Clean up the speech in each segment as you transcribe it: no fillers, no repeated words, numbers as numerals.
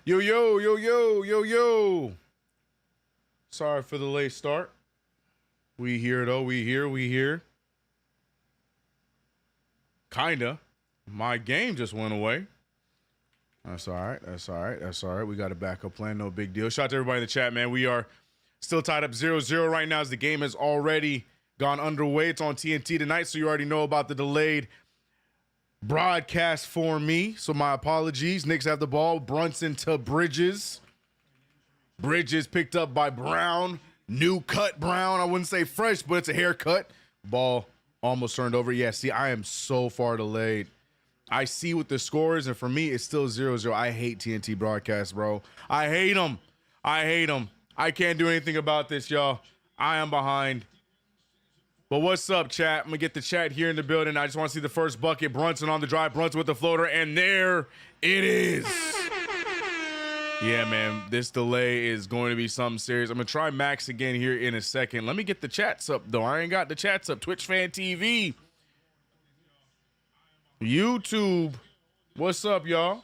Yo, yo, yo, yo, yo, yo. Sorry for the late start. We here, though. We here. Kinda. My game just went away. That's all right. We got a backup plan. No big deal. Shout out to everybody in the chat, man. We are still tied up 0-0 right now as the game has already gone underway. It's on TNT tonight, so you already know about the delayed broadcast for me. So my apologies. Knicks have the ball. Brunson to Bridges. Bridges picked up by Brown. New cut Brown. I wouldn't say fresh, but it's a haircut. Ball almost turned over. Yeah, see, I am so far delayed. I see what the score is, and for me, it's still 0-0. I hate TNT broadcasts, bro. I hate them. I can't do anything about this, y'all. I am behind. But what's up, chat? I'm going to get the chat here in the building. I just want to see the first bucket. Brunson on the drive. Brunson with the floater, and there it is. Yeah, man, this delay is going to be something serious. I'm going to try Max again here in a second. Let me get the chats up, though. I ain't got the chats up. KnicksFanTV. YouTube. What's up, y'all?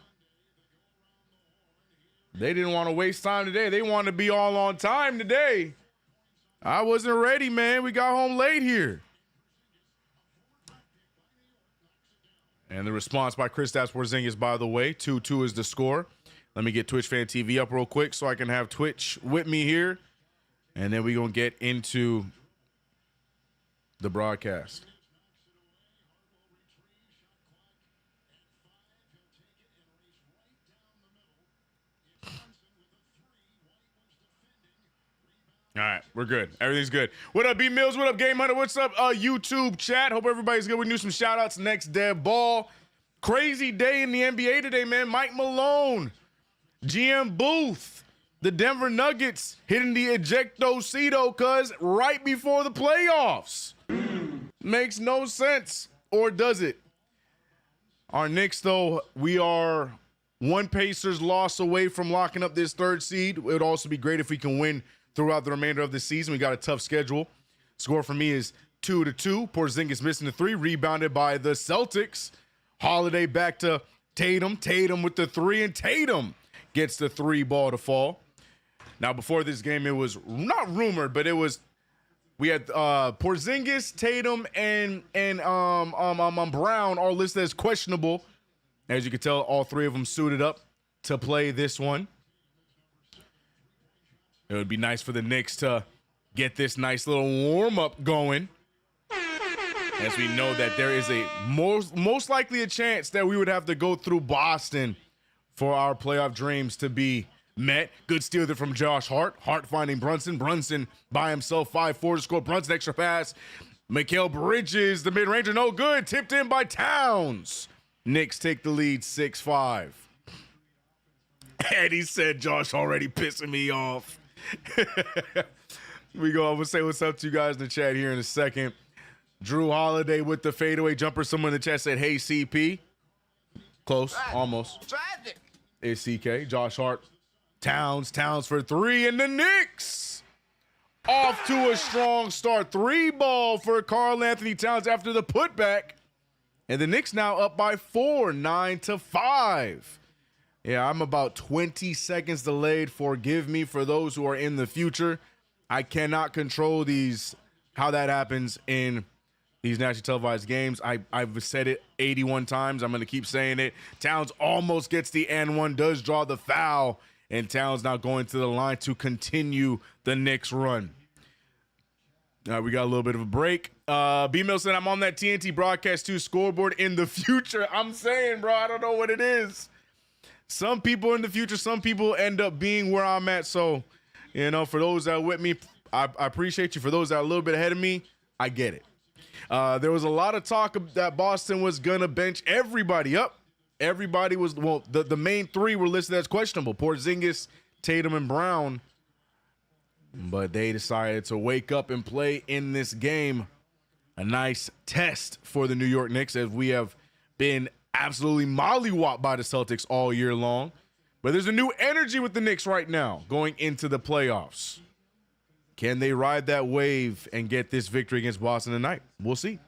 They didn't want to waste time today. They wanted to be all on time today. I wasn't ready, man. We got home late here. And the response by Kristaps Porzingis, by the way. 2-2 is the score. Let me get KnicksFanTV up real quick so I can have Twitch with me here. And then we're going to get into the broadcast. All right, we're good. Everything's good. What up, B Mills? What up, Game Hunter? What's up, YouTube chat? Hope everybody's good. We do some shout outs. Next dead ball. Crazy day in the NBA today, man. Mike Malone, GM Booth, the Denver Nuggets hitting the ejecto-cito, cuz right before the playoffs. Makes no sense. Or does it? Our Knicks, though, we are one Pacers loss away from locking up this third seed. It would also be great if we can win throughout the remainder of the season. We got a tough schedule. Score for me is 2-2. Porzingis missing the three, rebounded by the Celtics. Holiday back to Tatum. Tatum with the three, and Tatum gets the three ball to fall. Now, before this game, it was not rumored, but we had Porzingis, Tatum, and Brown all listed as questionable. As you can tell, all three of them suited up to play this one. It would be nice for the Knicks to get this nice little warm-up going, as we know that there is a most likely a chance that we would have to go through Boston for our playoff dreams to be met. Good steal there from Josh Hart. Hart finding Brunson. Brunson by himself, 5-4 to score. Brunson extra pass. Mikal Bridges, the mid-ranger, no good. Tipped in by Towns. Knicks take the lead 6-5. And he said, Josh already pissing me off. I'm gonna say what's up to you guys in the chat here in a second. Drew Holiday with the fadeaway jumper. Someone in the chat said, hey, CP. Close, almost. It's CK. Josh Hart. Towns for three, and the Knicks off to a strong start. 3 ball for Karl Anthony Towns after the putback. And the Knicks now up by 4, 9-5. Yeah, I'm about 20 seconds delayed. Forgive me for those who are in the future. I cannot control how that happens in these nationally televised games. I've said it 81 times. I'm going to keep saying it. Towns almost gets the N1, does draw the foul, and Towns now going to the line to continue the Knicks run. We got a little bit of a break. B-Mill said, I'm on that TNT broadcast 2 scoreboard in the future. I'm saying, bro, I don't know what it is. Some people in the future, some people end up being where I'm at. So, for those that are with me, I appreciate you. For those that are a little bit ahead of me, I get it. There was a lot of talk that Boston was going to bench everybody up. Everybody was, the main 3 were listed as questionable. Porzingis, Tatum, and Brown. But they decided to wake up and play in this game. A nice test for the New York Knicks, as we have been absolutely mollywopped by the Celtics all year long. But there's a new energy with the Knicks right now going into the playoffs. Can they ride that wave and get this victory against Boston tonight? We'll see.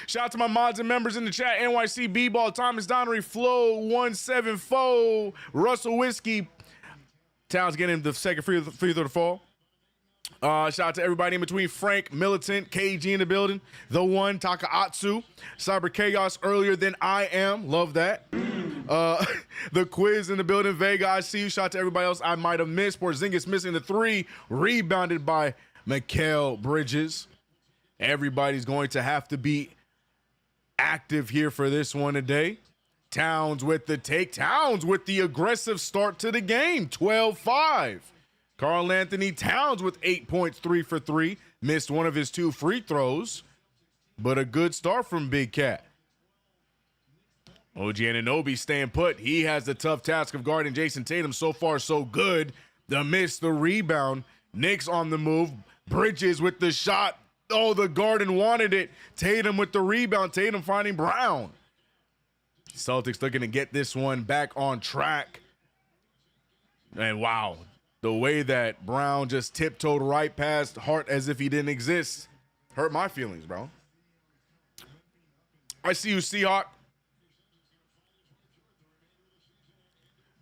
Shout out to my mods and members in the chat. NYC B-Ball, Thomas Donnery, Flow 174, Russell Whiskey, Towns getting the second free throw to fall. Shout out to everybody in between. Frank, Militant, KG in the building. The one, Takaatsu. Cyber Chaos earlier than I am. Love that. The quiz in the building. Vega, I see you. Shout out to everybody else I might have missed. Porzingis missing the 3. Rebounded by Mikal Bridges. Everybody's going to have to be active here for this one today. Towns with the take. Towns with the aggressive start to the game. 12-5. Karl Anthony Towns with 8 points, 3 for 3. Missed one of his 2 free throws, but a good start from Big Cat. OG Anunoby staying put. He has the tough task of guarding Jason Tatum. So far, so good. The miss, the rebound. Knicks on the move. Bridges with the shot. Oh, the Garden wanted it. Tatum with the rebound. Tatum finding Brown. Celtics looking to get this one back on track. And wow, the way that Brown just tiptoed right past Hart as if he didn't exist hurt my feelings, bro. I see you, Seahawk.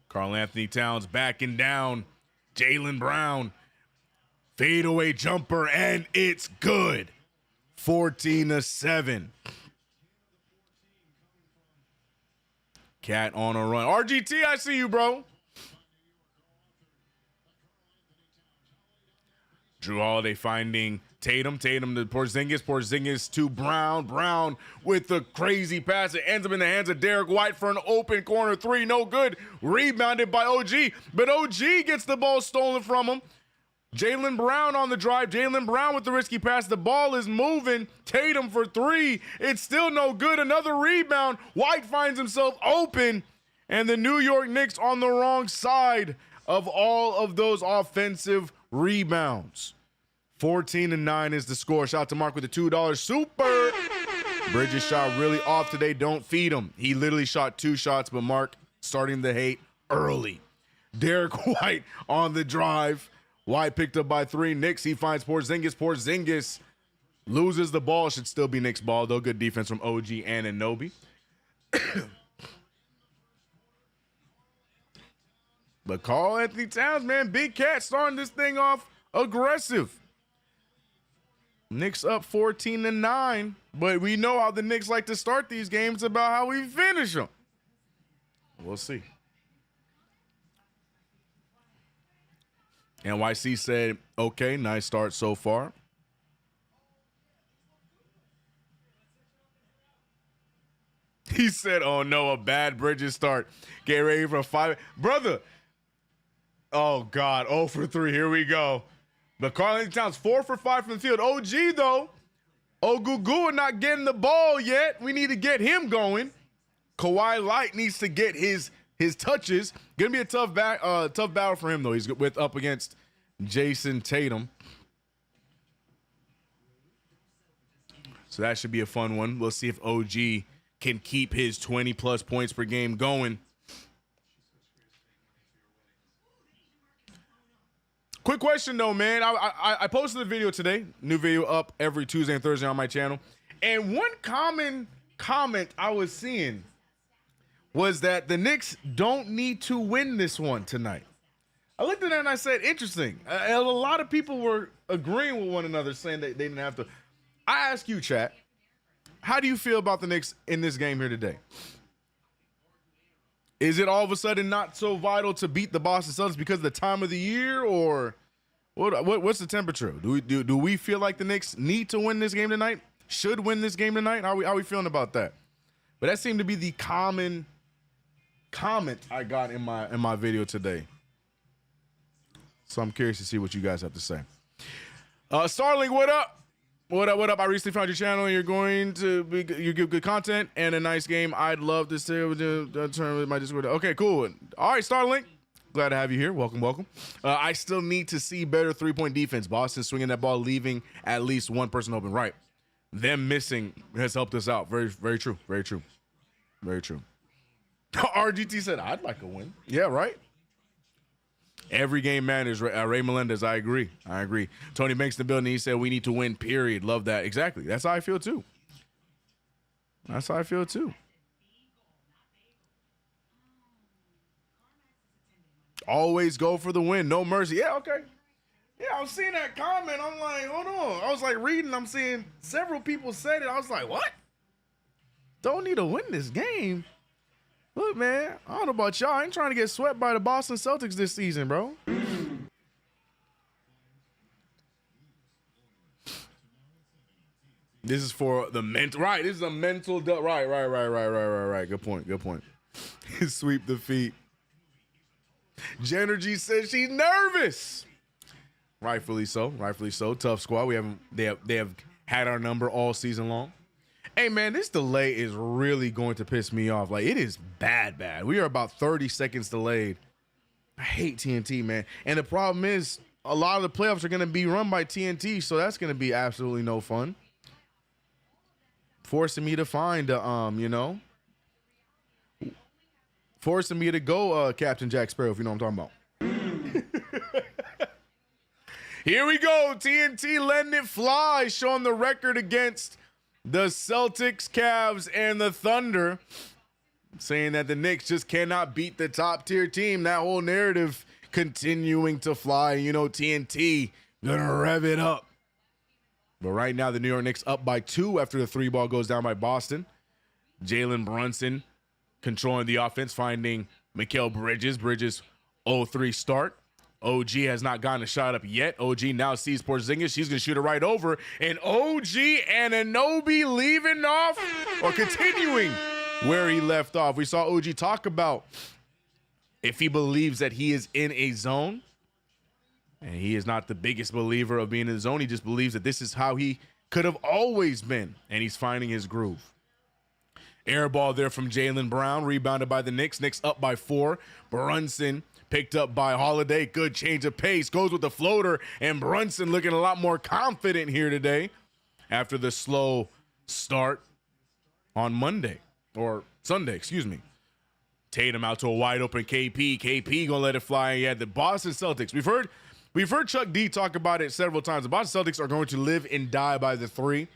Karl Anthony Towns backing down. Jaylen Brown. Fadeaway jumper, and it's good. 14-7. Cat on a run. RGT, I see you, bro. Drew Holiday finding Tatum. Tatum to Porzingis. Porzingis to Brown. Brown with the crazy pass. It ends up in the hands of Derek White for an open corner 3. No good. Rebounded by OG. But OG gets the ball stolen from him. Jaylen Brown on the drive. Jaylen Brown with the risky pass. The ball is moving. Tatum for 3. It's still no good. Another rebound. White finds himself open. And the New York Knicks on the wrong side of all of those offensive rebounds. 14-9 is the score. Shout out to Mark with the $2 super. Bridges shot really off today. Don't feed him. He literally shot 2 shots, but Mark starting to hate early. Derek White on the drive. White picked up by 3. Knicks, he finds Porzingis. Porzingis loses the ball. Should still be Knicks ball, though. Good defense from OG and Anunoby. But Karl Anthony Towns, man, Big Cat starting this thing off aggressive. Knicks up 14-9, but we know how the Knicks like to start these games. It's about how we finish them. We'll see. NYC said, okay, nice start so far. He said, oh no, a bad Bridges start. Get ready for a 5. Brother. Oh God, 0 for 3, here we go. But Karl Anthony Towns 4 for 5 from the field. OG though, Ogugu not getting the ball yet. We need to get him going. Kawhi Light needs to get his touches. Gonna be a tough battle for him though. He's up against Jason Tatum. So that should be a fun one. We'll see if OG can keep his 20+ points per game going. Quick question though, man. I posted a video today. New video up every Tuesday and Thursday on my channel. And one common comment I was seeing was that the Knicks don't need to win this one tonight. I looked at that and I said, interesting. A lot of people were agreeing with one another, saying that they didn't have to. I ask you, chat, how do you feel about the Knicks in this game here today? Is it all of a sudden not so vital to beat the Boston Celtics because of the time of the year, or what's the temperature? Do we feel like the Knicks need to win this game tonight? Should win this game tonight? How are we feeling about that? But that seemed to be the common comment I got in my video today. So I'm curious to see what you guys have to say. Starling, what up? What up? I recently found your channel and you give good content and a nice game. I'd love to stay with my Discord. Okay, cool. All right, Starlink. Glad to have you here. Welcome. I still need to see better 3-point defense. Boston swinging that ball, leaving at least one person open. Right. Them missing has helped us out. Very, very true. Very true. Very true. RGT said, I'd like a win. Yeah, right. Every game matters. Ray Melendez, I agree. Tony Banks in the building, he said we need to win, period. Love that. Exactly. That's how I feel too. Always go for the win. No mercy. Yeah, okay. Yeah, I was seeing that comment. I'm like, hold on. I was like reading. I'm seeing several people said it. I was like, what? Don't need to win this game. Look, man, I don't know about y'all. I ain't trying to get swept by the Boston Celtics this season, bro. This is for the mental. Right, this is a mental. Right. Good point. Sweep the feet. Jenergy says she's nervous. Rightfully so. Tough squad. They have had our number all season long. Hey, man, this delay is really going to piss me off. Like, it is bad. We are about 30 seconds delayed. I hate TNT, man. And the problem is a lot of the playoffs are going to be run by TNT, so that's going to be absolutely no fun. Forcing me to find, forcing me to go Captain Jack Sparrow, if you know what I'm talking about. Here we go. TNT letting it fly, showing the record against the Celtics, Cavs, and the Thunder, saying that the Knicks just cannot beat the top-tier team. That whole narrative continuing to fly. You know, TNT gonna rev it up. But right now, the New York Knicks up by 2 after the 3-ball goes down by Boston. Jalen Brunson controlling the offense, finding Mikal Bridges. Bridges 0-3 start. OG has not gotten a shot up yet. OG now sees Porzingis. She's going to shoot it right over. And OG Anunoby leaving off or continuing where he left off. We saw OG talk about if he believes that he is in a zone. And he is not the biggest believer of being in the zone. He just believes that this is how he could have always been. And he's finding his groove. Air ball there from Jaylen Brown. Rebounded by the Knicks. Knicks up by 4. Brunson picked up by Holiday. Good change of pace. Goes with the floater. And Brunson looking a lot more confident here today after the slow start on Monday. Or Sunday, excuse me. Tatum out to a wide open KP. KP gonna let it fly. Yeah, the Boston Celtics. We've heard Chuck D talk about it several times. The Boston Celtics are going to live and die by the 3.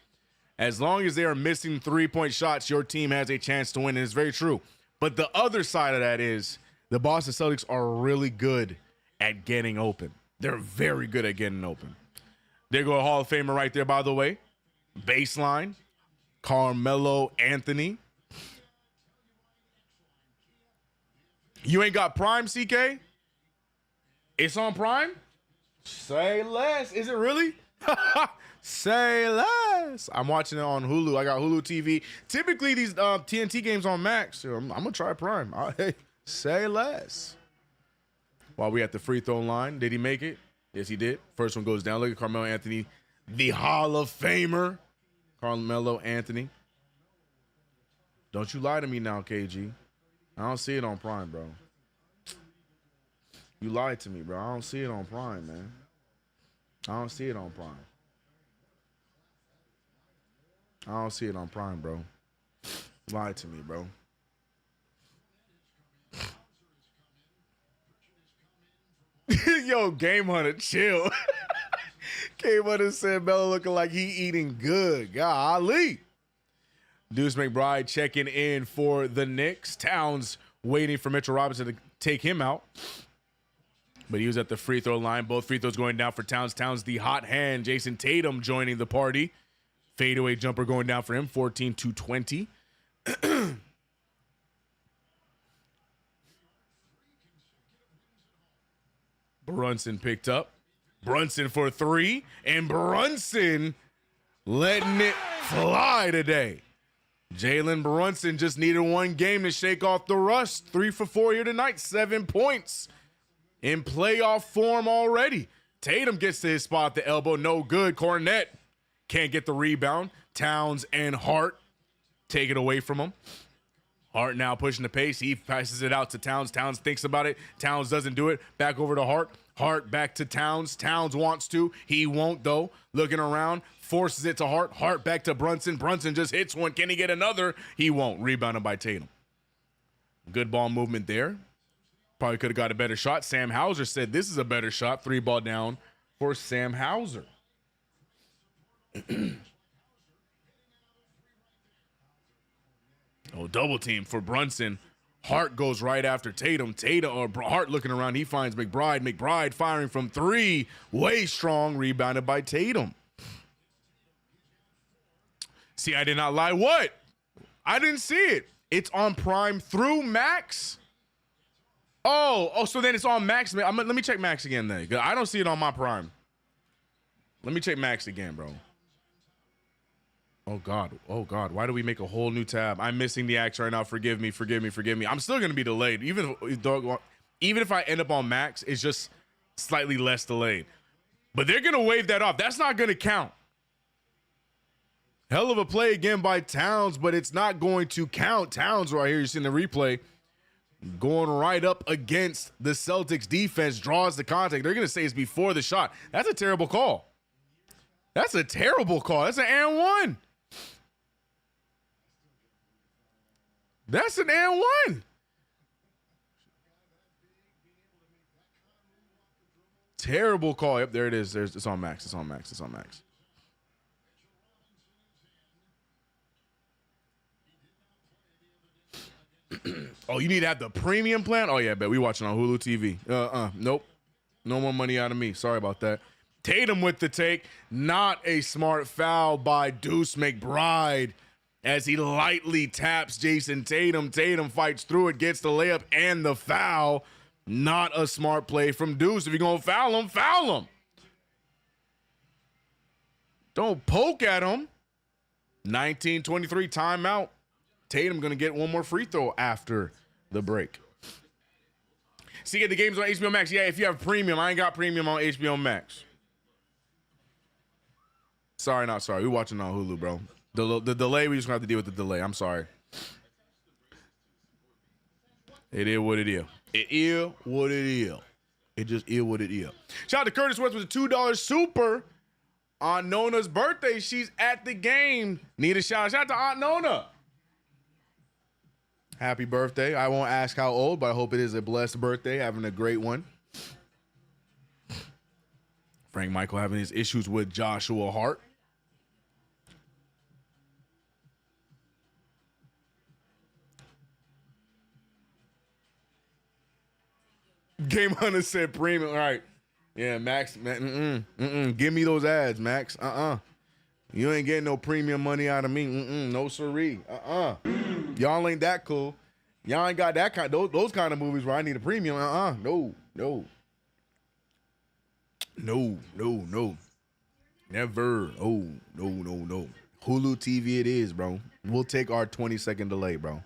As long as they are missing 3-point shots, your team has a chance to win. And it's very true. But the other side of that is the Boston Celtics are really good at getting open. They're very good at getting open. There go a Hall of Famer right there, by the way. Baseline, Carmelo Anthony. You ain't got Prime, CK? It's on Prime? Say less. Is it really? Say less. I'm watching it on Hulu. I got Hulu TV. Typically, these TNT games on Max. So I'm going to try Prime. Hey, say less. While we at the free throw line, did he make it? Yes, he did. First one goes down. Look at Carmelo Anthony, the Hall of Famer. Carmelo Anthony. Don't you lie to me now, KG. I don't see it on Prime, bro. You lied to me, bro. I don't see it on Prime, man. I don't see it on Prime. I don't see it on Prime, bro. You lied to me, bro. Yo, Game Hunter, chill. Game Hunter said Melo looking like he eating good. Golly. Deuce McBride checking in for the Knicks. Towns waiting for Mitchell Robinson to take him out. But he was at the free throw line. Both free throws going down for Towns. Towns, the hot hand. Jason Tatum joining the party. Fadeaway jumper going down for him. 14-20. Brunson picked up. Brunson for 3. And Brunson letting it fly today. Jalen Brunson just needed one game to shake off the rust. 3 for 4 here tonight. 7 points. In playoff form already. Tatum gets to his spot at the elbow. No good. Cornette can't get the rebound. Towns and Hart take it away from him. Hart now pushing the pace. He passes it out to Towns. Towns thinks about it. Towns doesn't do it. Back over to Hart. Hart back to Towns. Towns wants to. He won't, though. Looking around. Forces it to Hart. Hart back to Brunson. Brunson just hits one. Can he get another? He won't. Rebounded by Tatum. Good ball movement there. Probably could have got a better shot. Sam Hauser said this is a better shot. 3-ball down for Sam Hauser. Oh, double team for Brunson. Hart goes right after Tatum. Hart looking around. He finds McBride. McBride firing from three. Way strong. Rebounded by Tatum. See, I did not lie. What? I didn't see it. It's on Prime through Max. Oh, so then it's on Max. Let me check Max again then. I don't see it on my Prime. Let me check Max again, bro. Oh God. Why do we make a whole new tab? I'm missing the action right now. Forgive me. I'm still gonna be delayed. Even if I end up on Max, it's just slightly less delayed. But they're gonna waive that off. That's not gonna count. Hell of a play again by Towns, but it's not going to count. Towns right here, you see in the replay, going right up against the Celtics defense, draws the contact. They're going to say it's before the shot. That's a terrible call. That's an and one. That's an and one. Terrible call. Yep, there it is. It's on Max. Oh, you need to have the premium plan? Oh, yeah, bet we watching on Hulu TV. Nope. No more money out of me. Sorry about that. Tatum with the take. Not a smart foul by Deuce McBride as he lightly taps Jason Tatum. Tatum fights through it, gets the layup and the foul. Not a smart play from Deuce. If you're going to foul him, foul him. Don't poke at him. 19-23 timeout. Tatum going to get one more free throw after the break. See, the game's on HBO Max. Yeah, if you have premium. I ain't got premium on HBO Max. Sorry, not sorry. We're watching on Hulu, bro. The delay, we just going to have to deal with the delay. I'm sorry. It is what it is. It is what it is. It just is what it is. Shout out to Curtis West with a $2 super on Nona's birthday. She's at the game. Need a shout out to Aunt Nona. Happy birthday. I won't ask how old, but I hope it is a blessed birthday. Having a great one. Frank Michael having his issues with Joshua Hart. Game Hunter said premium. All right. Yeah, Max. Give me those ads, Max. You ain't getting no premium money out of me. No siree. Y'all ain't that cool. Y'all ain't got that kind. Those kind of movies where I need a premium. No. Never. Oh, no. Hulu TV it is, bro. We'll take our 20-second delay, bro.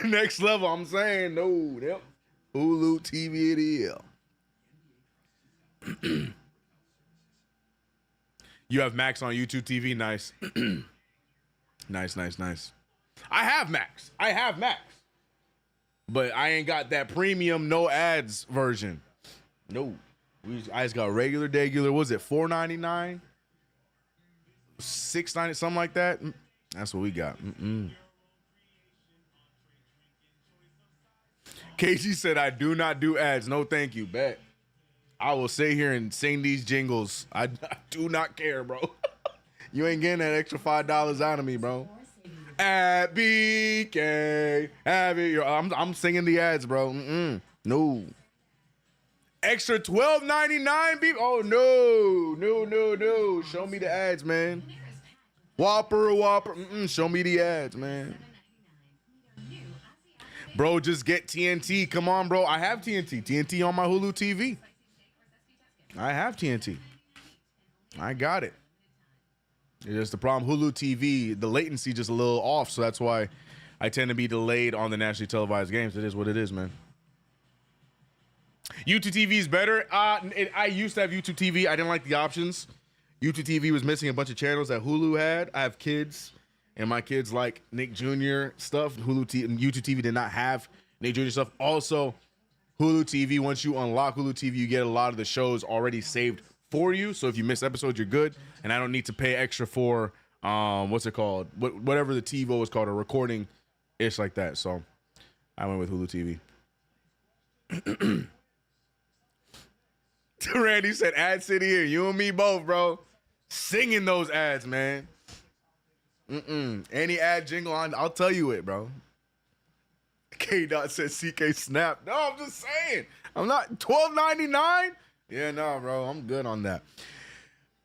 Next level, I'm saying. No. Yep. Hulu TV it is. You have Max on YouTube TV. Nice. Nice. I have Max. But I ain't got that premium, no ads version. No. I just got regular. What was it? $4.99? $6.90, something like that. That's what we got. KG said, I do not do ads. No, thank you. Bet. I will sit here and sing these jingles. I do not care, bro. You ain't getting that extra $5 out of me, bro. At BK, have it. I'm singing the ads, bro. No. Extra $12.99, beep. Oh no. Show me the ads, man. Whopper. Show me the ads, man. Bro, just get TNT. Come on, bro. I have TNT. TNT on my Hulu TV. I have TNT. I got it. It's just the problem. Hulu TV, the latency just a little off, so that's why I tend to be delayed on the nationally televised games. It is what it is, man. YouTube TV is better. I used to have YouTube TV. I didn't like the options. YouTube TV was missing a bunch of channels that Hulu had. I have kids, and my kids like Nick Jr. stuff. YouTube TV did not have Nick Jr. stuff. Also, Hulu TV, once you unlock Hulu TV, you get a lot of the shows already saved for you. So if you miss episodes, you're good. And I don't need to pay extra for, what's it called? Whatever the TiVo is called, a recording-ish like that. So I went with Hulu TV. Randy said, ad city here. You and me both, bro. Singing those ads, man. Any ad jingle on, I'll tell you it, bro. K-Dot says CK snap. No, I'm just saying. I'm not $12.99. Yeah, no, bro. I'm good on that.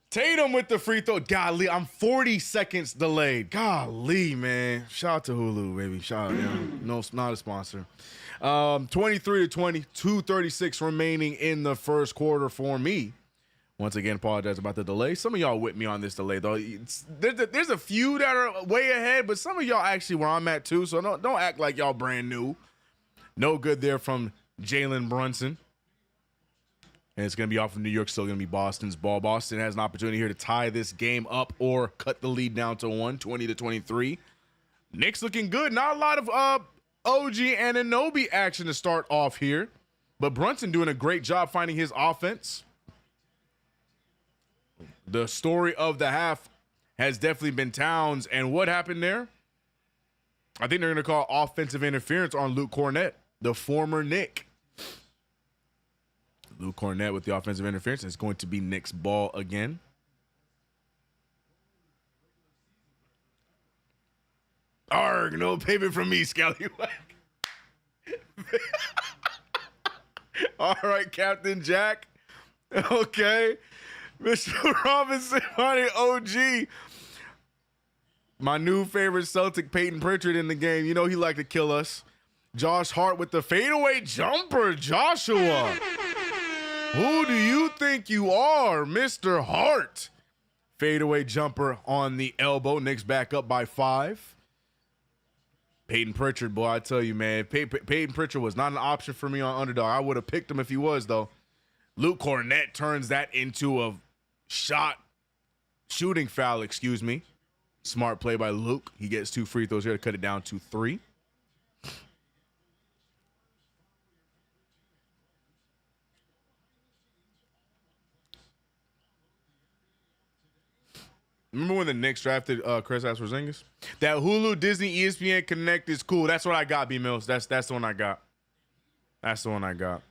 Tatum with the free throw. Golly, I'm 40 seconds delayed. Golly, man. Shout out to Hulu, baby. Shout out. No, it's not a sponsor. 23-20, 2:36 remaining in the first quarter for me. Once again, apologize about the delay. Some of y'all with me on this delay, though. There's a few that are way ahead, but some of y'all actually where I'm at, too, so don't act like y'all brand new. No good there from Jalen Brunson. And it's going to be off of New York, still going to be Boston's ball. Boston has an opportunity here to tie this game up or cut the lead down to 20-23. Knicks looking good. Not a lot of OG and Anunoby action to start off here, but Brunson doing a great job finding his offense. The story of the half has definitely been Towns. And what happened there? I think they're going to call offensive interference on Luke Cornett, the former Knick. Luke Cornett with the offensive interference. It's going to be Knicks ball again. Arg, no payment from me, Scallywag. All right, Captain Jack. Okay. Mr. Robinson, honey, OG. My new favorite Celtic, Peyton Pritchard, in the game. You know he liked to kill us. Josh Hart with the fadeaway jumper. Joshua. Who do you think you are, Mr. Hart? Fadeaway jumper on the elbow. Knicks back up by 5. Peyton Pritchard, boy, I tell you, man. Peyton Pritchard was not an option for me on underdog. I would have picked him if he was, though. Luke Cornett turns that into a shooting foul, excuse me. Smart play by Luke. He gets 2 free throws here to cut it down to 3. Remember when the Knicks drafted Chris Porzingis? That Hulu, Disney, ESPN Connect is cool. That's what I got, B Mills. That's the one I got. That's the one I got.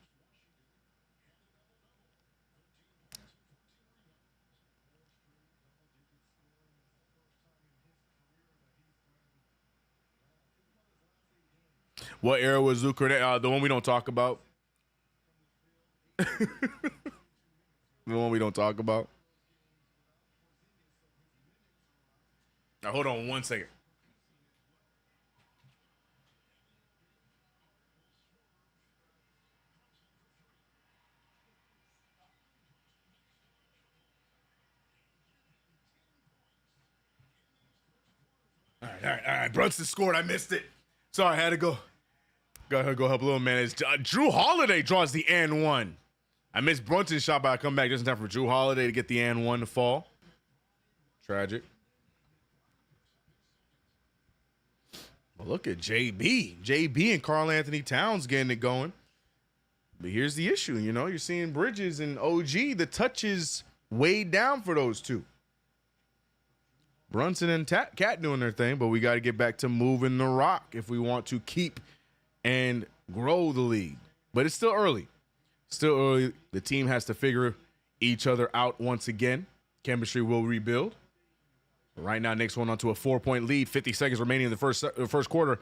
What era was Luke Cornett? The one we don't talk about. The one we don't talk about. Now, hold on 1 second. All right. Brunson scored. I missed it. Sorry, I had to go. Go help a little man. It's, Drew Holiday draws the and 1. I missed Brunson's shot, but I come back just in time for Drew Holiday to get the and 1 to fall. Tragic. Well, look at JB. JB and Karl Anthony Towns getting it going. But here's the issue, you're seeing Bridges and OG, the touches weighed down for those two. Brunson and Cat doing their thing, but we got to get back to moving the rock if we want to keep and grow the league. But it's still early. Still early. The team has to figure each other out once again. Chemistry will rebuild. Right now, Knicks went on to a 4-point lead. 50 seconds remaining in the first quarter.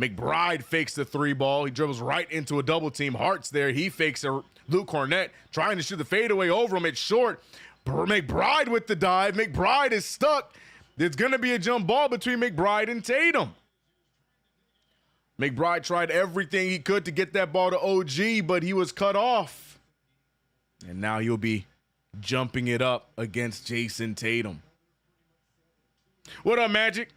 McBride fakes the 3 ball. He dribbles right into a double team. Hart's there. He fakes a Luke Cornett trying to shoot the fadeaway over him. It's short. McBride with the dive. McBride is stuck. There's going to be a jump ball between McBride and Tatum. McBride tried everything he could to get that ball to OG, but he was cut off. And now he'll be jumping it up against Jason Tatum. What up, Magic?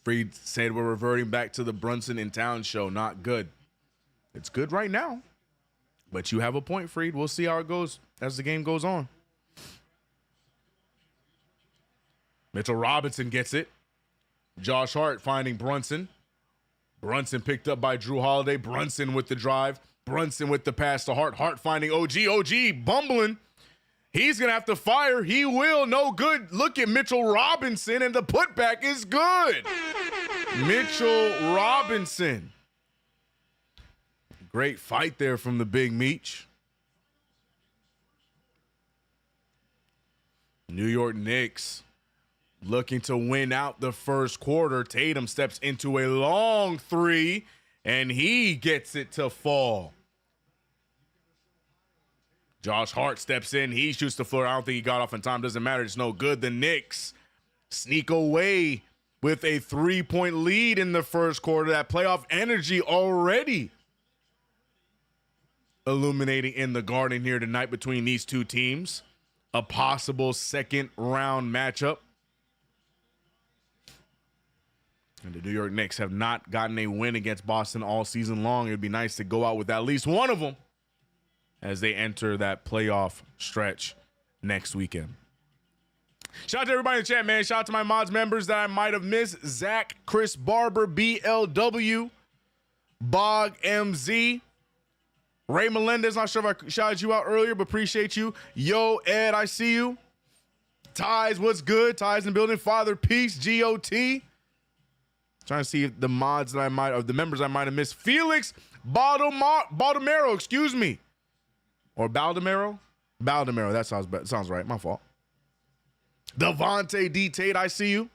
Freed said we're reverting back to the Brunson in Town show. Not good. It's good right now. But you have a point, Freed. We'll see how it goes as the game goes on. Mitchell Robinson gets it. Josh Hart finding Brunson. Brunson picked up by Drew Holiday. Brunson with the drive. Brunson with the pass to Hart. Hart finding OG. OG bumbling. He's going to have to fire. He will. No good. Look at Mitchell Robinson, and the putback is good. Mitchell Robinson. Great fight there from the Big Meech. New York Knicks looking to win out the first quarter. Tatum steps into a long three, and he gets it to fall. Josh Hart steps in. He shoots the floor. I don't think he got off in time. Doesn't matter. It's no good. The Knicks sneak away with a 3-point lead in the first quarter. That playoff energy already illuminating in the Garden here tonight between these two teams. A possible second round matchup. And the New York Knicks have not gotten a win against Boston all season long. It would be nice to go out with at least one of them as they enter that playoff stretch next weekend. Shout out to everybody in the chat, man. Shout out to my mods members that I might have missed. Zach, Chris Barber, BLW, Bog MZ, Ray Melendez. Not sure if I shouted you out earlier, but appreciate you. Yo, Ed, I see you. Ties, what's good? Ties in the building. Father Peace, GOT. Trying to see if the mods that I might, or the members I might have missed. Felix Baldomero, excuse me. Or Baldomero? Baldomero, that sounds right. My fault. Devontae D. Tate, I see you.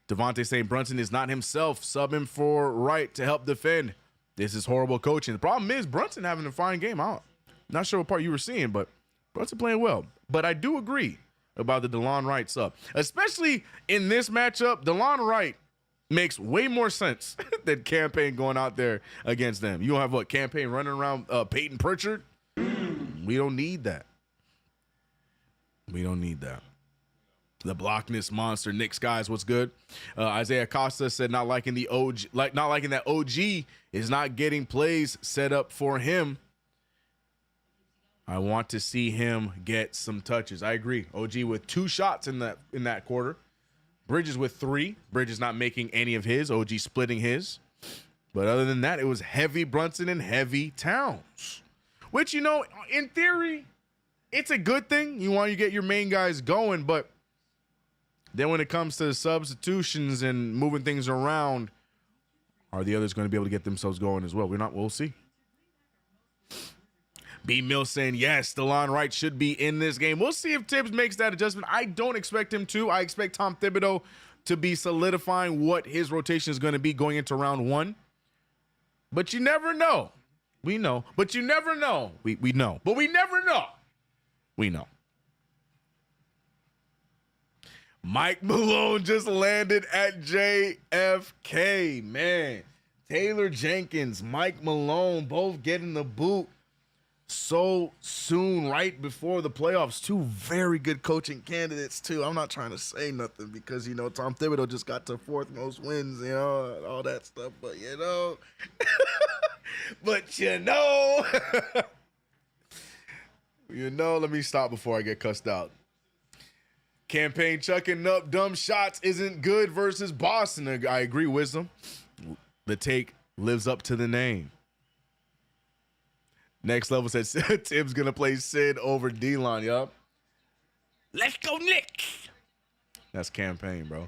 Devontae saying Brunson is not himself, subbing for Wright to help defend. This is horrible coaching. The problem is Brunson having a fine game out. Not sure what part you were seeing, but Brunson playing well. But I do agree about the DeLon Wright sub. Especially in this matchup, DeLon Wright makes way more sense than Campaign going out there against them. You don't have Campaign running around Peyton Pritchard? We don't need that. We don't need that. The Blockness monster, Knicks guys, what's good? Isaiah Costa said not liking the OG, not liking that OG is not getting plays set up for him. I want to see him get some touches. I agree. OG with 2 shots in that quarter. Bridges with 3. Bridges not making any of his. OG splitting his. But other than that, it was heavy Brunson and heavy Towns. Which, in theory, it's a good thing. You want to get your main guys going, but then when it comes to substitutions and moving things around, are the others going to be able to get themselves going as well? We'll see. B. Mill saying, yes, DeLon Wright should be in this game. We'll see if Tibbs makes that adjustment. I don't expect him to. I expect Tom Thibodeau to be solidifying what his rotation is going to be going into round 1. But you never know. We know. But you never know. We know. But we never know. We know. Mike Malone just landed at JFK, man. Taylor Jenkins, Mike Malone, both getting the boot so soon, right before the playoffs. 2 very good coaching candidates, too. I'm not trying to say nothing because, Tom Thibodeau just got to 4th most wins, all that stuff. But, let me stop before I get cussed out. Campaign chucking up dumb shots isn't good versus Boston. I agree, Wisdom. The take lives up to the name. Next Level says Tim's going to play Sid over D-Line, yup. Let's go, Knicks. That's Campaign, bro.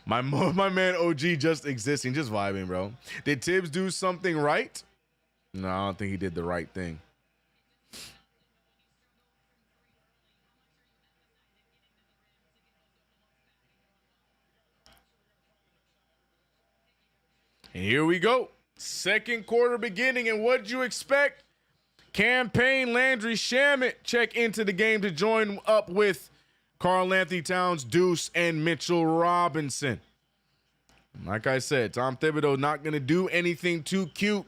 My man OG just existing, just vibing, bro. Did Tibbs do something right? No, I don't think he did the right thing. And here we go. Second quarter beginning, and what'd you expect? Campaign Landry Shamet check into the game to join up with Karl Anthony Towns, Deuce, and Mitchell Robinson. Like I said, Tom Thibodeau not going to do anything too cute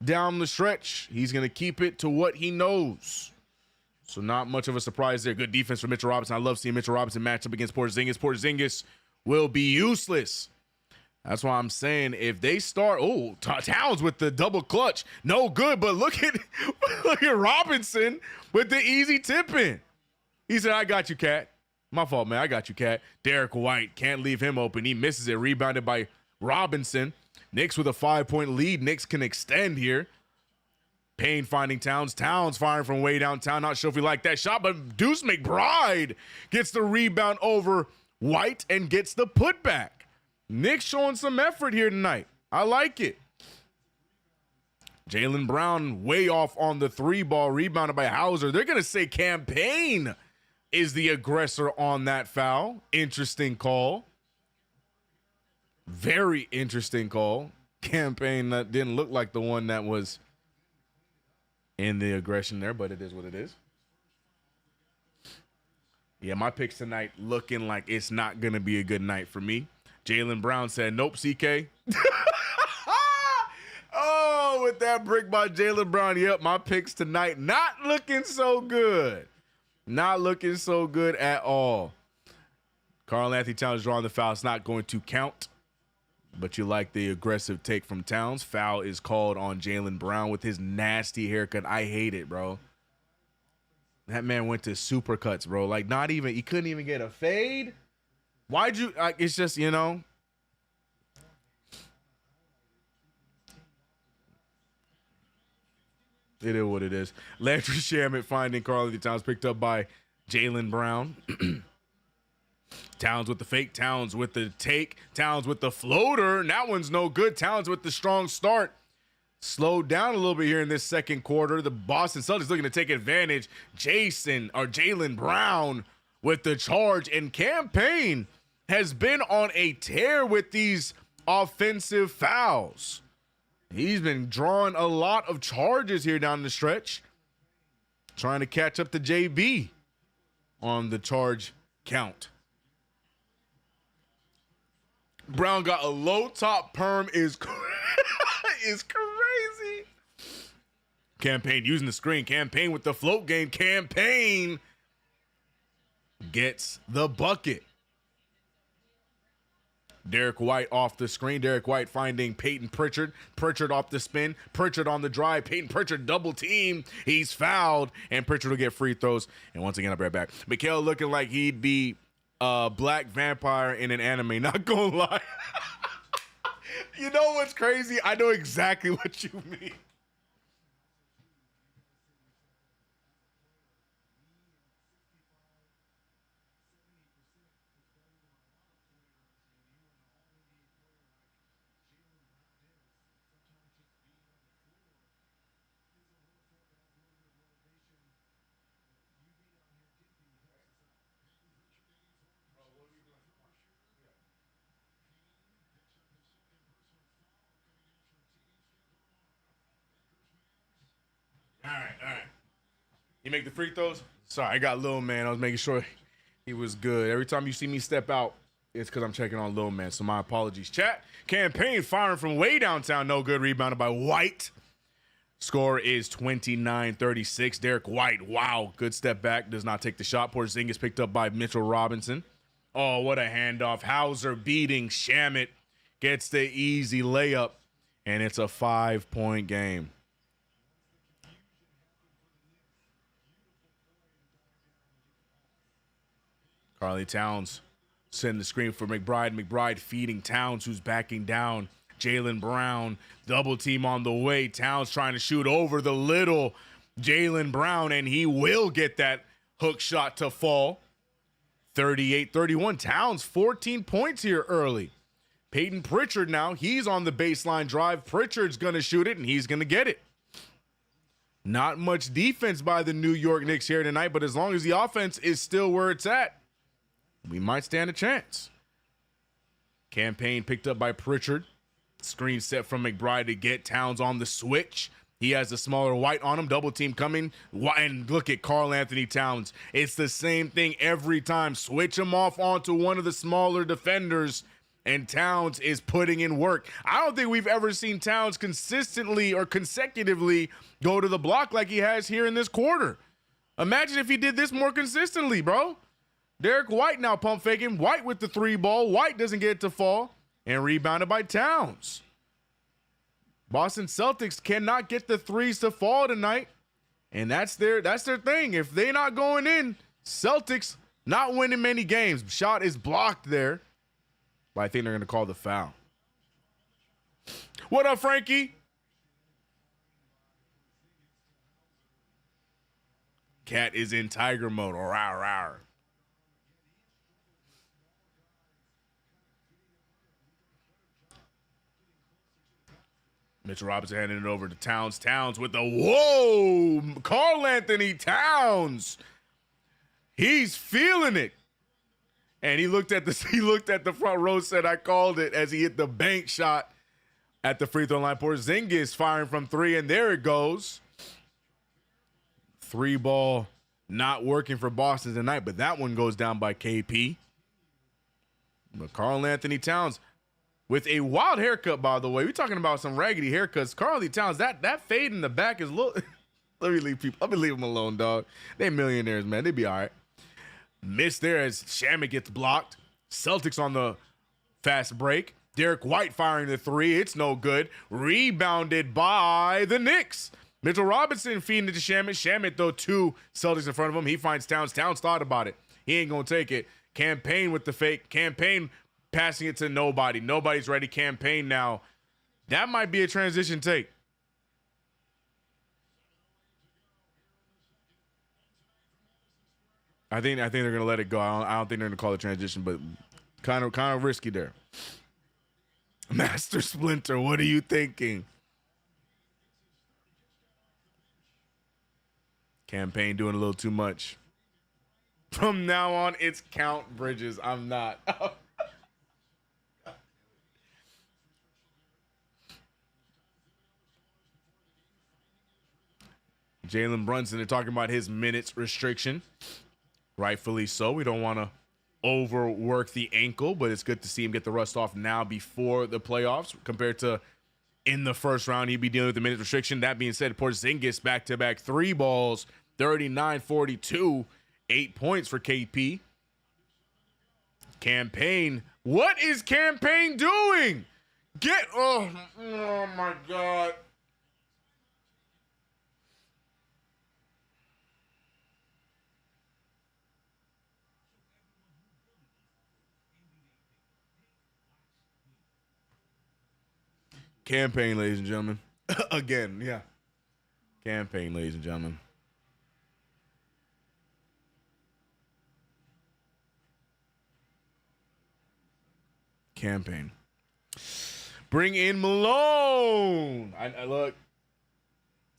down the stretch. He's going to keep it to what he knows. So not much of a surprise there. Good defense for Mitchell Robinson. I love seeing Mitchell Robinson match up against Porzingis. Porzingis will be useless. That's why I'm saying if they start, Towns with the double clutch, no good. But look at Robinson with the easy tip in. He said, "I got you, Cat." My fault, man. I got you, Cat. Derek White can't leave him open. He misses it. Rebounded by Robinson. Knicks with a 5-point lead. Knicks can extend here. Payne finding Towns. Towns firing from way downtown. Not sure if we like that shot, but Deuce McBride gets the rebound over White and gets the putback. Knicks showing some effort here tonight. I like it. Jaylen Brown way off on the 3 ball, rebounded by Hauser. They're going to say Campaign is the aggressor on that foul. Interesting call. Very interesting call. Campaign that didn't look like the one that was in the aggression there, but it is what it is. Yeah, my picks tonight looking like it's not going to be a good night for me. Jaylen Brown said, nope, CK. Oh, with that brick by Jaylen Brown. Yep, my picks tonight not looking so good. Not looking so good at all. Karl-Anthony Towns drawing the foul. It's not going to count. But you like the aggressive take from Towns. Foul is called on Jaylen Brown with his nasty haircut. I hate it, bro. That man went to supercuts, bro. Like, not even, he couldn't even get a fade. Why'd you, like, it's just, you know. It is what it is. Landry Shamet finding Karl-Anthony Towns picked up by Jaylen Brown. Towns with the fake, Towns with the take, Towns with the floater. And that one's no good. Towns with the strong start. Slowed down a little bit here in this second quarter. The Boston Celtics looking to take advantage. Jaylen Brown with the charge. And Campaign has been on a tear with these offensive fouls. He's been drawing a lot of charges here down the stretch. Trying to catch up to JB on the charge count. Brown got a low top perm is crazy. Campaign using the screen. Campaign with the float game. Campaign gets the bucket. Derek White off the screen. Derek White finding Peyton Pritchard. Pritchard off the spin. Pritchard on the drive. Peyton Pritchard double team. He's fouled. And Pritchard will get free throws. And once again, I'll be right back. Mikal looking like he'd be a black vampire in an anime. Not gonna lie. You know what's crazy? I know exactly what you mean. All right. You make the free throws? Sorry, I got Lil Man. I was making sure he was good. Every time you see me step out, it's because I'm checking on Lil Man. So my apologies. Chat. Campaign firing from way downtown. No good. Rebounded by White. Score is 29-36. Derek White. Wow. Good step back. Does not take the shot. Porzingis picked up by Mitchell Robinson. Oh, what a handoff. Hauser beating Shamet. Gets the easy layup. And it's a 5-point game. Karl Towns sending the screen for McBride. McBride feeding Towns, who's backing down. Jaylen Brown, double team on the way. Towns trying to shoot over the little Jaylen Brown, and he will get that hook shot to fall. 38-31. Towns, 14 points here early. Peyton Pritchard now, he's on the baseline drive. Pritchard's going to shoot it, and he's going to get it. Not much defense by the New York Knicks here tonight, but as long as the offense is still where it's at, we might stand a chance. Campaign picked up by Pritchard. Screen set from McBride to get Towns on the switch. He has the smaller White on him. Double team coming. And look at Karl-Anthony Towns. It's the same thing every time. Switch him off onto one of the smaller defenders, and Towns is putting in work. I don't think we've ever seen Towns consistently or consecutively go to the block like he has here in this quarter. Imagine if he did this more consistently, bro. Derek White now pump faking. White with the three ball. White doesn't get it to fall. And rebounded by Towns. Boston Celtics cannot get the threes to fall tonight. And that's their thing. If they're not going in, Celtics not winning many games. Shot is blocked there. But I think they're going to call the foul. What up, Frankie? Cat is in tiger mode. Rawr, rawr. Mitchell Robinson handing it over to Towns. Towns with the whoa! Karl-Anthony Towns. He's feeling it. And he looked at the front row, said, I called it, as he hit the bank shot at the free throw line. Porzingis firing from three, and there it goes. Three ball not working for Boston tonight, but that one goes down by KP. But Karl-Anthony Towns with a wild haircut, by the way. We're talking about some raggedy haircuts. Karl-Anthony Towns, that fade in the back is little. Let me leave them alone, dog. They millionaires, man. They be all right. Missed there as Shamet gets blocked. Celtics on the fast break. Derek White firing the three. It's no good. Rebounded by the Knicks. Mitchell Robinson feeding it to Shamet. Shamet, though, two Celtics in front of him. He finds Towns. Towns thought about it. He ain't going to take it. Campaign with the fake. Campaign passing it to nobody. Nobody's ready. Campaign now. That might be a transition take. I think they're going to let it go. I don't think they're going to call it transition, but kind of risky there. Master Splinter, what are you thinking? Campaign doing a little too much. From now on, it's Count Bridges. I'm not. Jalen Brunson, they're talking about his minutes restriction. Rightfully so. We don't want to overwork the ankle, but it's good to see him get the rust off now before the playoffs compared to in the first round. He'd be dealing with the minute restriction. That being said, Porzingis back-to-back three balls, 39-42, 8 points for KP. Campaign. What is Campaign doing? Oh my God. Campaign, ladies and gentlemen. Again, yeah. Campaign, ladies and gentlemen. Campaign. Bring in Malone. I look.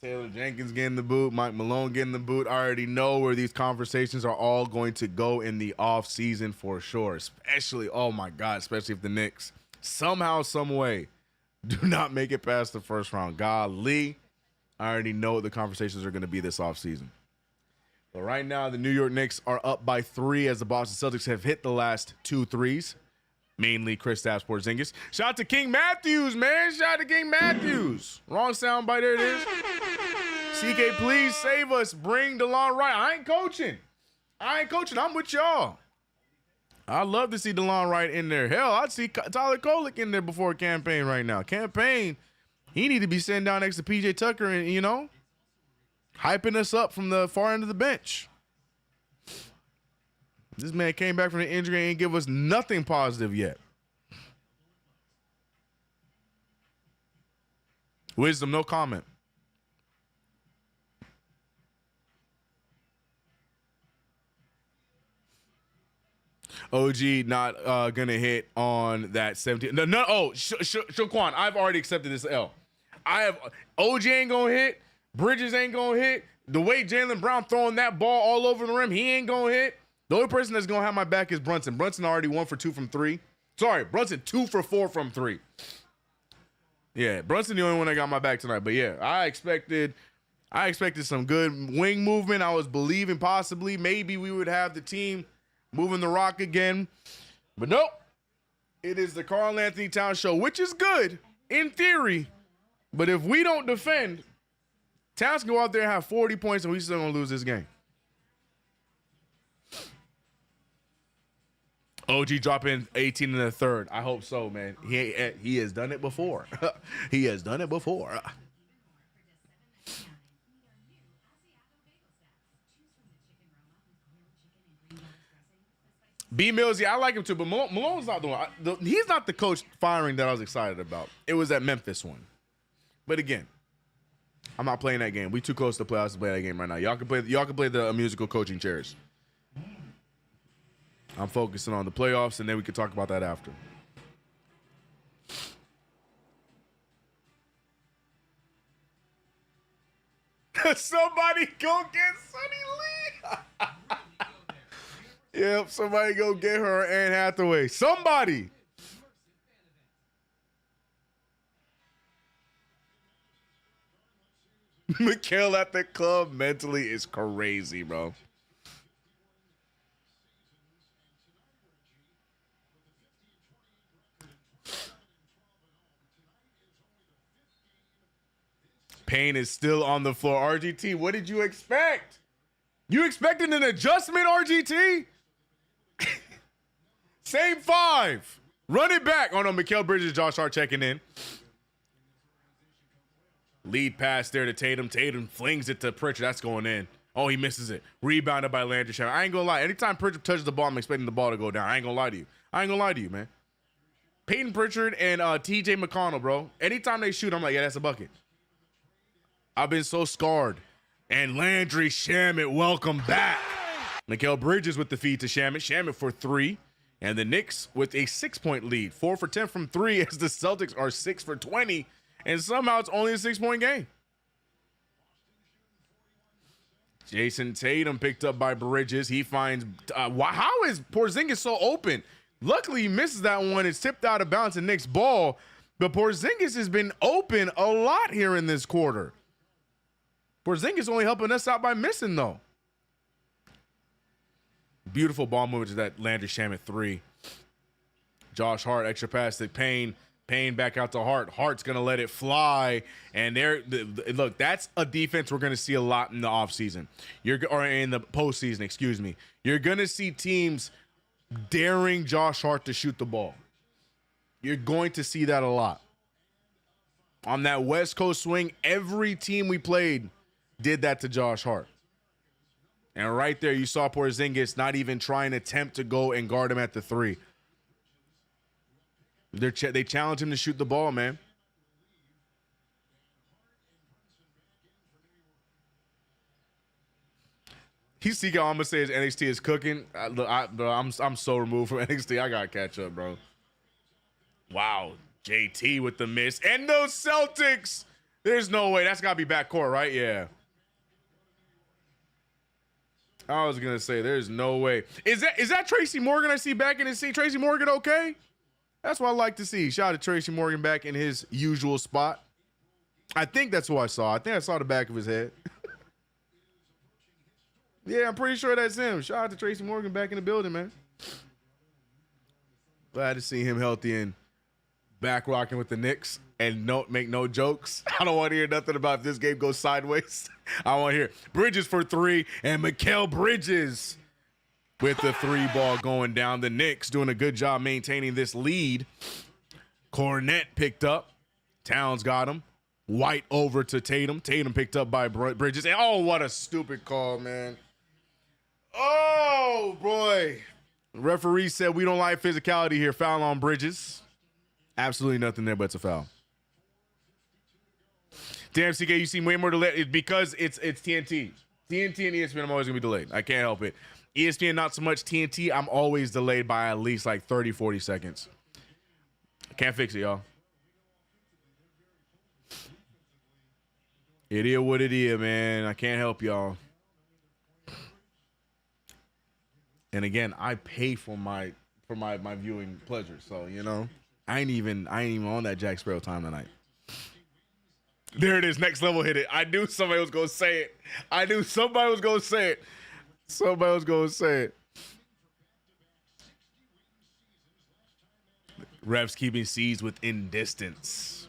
Taylor Jenkins getting the boot. Mike Malone getting the boot. I already know where these conversations are all going to go in the off season for sure. Especially, oh my God, especially if the Knicks somehow, some way do not make it past the first round. Golly, I already know what the conversations are going to be this offseason. But right now, the New York Knicks are up by 3 as the Boston Celtics have hit the last 2 threes, mainly Kristaps Porzingis. Shout out to King Matthews, man. Shout out to King Matthews. Wrong soundbite. There it is. CK, please save us. Bring DeLon Wright. I ain't coaching. I'm with y'all. I'd love to see DeLon Wright in there. Hell, I'd see Tyler Kolek in there before Campaign right now. Campaign, he need to be sitting down next to PJ Tucker and, hyping us up from the far end of the bench. This man came back from the injury and ain't give us nothing positive yet. Wisdom, no comment. OG not gonna hit on that 17. No. Oh, Shaquan, I've already accepted this L. OG ain't gonna hit. Bridges ain't gonna hit. The way Jaylen Brown throwing that ball all over the rim, he ain't gonna hit. The only person that's gonna have my back is Brunson. Brunson already 1 for 2 from 3. Sorry, Brunson 2 for 4 from 3. Yeah, Brunson the only one that got my back tonight. But yeah, I expected some good wing movement. I was believing possibly maybe we would have the team moving the rock again. But nope. It is the Karl-Anthony Towns show, which is good in theory. But if we don't defend, Towns can go out there and have 40 points and we still gonna lose this game. OG dropping 18 in the third. I hope so, man. He has done it before. He has done it before. B Mills, yeah, I like him too, but Malone's not the one. He's not the coach firing that I was excited about. It was that Memphis one. But again, I'm not playing that game. We too close to playoffs to play that game right now. Y'all can play the musical coaching chairs. I'm focusing on the playoffs, and then we can talk about that after. Somebody go get Sonny Lee. Yep, somebody go get her Anne Hathaway. Somebody. Mikal at the club mentally is crazy, bro. Payne is still on the floor. RGT, what did you expect? You expected an adjustment, RGT? Same 5. Run it back. Oh, no, Mikal Bridges, Josh Hart checking in. Lead pass there to Tatum. Tatum flings it to Pritchard. That's going in. Oh, he misses it. Rebounded by Landry Shamet. I ain't gonna lie. Anytime Pritchard touches the ball, I'm expecting the ball to go down. I ain't gonna lie to you, man. Peyton Pritchard and TJ McConnell, bro. Anytime they shoot, I'm like, yeah, that's a bucket. I've been so scarred. And Landry Shamet, welcome back. Mikal Bridges with the feed to Shamet. Shamet for 3. And the Knicks with a 6-point lead. 4 for 10 from 3 as the Celtics are 6 for 20. And somehow it's only a 6-point game. Jason Tatum picked up by Bridges. He finds, how is Porzingis so open? Luckily, he misses that one. It's tipped out of bounds and Knicks ball. But Porzingis has been open a lot here in this quarter. Porzingis only helping us out by missing, though. Beautiful ball movement to that Landry Shamet 3. Josh Hart, extra pass to Payne. Payne back out to Hart. Hart's going to let it fly. And look, that's a defense we're going to see a lot in the offseason. Or in the postseason, excuse me. You're going to see teams daring Josh Hart to shoot the ball. You're going to see that a lot. On that West Coast swing, every team we played did that to Josh Hart. And right there, you saw Porzingis not even trying to attempt to go and guard him at the 3. They challenge him to shoot the ball, man. He's seeking. I'm gonna say his NXT is cooking. I'm so removed from NXT. I gotta catch up, bro. Wow, JT with the miss and those Celtics. There's no way that's gotta be backcourt, right? Yeah. I was gonna say there's no way. Is that Tracy Morgan I see back in his seat? Tracy Morgan okay? That's what I like to see. Shout out to Tracy Morgan back in his usual spot. I think that's who I saw. I think I saw the back of his head. Yeah, I'm pretty sure that's him. Shout out to Tracy Morgan back in the building, man. Glad to see him healthy and back rocking with the Knicks. And make no jokes. I don't want to hear nothing about if this game goes sideways. I want to hear Bridges for 3 and Mikal Bridges with the 3 ball going down. The Knicks doing a good job maintaining this lead. Cornette picked up. Towns got him. White over to Tatum. Tatum picked up by Bridges. And oh, what a stupid call, man. Oh, boy. The referee said we don't like physicality here. Foul on Bridges. Absolutely nothing there but it's a foul. Damn, CK, you seem way more delayed. Because it's TNT. TNT and ESPN, I'm always going to be delayed. I can't help it. ESPN, not so much. TNT, I'm always delayed by at least like 30, 40 seconds. Can't fix it, y'all. It is what it is, man. I can't help y'all. And again, I pay for my viewing pleasure. So, you know, I ain't even on that Jack Sparrow time tonight. There it is. Next level hit it. I knew somebody was going to say it. Somebody was going to say it. Refs keeping C's within distance.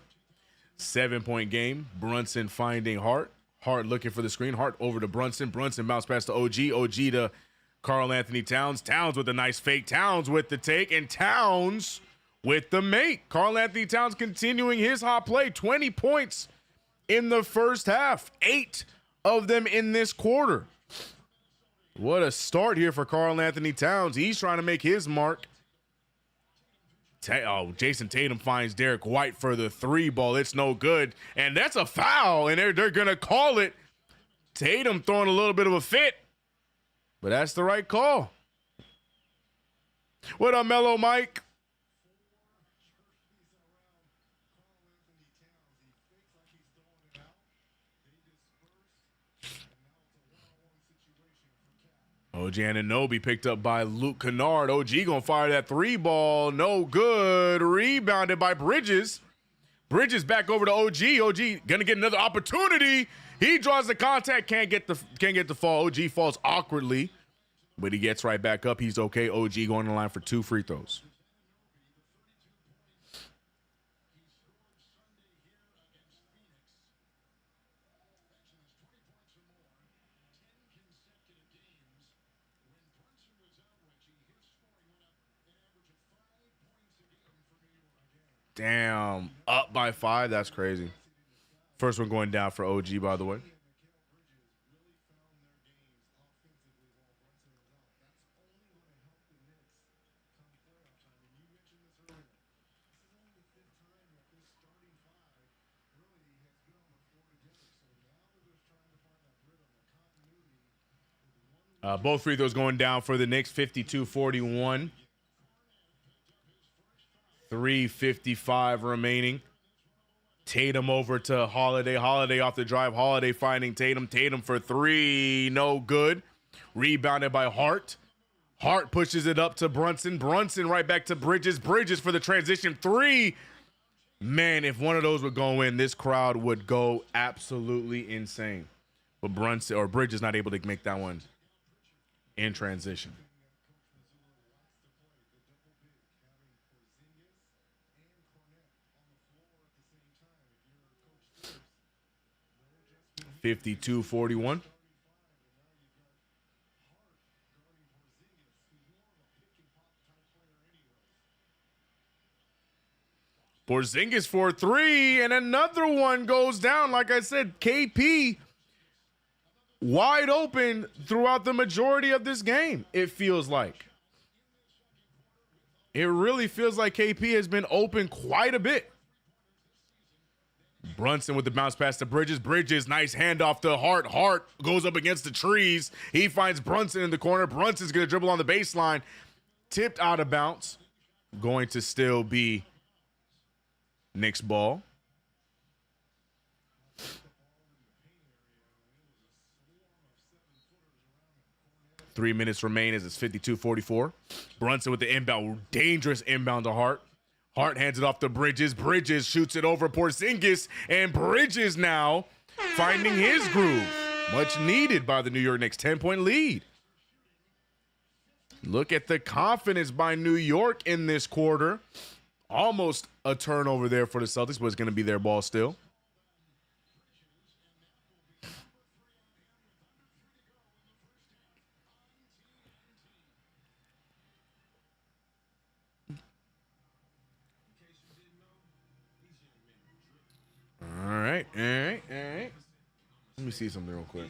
7-point game. Brunson finding Hart. Hart looking for the screen. Hart over to Brunson. Brunson bounce pass to OG. OG to Karl Anthony Towns. Towns with a nice fake. Towns with the take. And Towns with the make. Karl Anthony Towns continuing his hot play. 20 points in the first half. 8 of them in this quarter. What a start here for Karl Anthony Towns. He's trying to make his mark. Jason Tatum finds Derek White for the 3 ball. It's no good. And that's a foul. And they're going to call it. Tatum throwing a little bit of a fit. But that's the right call. What up, Mellow Mike? OG Anunoby picked up by Luke Kennard. OG gonna fire that 3 ball. No good. Rebounded by Bridges. Bridges back over to OG. OG gonna get another opportunity. He draws the contact. Can't get the fall. OG falls awkwardly, but he gets right back up. He's okay. OG going to the line for 2 free throws. Damn, up by 5. That's crazy. First one going down for OG, by the way. Both free throws going down for the Knicks, 52-41. 3:55 remaining. Tatum over to Holiday. Holiday off the drive. Holiday finding Tatum. Tatum for 3. No good. Rebounded by Hart. Hart pushes it up to Brunson. Brunson right back to Bridges. Bridges for the transition 3. Man, if one of those would go in, this crowd would go absolutely insane. But Brunson or Bridges not able to make that one in transition. (52-41). Porzingis for 3, and another one goes down. Like I said, KP wide open throughout the majority of this game, it feels like. It really feels like KP has been open quite a bit. Brunson with the bounce pass to Bridges. Bridges, nice handoff to Hart. Hart goes up against the trees. He finds Brunson in the corner. Brunson's going to dribble on the baseline. Tipped out of bounds. Going to still be Knicks ball. Three minutes remain as it's 52-44. Brunson with the inbound. Dangerous inbound to Hart. Hart hands it off to Bridges. Bridges shoots it over Porzingis. And Bridges now finding his groove. Much needed by the New York Knicks. 10-point lead. Look at the confidence by New York in this quarter. Almost a turnover there for the Celtics, but it's going to be their ball still. All right. Let me see something real quick.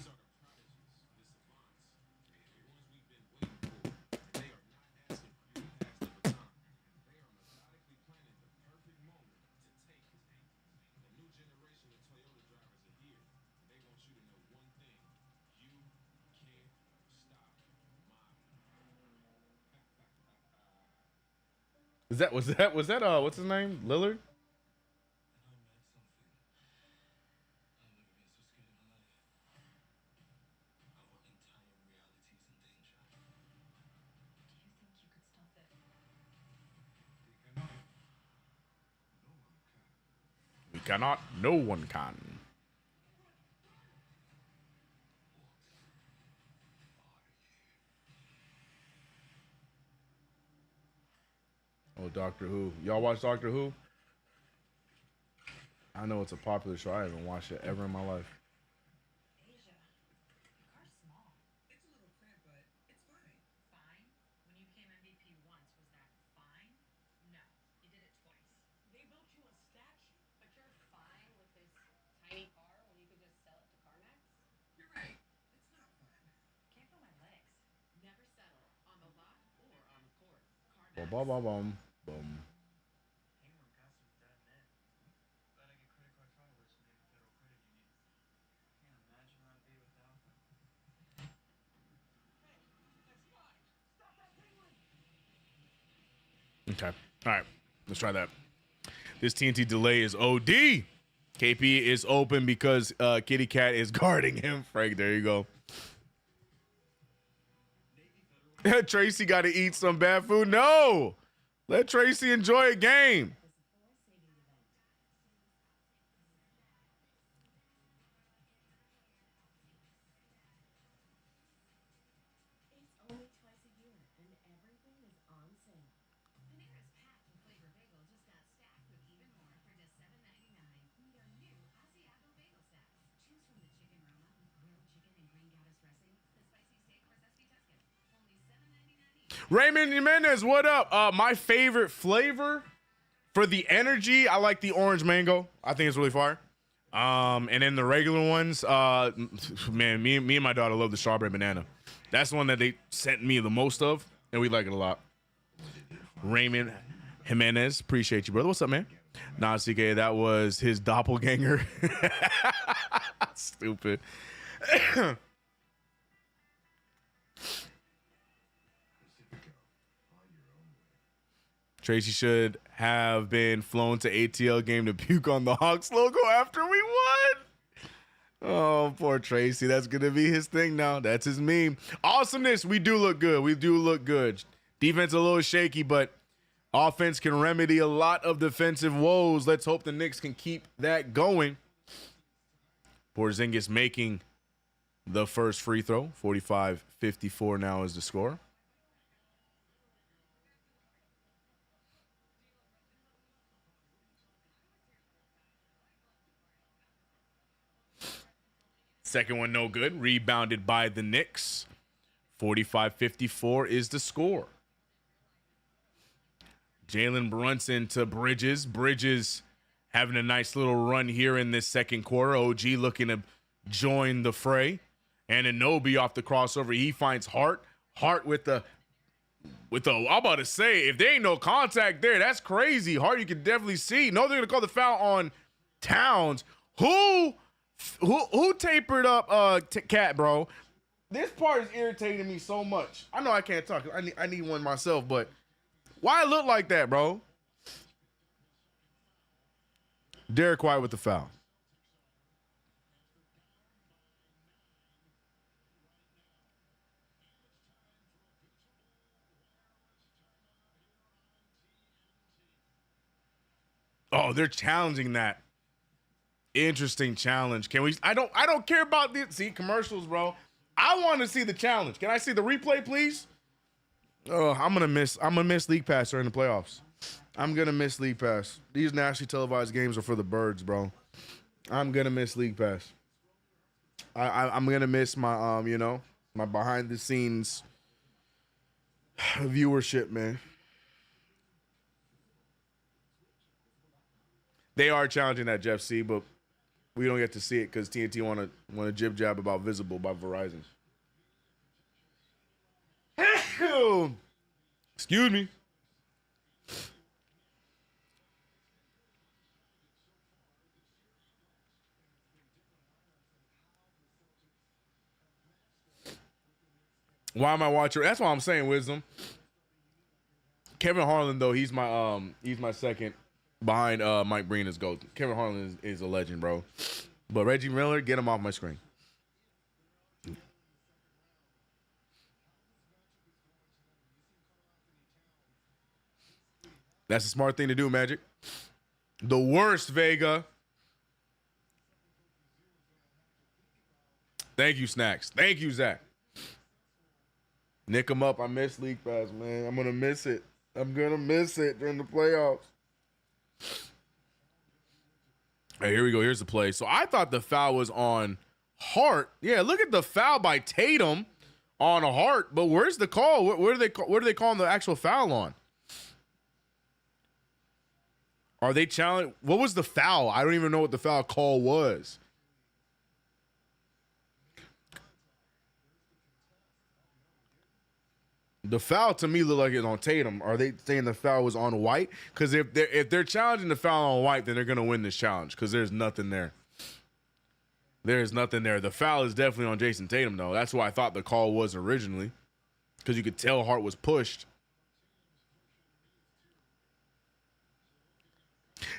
Was that what's his name? Lillard? We cannot. No one can. Oh, Doctor Who. Y'all watch Doctor Who? I know it's a popular show. I haven't watched it ever in my life. Asia, your car's small. It's a little cramped, but it's fine. Fine? When you became MVP once, was that fine? No, you did it twice. They built you a statue. But you're fine with this tiny car when you could just sell it to CarMax? You're right. It's not fun. Can't feel my legs. Never settle on the lot or on the court. CarMax. Boom. Okay. All right. Let's try that. This TNT delay is OD. KP is open because Kitty Cat is guarding him. Frank, there you go. Tracy got to eat some bad food. No. Let Tracy enjoy a game. Raymond Jimenez, what up? My favorite flavor for the energy, I like the orange mango. I think it's really fire. And then the regular ones, man, me and my daughter love the strawberry banana. That's the one that they sent me the most of, and we like it a lot. Raymond Jimenez, appreciate you, brother. What's up, man? Nah, CK, that was his doppelganger. Stupid. Tracy should have been flown to ATL game to puke on the Hawks logo after we won. Oh, poor Tracy. That's going to be his thing now. That's his meme. Awesomeness. We do look good. We do look good. Defense a little shaky, but offense can remedy a lot of defensive woes. Let's hope the Knicks can keep that going. Porzingis making the first free throw. 45-54 now is the score. Second one, no good. Rebounded by the Knicks. 45-54 is the score. Jalen Brunson to Bridges. Bridges having a nice little run here in this second quarter. OG looking to join the fray. And Anunoby off the crossover. He finds Hart. Hart with the I'm about to say, if there ain't no contact there, that's crazy. Hart, you can definitely see. No, they're going to call the foul on Towns. Who tapered up Cat, bro? This part is irritating me so much. I know I can't talk. I need one myself, but why it look like that, bro? Derek White with the foul. Oh, they're challenging that. Interesting challenge. Can we? I don't care about the commercials, bro. I want to see the challenge. Can I see the replay, please? Oh, I'm gonna miss League Pass during the playoffs. I'm gonna miss League Pass. These nationally televised games are for the birds, bro. I'm gonna miss League Pass. I'm gonna miss my my behind the scenes viewership, man. They are challenging that, Jeff C, but we don't get to see it because TNT want to jib jab about Visible by Verizon. Excuse me. Why am I watching? That's what I'm saying, Wisdom. Kevin Harlan, though, he's my second behind Mike Breen as GOAT. Kevin Harlan is a legend, bro. But Reggie Miller, get him off my screen. That's a smart thing to do, Magic. The worst, Vega. Thank you, Snacks. Thank you, Zach. Nick him up. I miss League Pass, man. I'm going to miss it. I'm going to miss it during the playoffs. Hey, here we go. Here's the play. So I thought the foul was on Hart. Yeah, look at the foul by Tatum on Hart. But where's the call? Where do they call the actual foul on? Are they challenging? What was the foul? I don't even know what the foul call was. The foul to me looked like it's on Tatum. Are they saying the foul was on White? Because if they're challenging the foul on White, then they're gonna win this challenge because there's nothing there. There's nothing there. The foul is definitely on Jason Tatum, though. That's why I thought the call was originally, because you could tell Hart was pushed.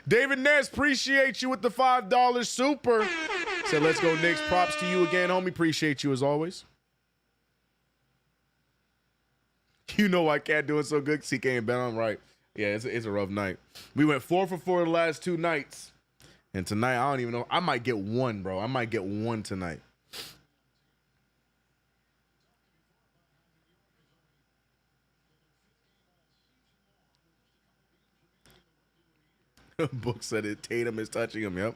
David Ness, appreciate you with the $5 super. Said, let's go, Knicks. Props to you again, homie. Appreciate you as always. You know why Cat doing so good? 'Cause he can't bet on right. Yeah, it's a rough night. We went 4 for 4 the last 2 nights. And tonight, I don't even know. I might get one, bro. I might get one tonight. Book said it. Tatum is touching him. Yep.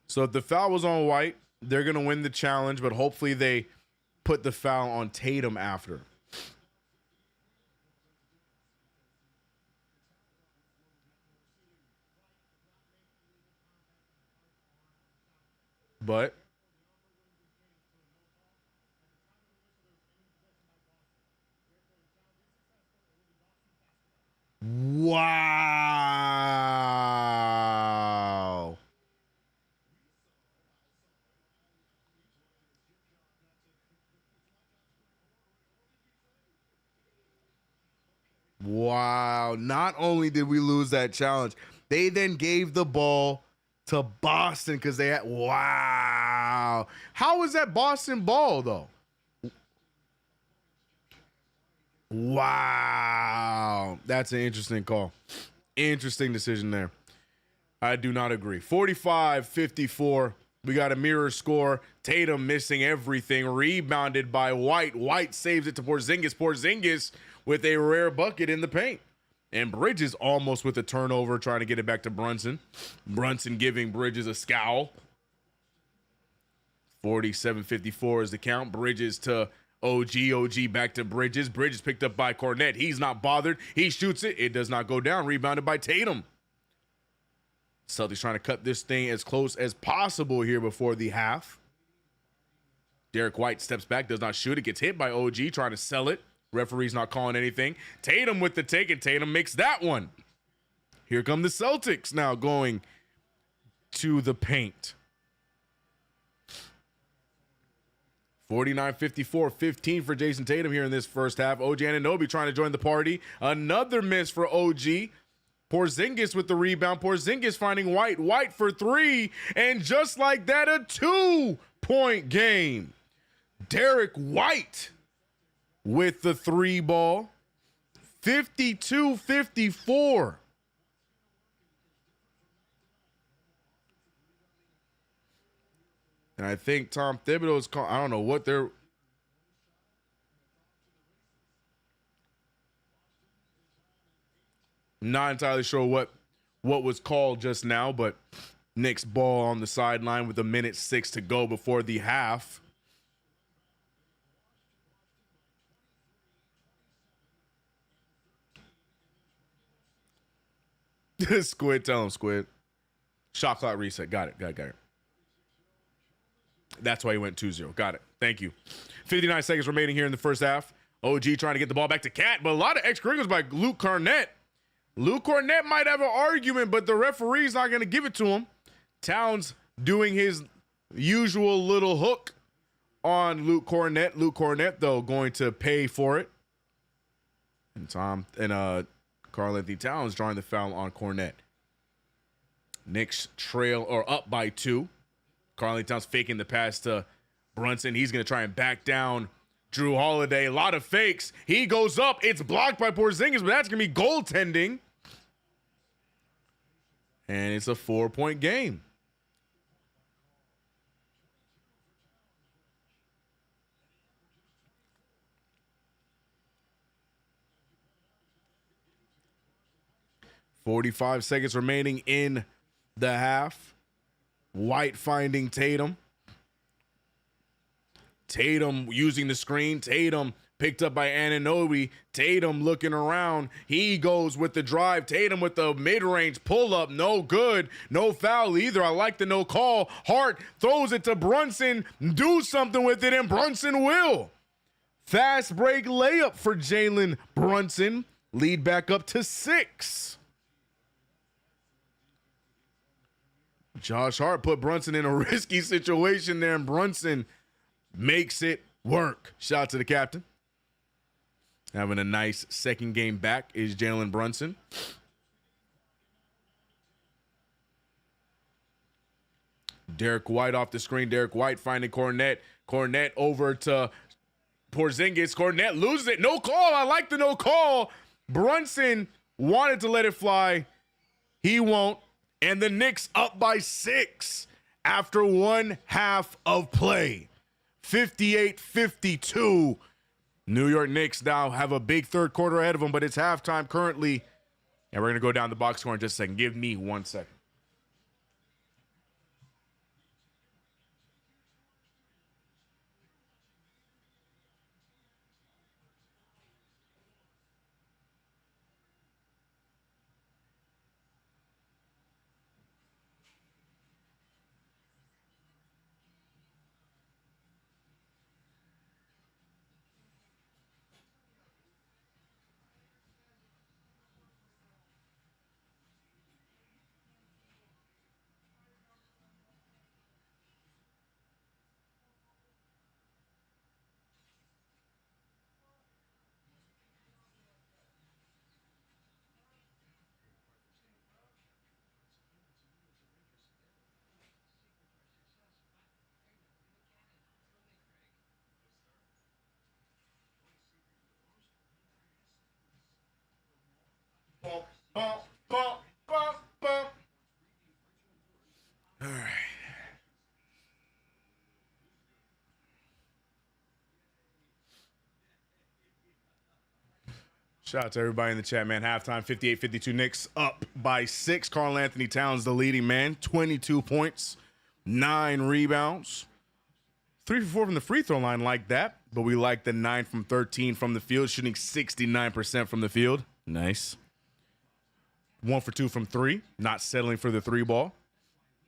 So if the foul was on White, they're going to win the challenge, but hopefully they put the foul on Tatum after. But wow. Wow. Not only did we lose that challenge, they then gave the ball to Boston because they had, wow. How was that Boston ball, though? Wow. That's an interesting call. Interesting decision there. I do not agree. 45-54. We got a mirror score. Tatum missing everything. Rebounded by White. White saves it to Porzingis. Porzingis with a rare bucket in the paint. And Bridges almost with a turnover trying to get it back to Brunson. Brunson giving Bridges a scowl. 47-54 is the count. Bridges to OG. OG back to Bridges. Bridges picked up by Cornette. He's not bothered. He shoots it. It does not go down. Rebounded by Tatum. Celtics trying to cut this thing as close as possible here before the half. Derek White steps back, does not shoot it, gets hit by OG, trying to sell it. Referee's not calling anything. Tatum with the take, and Tatum makes that one. Here come the Celtics now going to the paint. 49-54, 15 for Jason Tatum here in this first half. OG Anunoby trying to join the party. Another miss for OG. Porzingis with the rebound. Porzingis finding White. White for 3. And just like that, a 2-point game. Derek White with the 3 ball. 52-54. And I think Tom Thibodeau's call. I don't know what they're. Not entirely sure what was called just now, but Knicks ball on the sideline with 1:06 to go before the half. Squid, tell him, Squid. Shot clock reset. Got it. That's why he went 2-0. Got it. Thank you. 59 seconds remaining here in the first half. OG trying to get the ball back to Cat, but a lot of extracurriculars by Luke Cornette. Luke Cornette might have an argument, but the referee's not going to give it to him. Towns doing his usual little hook on Luke Cornette. Luke Cornette, though, going to pay for it. And Karl-Anthony Towns drawing the foul on Cornette. Knicks trail or up by 2. Karl-Anthony Towns faking the pass to Brunson. He's going to try and back down Drew Holiday. A lot of fakes. He goes up. It's blocked by Porzingis, but that's going to be goaltending. And it's a 4-point game. .45 seconds remaining in the half. White finding Tatum. Tatum using the screen. Tatum picked up by Anunoby. Tatum looking around. He goes with the drive. Tatum with the mid-range pull-up. No good. No foul either. I like the no call. Hart throws it to Brunson. Do something with it, and Brunson will. Fast break layup for Jalen Brunson. Lead back up to 6. Josh Hart put Brunson in a risky situation there, and Brunson makes it work. Shout out to the captain. Having a nice second game back is Jalen Brunson. Derek White off the screen. Derek White finding Cornette. Cornette over to Porzingis. Cornette loses it. No call. I like the no call. Brunson wanted to let it fly. He won't. And the Knicks up by 6 after 1 half of play. 58-52. New York Knicks now have a big third quarter ahead of them, but it's halftime currently. And we're going to go down the box score in just a second. Give me 1 second. All right. Shout out to everybody in the chat, man. Halftime, 58-52 Knicks up by 6. Karl Anthony Towns, the leading man, 22 points, 9 rebounds. 3 for 4 from the free throw line, like that. But we like the 9 from 13 from the field, shooting 69% from the field. Nice. 1 for 2 from 3, not settling for the 3 ball.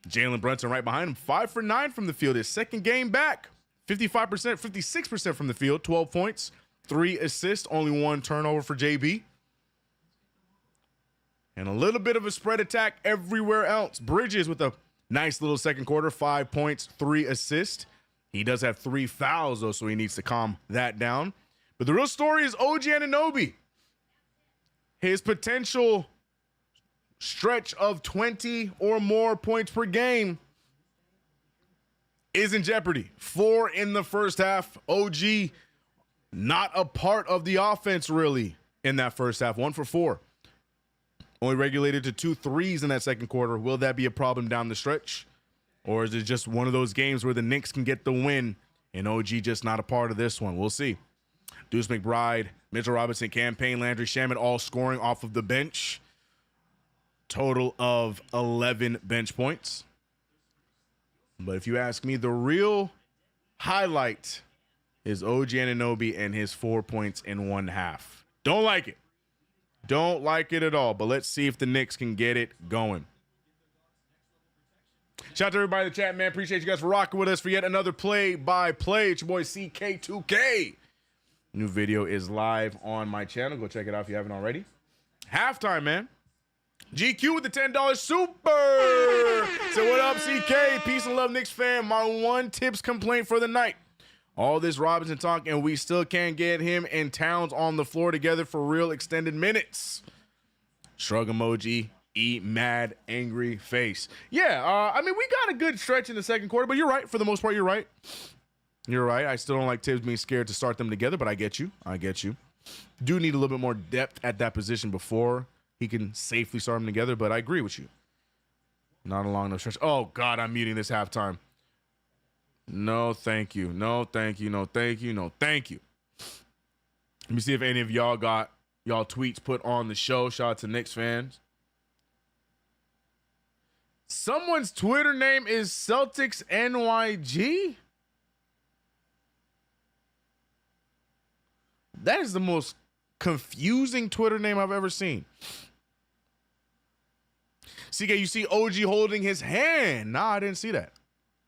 Jalen Brunson right behind him, 5 for 9 from the field. His second game back, 55%, 56% from the field, 12 points, 3 assists, only 1 turnover for JB. And a little bit of a spread attack everywhere else. Bridges with a nice little second quarter, 5 points, 3 assists. He does have 3 fouls, though, so he needs to calm that down. But the real story is OG Anunoby. His potential stretch of 20 or more points per game is in jeopardy. 4 in the first half. OG not a part of the offense really in that first half. 1 for 4. Only regulated to 2 threes in that second quarter. Will that be a problem down the stretch? Or is it just one of those games where the Knicks can get the win and OG just not a part of this one? We'll see. Deuce McBride, Mitchell Robinson, Cam Payne, Landry Shamet all scoring off of the bench. Total of 11 bench points. But if you ask me, the real highlight is OG Anunoby and his 4 points in 1 half. Don't like it. Don't like it at all. But let's see if the Knicks can get it going. Shout out to everybody in the chat, man. Appreciate you guys for rocking with us for yet another play-by-play. It's your boy CK2K. New video is live on my channel. Go check it out if you haven't already. Halftime, man. GQ with the $10 super. So what up, CK? Peace and love, Knicks fan. My one tips complaint for the night. All this Robinson talk, and we still can't get him and Towns on the floor together for real extended minutes. Shrug emoji. Mad, angry face. Yeah, I mean, we got a good stretch in the second quarter, but you're right. For the most part, you're right. You're right. I still don't like Tibbs being scared to start them together, but I get you. I get you. Do need a little bit more depth at that position before he can safely start them together, but I agree with you. Not along no stretch. Oh, God, I'm muting this halftime. No, thank you. No, thank you. No, thank you. No, thank you. Let me see if any of y'all got y'all tweets put on the show. Shout out to Knicks fans. Someone's Twitter name is Celtics NYG. That is the most confusing Twitter name I've ever seen. CK, you see OG holding his hand. Nah, I didn't see that.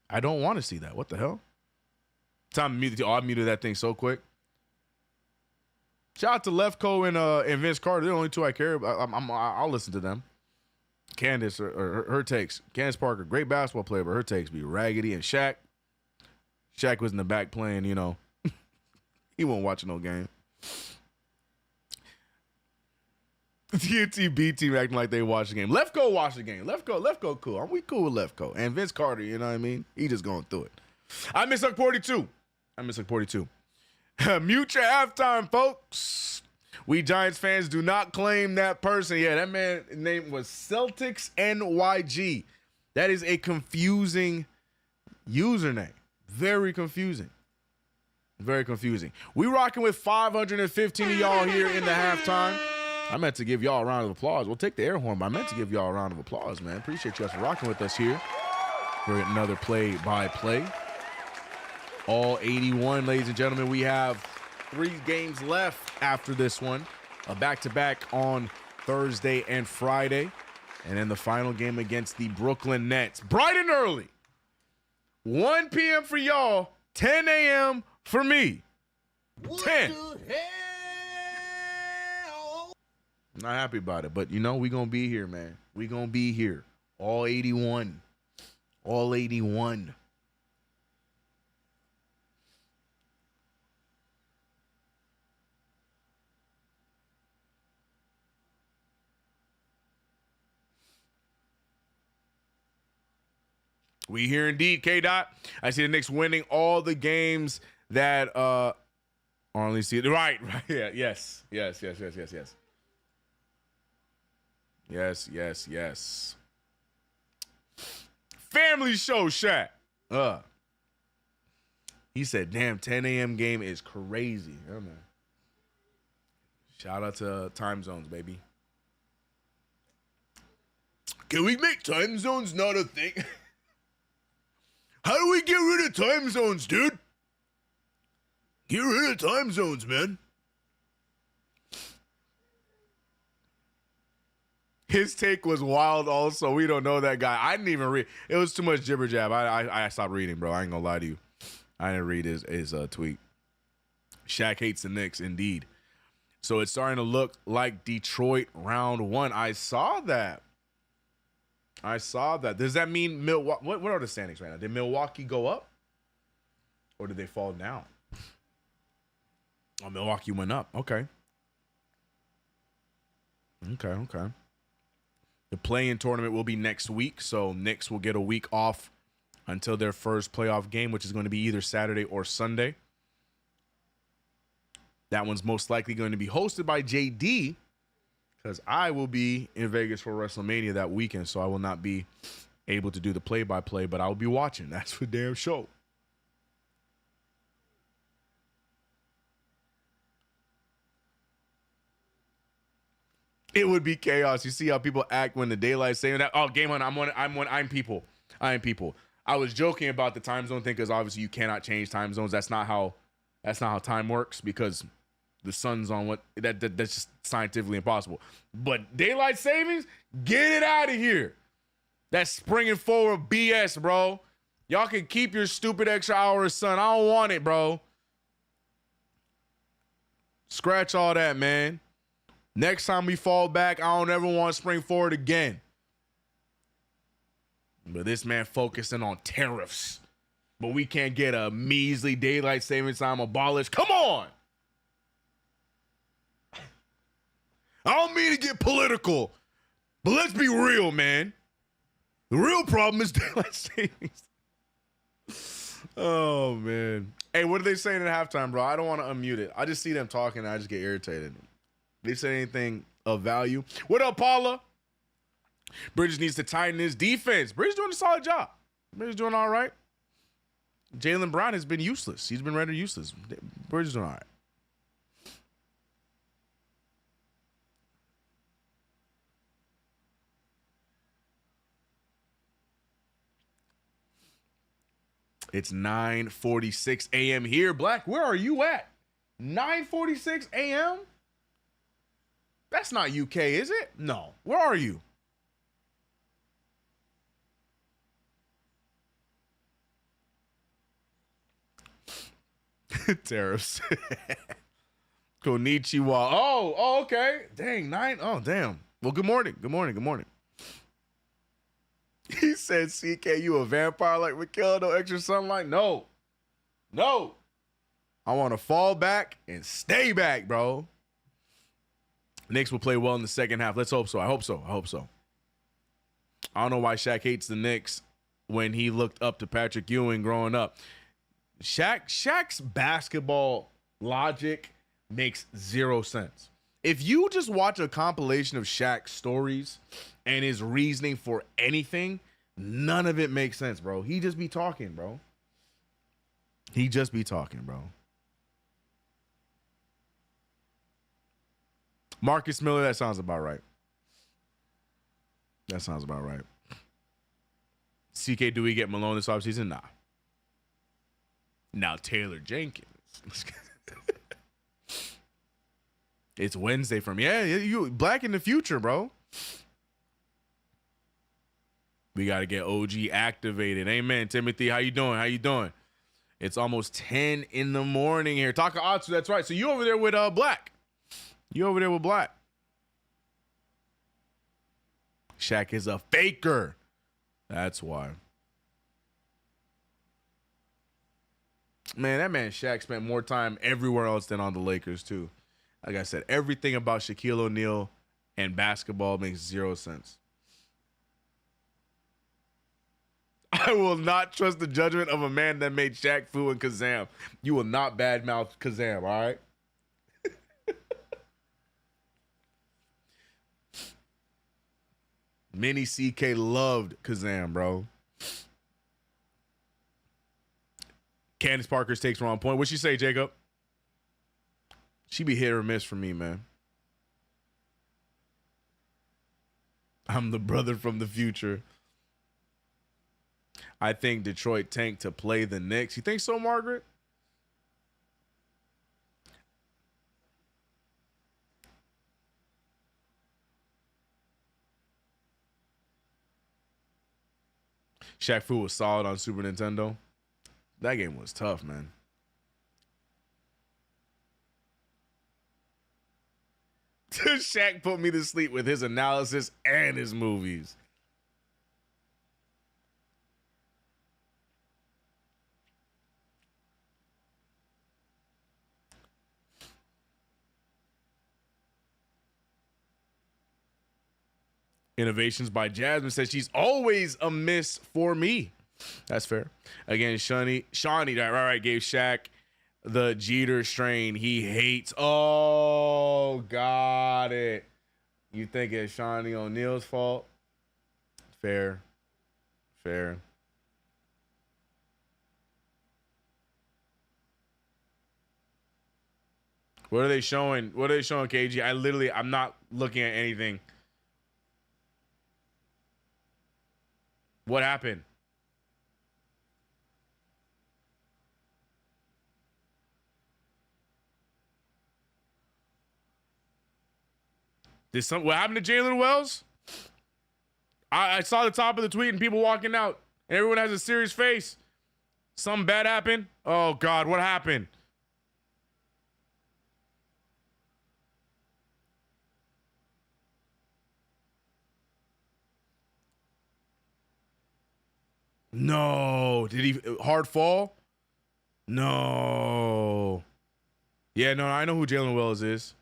I don't want to see that. What the hell? Time to mute. I muted that thing so quick. Shout out to Lefko and Vince Carter. They're the only two I care about. I'll listen to them. Candace or her takes. Candace Parker, great basketball player, but her takes be raggedy. And Shaq was in the back playing, you know. He won't watch no game. TNT B team acting like they watch the game. Lefko watch the game. Lefko cool. We cool with Lefko. And Vince Carter, you know what I mean? He just going through it. I miss Huck 42. Mute your halftime, folks. We Giants fans do not claim that person. Yeah, that man's name was Celtics NYG. That is a confusing username. Very confusing. Very confusing. We rocking with 515 of y'all here in the halftime. I meant to give y'all a round of applause. We'll take the air horn, but I meant to give y'all a round of applause, man. Appreciate you guys for rocking with us here for another play-by-play. All 81, ladies and gentlemen. We have 3 games left after this one. A back-to-back on Thursday and Friday. And then the final game against the Brooklyn Nets. Bright and early. 1 p.m. for y'all. 10 a.m. for me. What 10. the hell? Not happy about it, but you know, we gonna be here, man. We gonna be here. All 81. All 81. We here indeed, K-Dot. I see the Knicks winning all the games that only see it. Right. Yeah, yes. Yes. Family show, Shaq. He said, damn, 10 a.m. game is crazy. Yeah, man. Shout out to time zones, baby. Can we make time zones not a thing? How do we get rid of time zones, dude? Get rid of time zones, man. His take was wild also. We don't know that guy. I didn't even read. It was too much jibber jab. I stopped reading, bro. I ain't gonna lie to you. I didn't read his tweet. Shaq hates the Knicks, indeed. So it's starting to look like Detroit round 1. I saw that. Does that mean Milwaukee? What are the standings right now? Did Milwaukee go up? Or did they fall down? Oh, Milwaukee went up. Okay. The play-in tournament will be next week, so Knicks will get a week off until their first playoff game, which is going to be either Saturday or Sunday. That one's most likely going to be hosted by JD, because I will be in Vegas for WrestleMania that weekend, so I will not be able to do the play-by-play, but I will be watching. That's for damn sure. It would be chaos. You see how people act when the daylight saving that. Oh, game on. I'm people. I was joking about the time zone thing because obviously you cannot change time zones. That's not how time works, because the sun's on that's just scientifically impossible. But daylight savings, get it out of here. That's springing forward BS, bro. Y'all can keep your stupid extra hour of sun. I don't want it, bro. Scratch all that, man. Next time we fall back, I don't ever want to spring forward again. But this man focusing on tariffs. But we can't get a measly daylight savings time abolished. Come on. I don't mean to get political, but let's be real, man. The real problem is daylight savings. Oh, man. Hey, what are they saying at halftime, bro? I don't want to unmute it. I just see them talking and I just get irritated. They say anything of value. What up, Paula? Bridges needs to tighten his defense. Bridges doing a solid job. Bridges doing all right. Jaylen Brown has been useless. He's been rendered useless. Bridges doing all right. It's 9:46 a.m. here. Black, where are you at? 9:46 a.m.? That's not UK, is it? No. Where are you? Tariffs. Konnichiwa. Oh, okay. Dang, 9. Oh, damn. Well, good morning. Good morning. He said, CK, you a vampire like Raquel, no extra sunlight? No. I want to fall back and stay back, bro. Knicks will play well in the second half. Let's hope so. I hope so. I hope so. I don't know why Shaq hates the Knicks when he looked up to Patrick Ewing growing up. Shaq's basketball logic makes zero sense. If you just watch a compilation of Shaq's stories and his reasoning for anything, none of it makes sense, bro. He just be talking, bro. He just be talking, bro. Marcus Miller, that sounds about right. That sounds about right. CK, do we get Malone this offseason? Nah. Now Taylor Jenkins. It's Wednesday from you Black in the future, bro. We got to get OG activated. Amen. Timothy, how you doing? How you doing? It's almost 10 in the morning here. Taka Atsu, that's right. So you over there with Black. You over there with Black. Shaq is a faker. That's why. Man, that man Shaq spent more time everywhere else than on the Lakers, too. Like I said, everything about Shaquille O'Neal and basketball makes zero sense. I will not trust the judgment of a man that made Shaq Fu and Kazam. You will not badmouth Kazam, all right? Mini CK loved Kazam, bro. Candace Parker's takes were on point. What'd she say, Jacob? She be hit or miss for me, man. I'm the brother from the future. I think Detroit tanked to play the Knicks. You think so, Margaret? Shaq Fu was solid on Super Nintendo. That game was tough, man. Shaq put me to sleep with his analysis and his movies. Innovations by Jasmine says she's always a miss for me. That's fair. Again, Shawnee, that right, gave Shaq the Jeter strain. He hates. Oh, got it. You think it's Shawnee O'Neal's fault? Fair. What are they showing? What are they showing, KG? I'm not looking at anything. What happened? What happened to Jalen Wells? I saw the top of the tweet and people walking out, and everyone has a serious face. Something bad happened? Oh God, what happened? No. Did he hard fall? No. Yeah, no, I know who Jalen Wells is.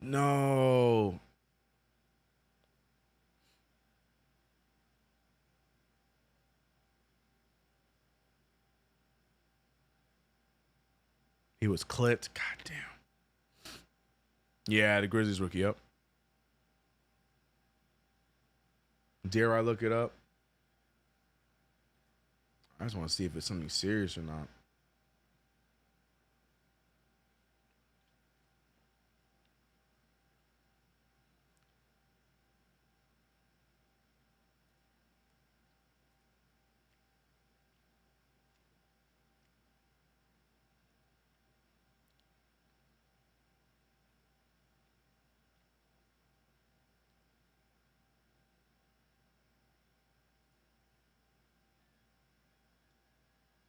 No. He was clipped. God damn. Yeah, the Grizzlies rookie up. Dare I look it up? I just want to see if it's something serious or not.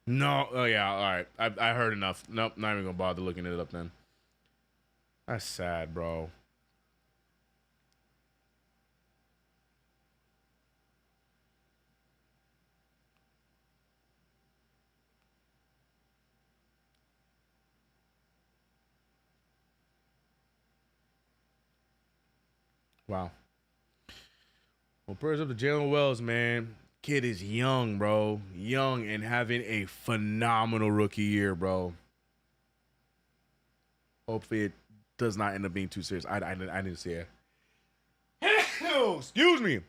No. Oh, yeah. All right. I heard enough. Nope. Not even going to bother looking it up then. That's sad, bro. Wow. Well, prayers up to Jalen Wells, man. Kid is young, bro. Young and having a phenomenal rookie year, bro. Hopefully it does not end up being too serious. I didn't see it. Excuse me.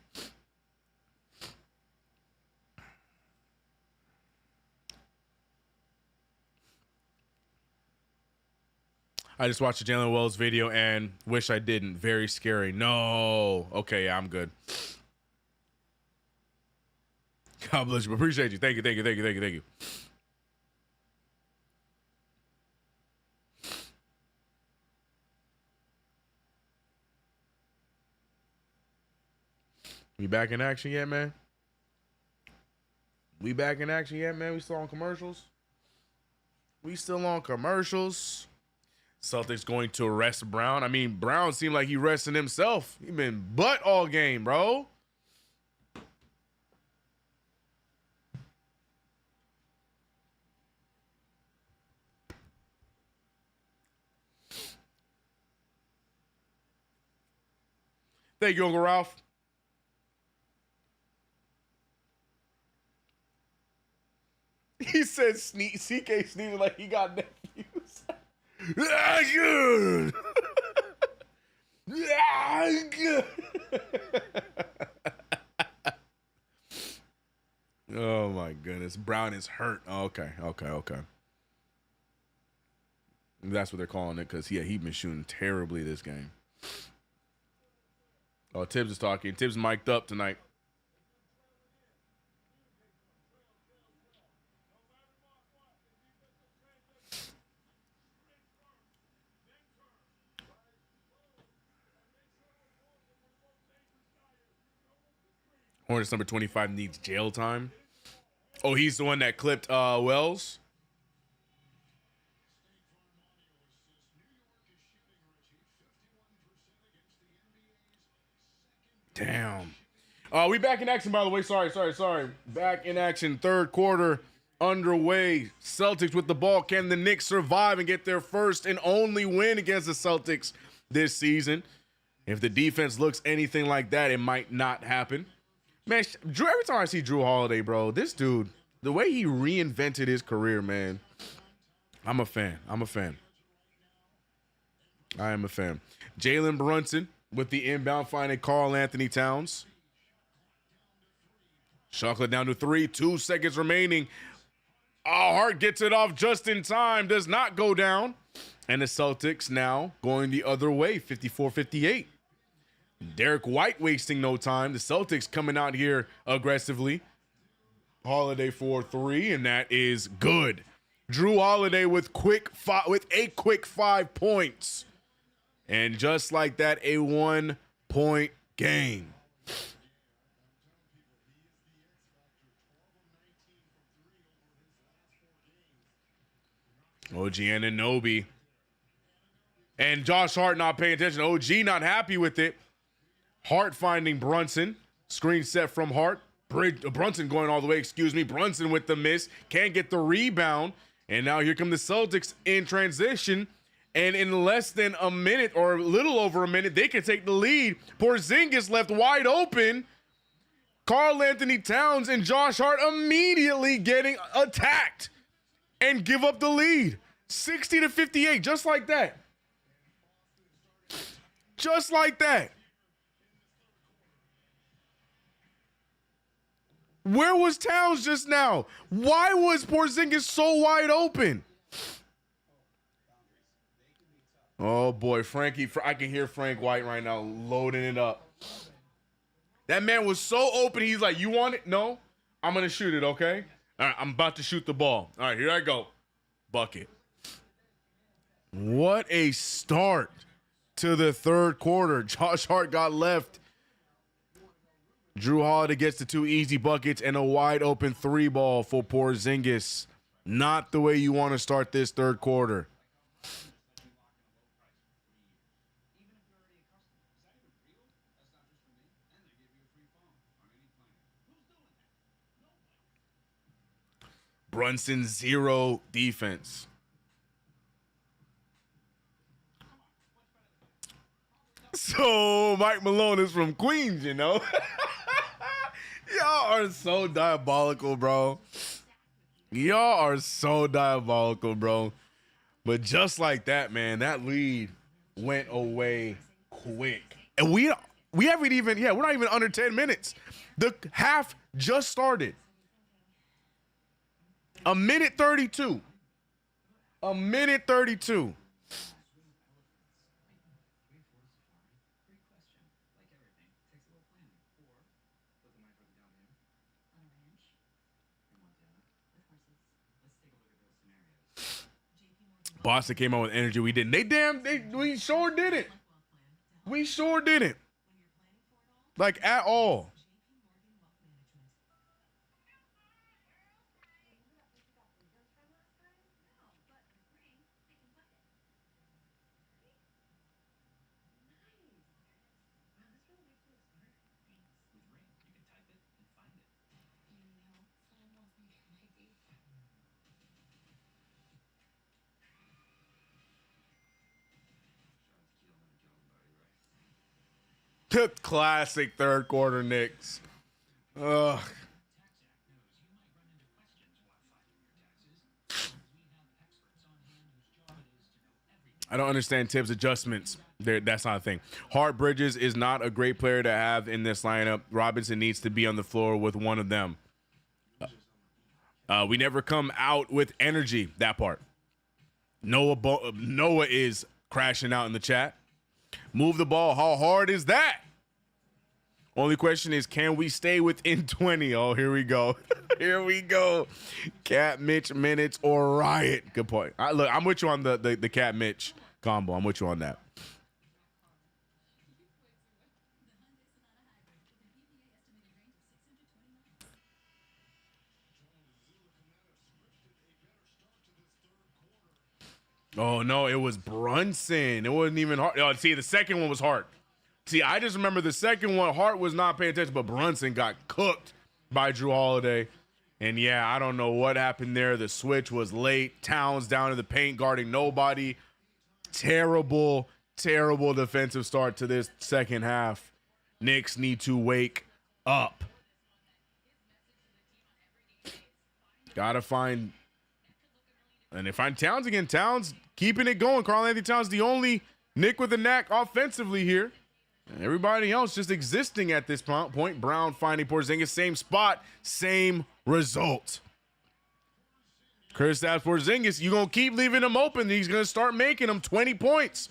I just watched the Jalen Wells video and wish I didn't. Very scary. No. Okay, yeah, I'm good. God bless you. Appreciate you. Thank you. We back in action yet, man? We still on commercials? Celtics going to arrest Brown. I mean, Brown seemed like he resting himself. He been butt all game, bro. Thank you, Uncle Ralph. He said CK sneezing like he got nephews. Oh my goodness. Brown is hurt. Okay. That's what they're calling it because he been shooting terribly this game. Oh, Tibbs is talking. Tibbs mic'd up tonight. Hornets number 25 needs jail time. Oh, he's the one that clipped Wells? Damn. We back in action, by the way. Sorry. Back in action. Third quarter underway. Celtics with the ball. Can the Knicks survive and get their first and only win against the Celtics this season? If the defense looks anything like that, it might not happen. Man, Drew, every time I see Drew Holiday, bro, this dude, the way he reinvented his career, man, I'm a fan. I am a fan. Jalen Brunson with the inbound finding Karl Anthony Towns. Chocolate down to 3, 2 seconds remaining. Oh, Hart gets it off just in time, does not go down. And the Celtics now going the other way, 54-58. Derek White wasting no time. The Celtics coming out here aggressively. Holiday for 3, and that is good. Drew Holiday with a quick 5 points. And just like that, a 1-point game. OG Anunoby. And Josh Hart not paying attention. OG not happy with it. Hart finding Brunson. Screen set from Hart. Brunson going all the way, Brunson with the miss. Can't get the rebound. And now here come the Celtics in transition. And in less than a minute or a little over a minute, they can take the lead. Porzingis left wide open. Karl Anthony Towns and Josh Hart immediately getting attacked and give up the lead. 60-58, just like that. Just like that. Where was Towns just now? Why was Porzingis so wide open? Oh, boy, Frankie. I can hear Frank White right now loading it up. That man was so open. He's like, you want it? No, I'm going to shoot it, okay? All right, I'm about to shoot the ball. All right, here I go. Bucket. What a start to the third quarter. Josh Hart got left. Drew Holiday gets the 2 easy buckets and a wide open 3 ball for Porzingis. Not the way you want to start this third quarter. Brunson 0 defense. So Mike Malone is from Queens, you know? Y'all are so diabolical, bro. Y'all are so diabolical, bro. But just like that, man, that lead went away quick. And we haven't even, we're not even under 10 minutes. The half just started. A minute 32. A minute 32. Boston came out with energy. We didn't. We sure didn't. We sure didn't. Like, at all. Classic third quarter Knicks. Ugh. I don't understand Tibbs' adjustments. That's not a thing. Hart Bridges is not a great player to have in this lineup. Robinson needs to be on the floor with one of them. We never come out with energy. That part. Noah is crashing out in the chat. Move the ball. How hard is that? Only question is, can we stay within 20? Oh, here we go. Here we go. Cat Mitch minutes or riot. Good point. Look, I'm with you on the Cat Mitch combo. I'm with you on that. Oh, no, it was Brunson. It wasn't even Hart. Oh, see, the second one was Hart. See, I just remember the second one, Hart was not paying attention, but Brunson got cooked by Drew Holiday. And, yeah, I don't know what happened there. The switch was late. Towns down in the paint guarding nobody. Terrible, terrible defensive start to this second half. Knicks need to wake up. Gotta find... And they find Towns again. Towns keeping it going. Karl-Anthony Towns, the only Nick with a knack offensively here. And everybody else just existing at this point. Brown finding Porzingis. Same spot, same result. Kristaps Porzingis, you're going to keep leaving him open. He's going to start making them 20 points.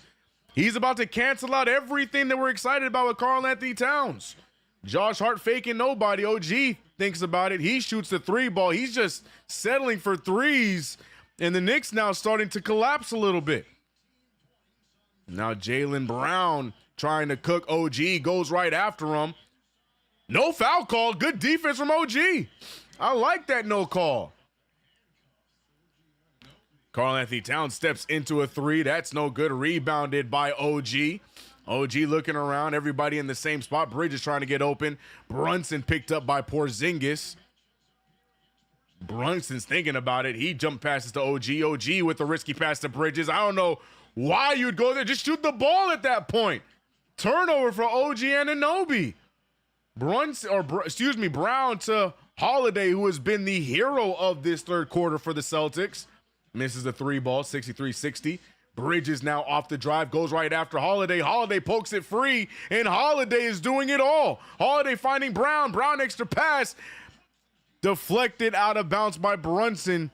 He's about to cancel out everything that we're excited about with Karl-Anthony Towns. Josh Hart faking nobody. OG thinks about it. He shoots the three ball. He's just settling for threes. And the Knicks now starting to collapse a little bit. Now Jaylen Brown trying to cook OG, goes right after him. No foul call. Good defense from OG. I like that no call. Karl-Anthony Towns steps into a three. That's no good. Rebounded by OG. OG looking around. Everybody in the same spot. Bridges trying to get open. Brunson picked up by Porzingis. Brunson's thinking about it. He jumped passes to OG. OG with the risky pass to Bridges. I don't know why you'd go there. Just shoot the ball at that point. Turnover for OG Anunoby. Brown to Holiday, who has been the hero of this third quarter for the Celtics. Misses the three ball, 63-60. Bridges now off the drive, goes right after Holiday. Holiday pokes it free, and Holiday is doing it all. Holiday finding Brown. Brown extra pass. Deflected out of bounds by Brunson.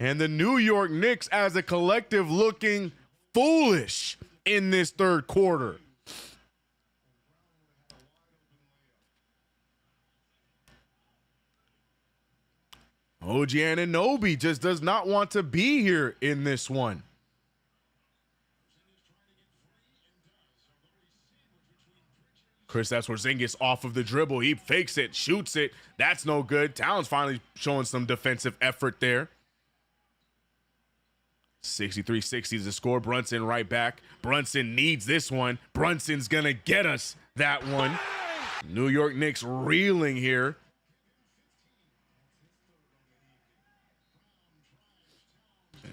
And the New York Knicks as a collective looking foolish in this third quarter. OG Anunoby just does not want to be here in this one. Kristaps Porzingis off of the dribble. He fakes it, shoots it. That's no good. Towns finally showing some defensive effort there. 63-60 is the score. Brunson right back. Brunson needs this one. Brunson's going to get us that one. New York Knicks reeling here.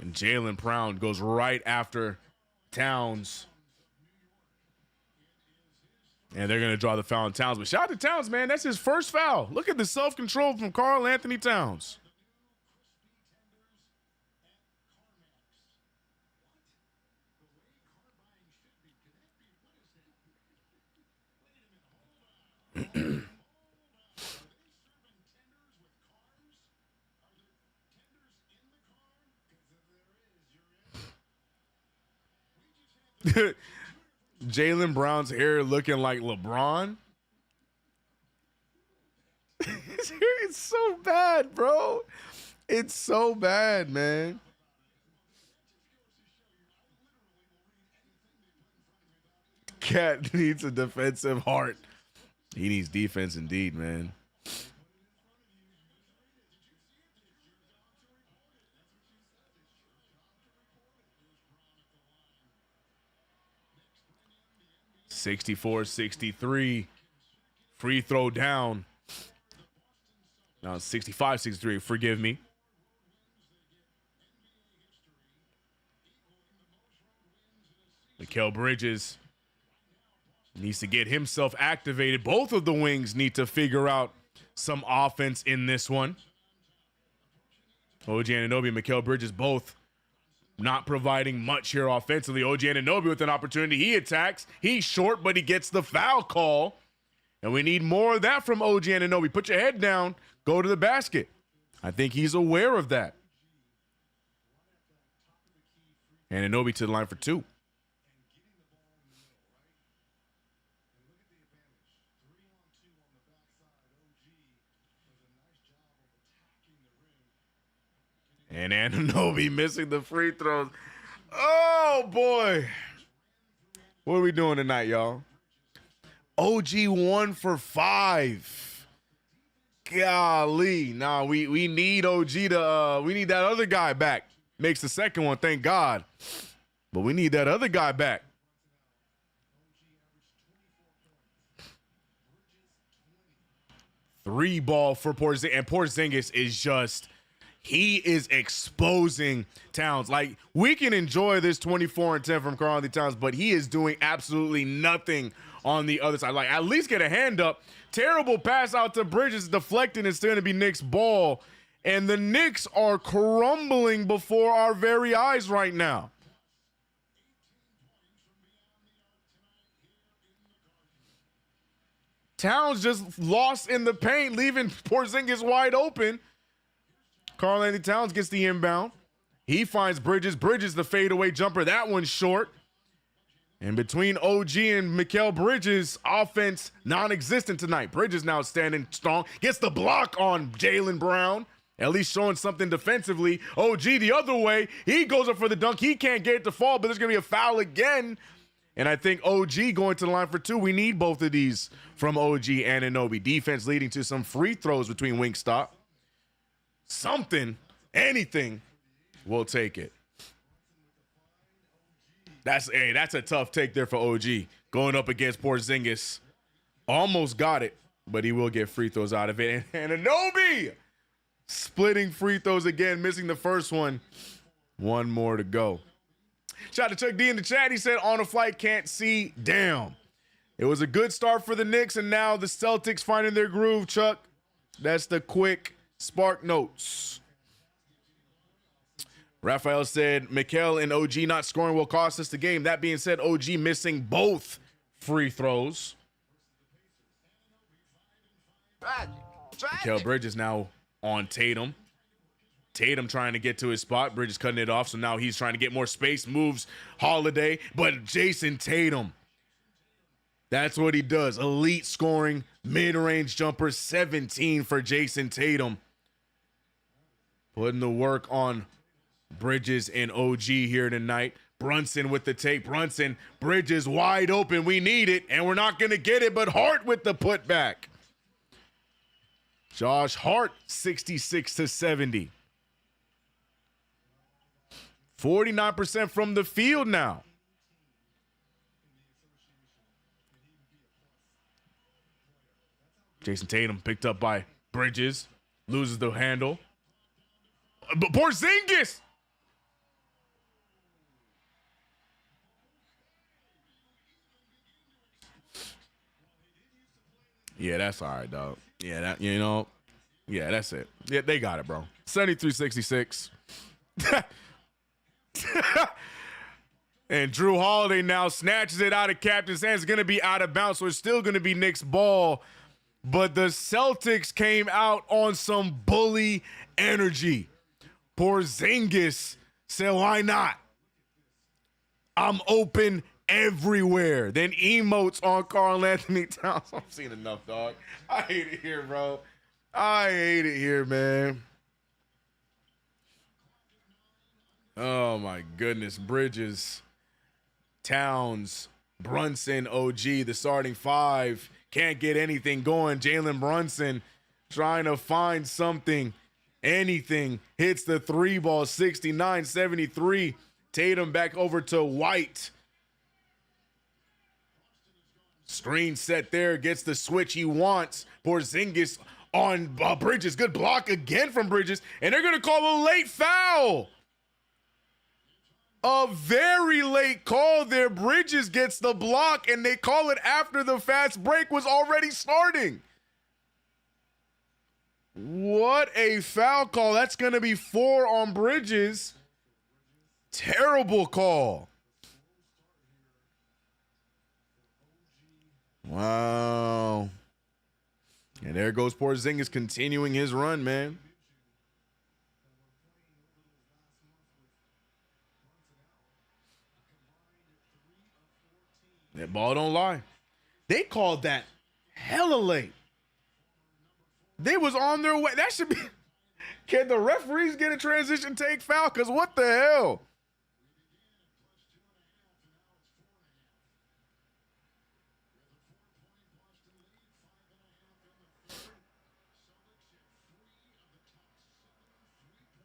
And Jaylen Brown goes right after Towns. And they're going to draw the foul on Towns. But shout out to Towns, man. That's his first foul. Look at the self-control from Karl Anthony Towns. Jaylen Brown's hair looking like LeBron. His hair is so bad, bro. It's so bad, man. Cat needs a defensive heart. He needs defense indeed, man. (64-63) free throw down. Now 65-63, forgive me. Mikal Bridges needs to get himself activated. Both of the wings need to figure out some offense in this one. OG Anunoby and Mikal Bridges both not providing much here offensively. OG Anunoby with an opportunity. He attacks. He's short, but he gets the foul call. And we need more of that from OG Anunoby. Put your head down. Go to the basket. I think he's aware of that. Anunoby to the line for two. And Anunoby missing the free throws. Oh, boy. What are we doing tonight, y'all? OG 1 for 5. Golly. Nah, we need OG to, we need that other guy back. Makes the second one, thank God. But we need that other guy back. Three ball for Porzingis. And Porzingis is just... he is exposing Towns. Like, we can enjoy this 24 and 10 from Karl Anthony Towns, but he is doing absolutely nothing on the other side. Like, at least get a hand up. Terrible pass out to Bridges, deflecting. It's going to be Knicks ball. And the Knicks are crumbling before our very eyes right now. Towns just lost in the paint, leaving Porzingis wide open. Karl Anthony Towns gets the inbound. He finds Bridges. Bridges the fadeaway jumper. That one's short. And between OG and Mikal Bridges, offense non-existent tonight. Bridges now standing strong. Gets the block on Jaylen Brown. At least showing something defensively. OG the other way. He goes up for the dunk. He can't get it to fall, but there's going to be a foul again. And I think OG going to the line for two. We need both of these from OG and Anunoby. Defense leading to some free throws between Wingstop. Something, anything, we'll take it. That's a tough take there for OG. Going up against Porzingis. Almost got it, but he will get free throws out of it. And Anunoby splitting free throws again, missing the first one. One more to go. Shout out to Chuck D in the chat. He said, on a flight, can't see. Damn. It was a good start for the Knicks, and now the Celtics finding their groove, Chuck. That's the quick Spark Notes. Raphael said, Mikal and OG not scoring will cost us the game. That being said, OG missing both free throws. Mikal Bridges now on Tatum. Tatum trying to get to his spot. Bridges cutting it off, so now he's trying to get more space. Moves Holiday, but Jason Tatum. That's what he does. Elite scoring, mid-range jumper, 17 for Jason Tatum. Putting the work on Bridges and OG here tonight. Brunson with the take. Brunson, Bridges wide open. We need it, and we're not going to get it, but Hart with the putback. Josh Hart, 66-70. 49% from the field now. Jason Tatum picked up by Bridges. Loses the handle. But Porzingis! Yeah, that's all right, dog. Yeah, that, you know, yeah, that's it. Yeah, they got it, bro. 73-66. And Drew Holiday now snatches it out of captain's hands. It's going to be out of bounds, so it's still going to be Knicks ball. But the Celtics came out on some bully energy. Porzingis said, why not? I'm open everywhere. Then emotes on Karl Anthony Towns. I'm seeing enough, dog. I hate it here, bro. I hate it here, man. Oh, my goodness. Bridges, Towns, Brunson, OG, the starting five. Can't get anything going. Jalen Brunson trying to find something, anything. Hits the three ball, 69-73. Tatum back over to White. Screen set there, gets the switch he wants. Porzingis on Bridges. Good block again from Bridges. And they're going to call a late foul. A very late call there. Bridges gets the block, and they call it after the fast break was already starting. What a foul call. That's going to be 4 on Bridges. Terrible call. Wow. And there goes Porzingis continuing his run, man. That ball don't lie. They called that hella late. They was on their way. That should be. Can the referees get a transition take foul? Because what the hell?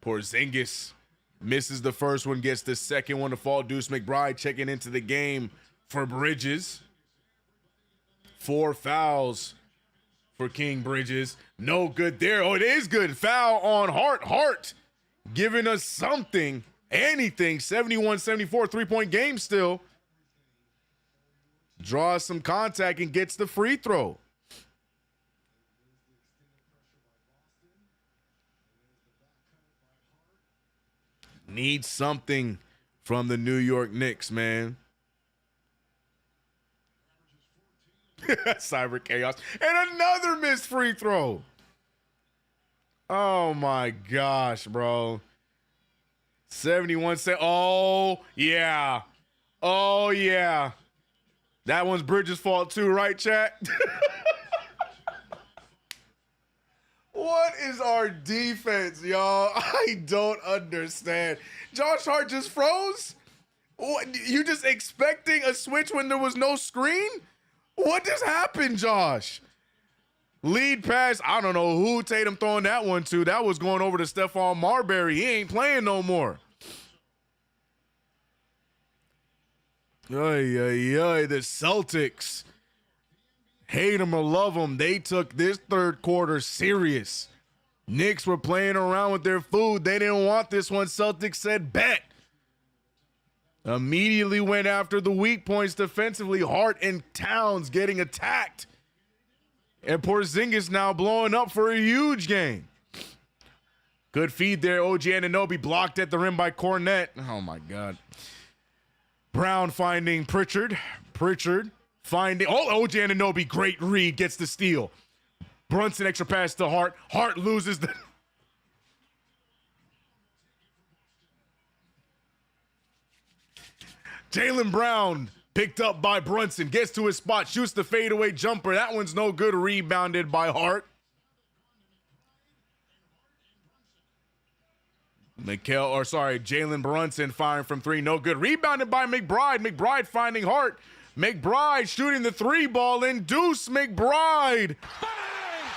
Porzingis misses the first one, gets the second one to fall. Deuce McBride checking into the game for Bridges. 4 fouls for King Bridges. No good there. Oh, it is good. Foul on Hart. Hart giving us something, anything. 71-74, 3-point game still. Draws some contact and gets the free throw. Need something from the New York Knicks, man. Cyber chaos. And another missed free throw. Oh, my gosh, bro. 71. Oh, yeah. Oh, yeah. That one's Bridges' fault too, right, chat? What is our defense, y'all? I don't understand. Josh Hart just froze? What, you just expecting a switch when there was no screen? What just happened, Josh? Lead pass. I don't know who Tatum throwing that one to. That was going over to Stephon Marbury. He ain't playing no more. The Celtics. Hate them or love them, they took this third quarter serious. Knicks were playing around with their food. They didn't want this one. Celtics said bet. Immediately went after the weak points defensively. Hart and Towns getting attacked. And Porzingis now blowing up for a huge game. Good feed there. OG Anunoby blocked at the rim by Cornette. Oh, my God. Brown finding Pritchard. Pritchard finding. Oh, OG Anunoby. Great read. Gets the steal. Brunson extra pass to Hart. Hart loses the. Jaylen Brown picked up by Brunson. Gets to his spot. Shoots the fadeaway jumper. That one's no good. Rebounded by Hart. Jalen Brunson firing from 3. No good. Rebounded by McBride. McBride finding Hart. McBride shooting the 3 ball in. Deuce McBride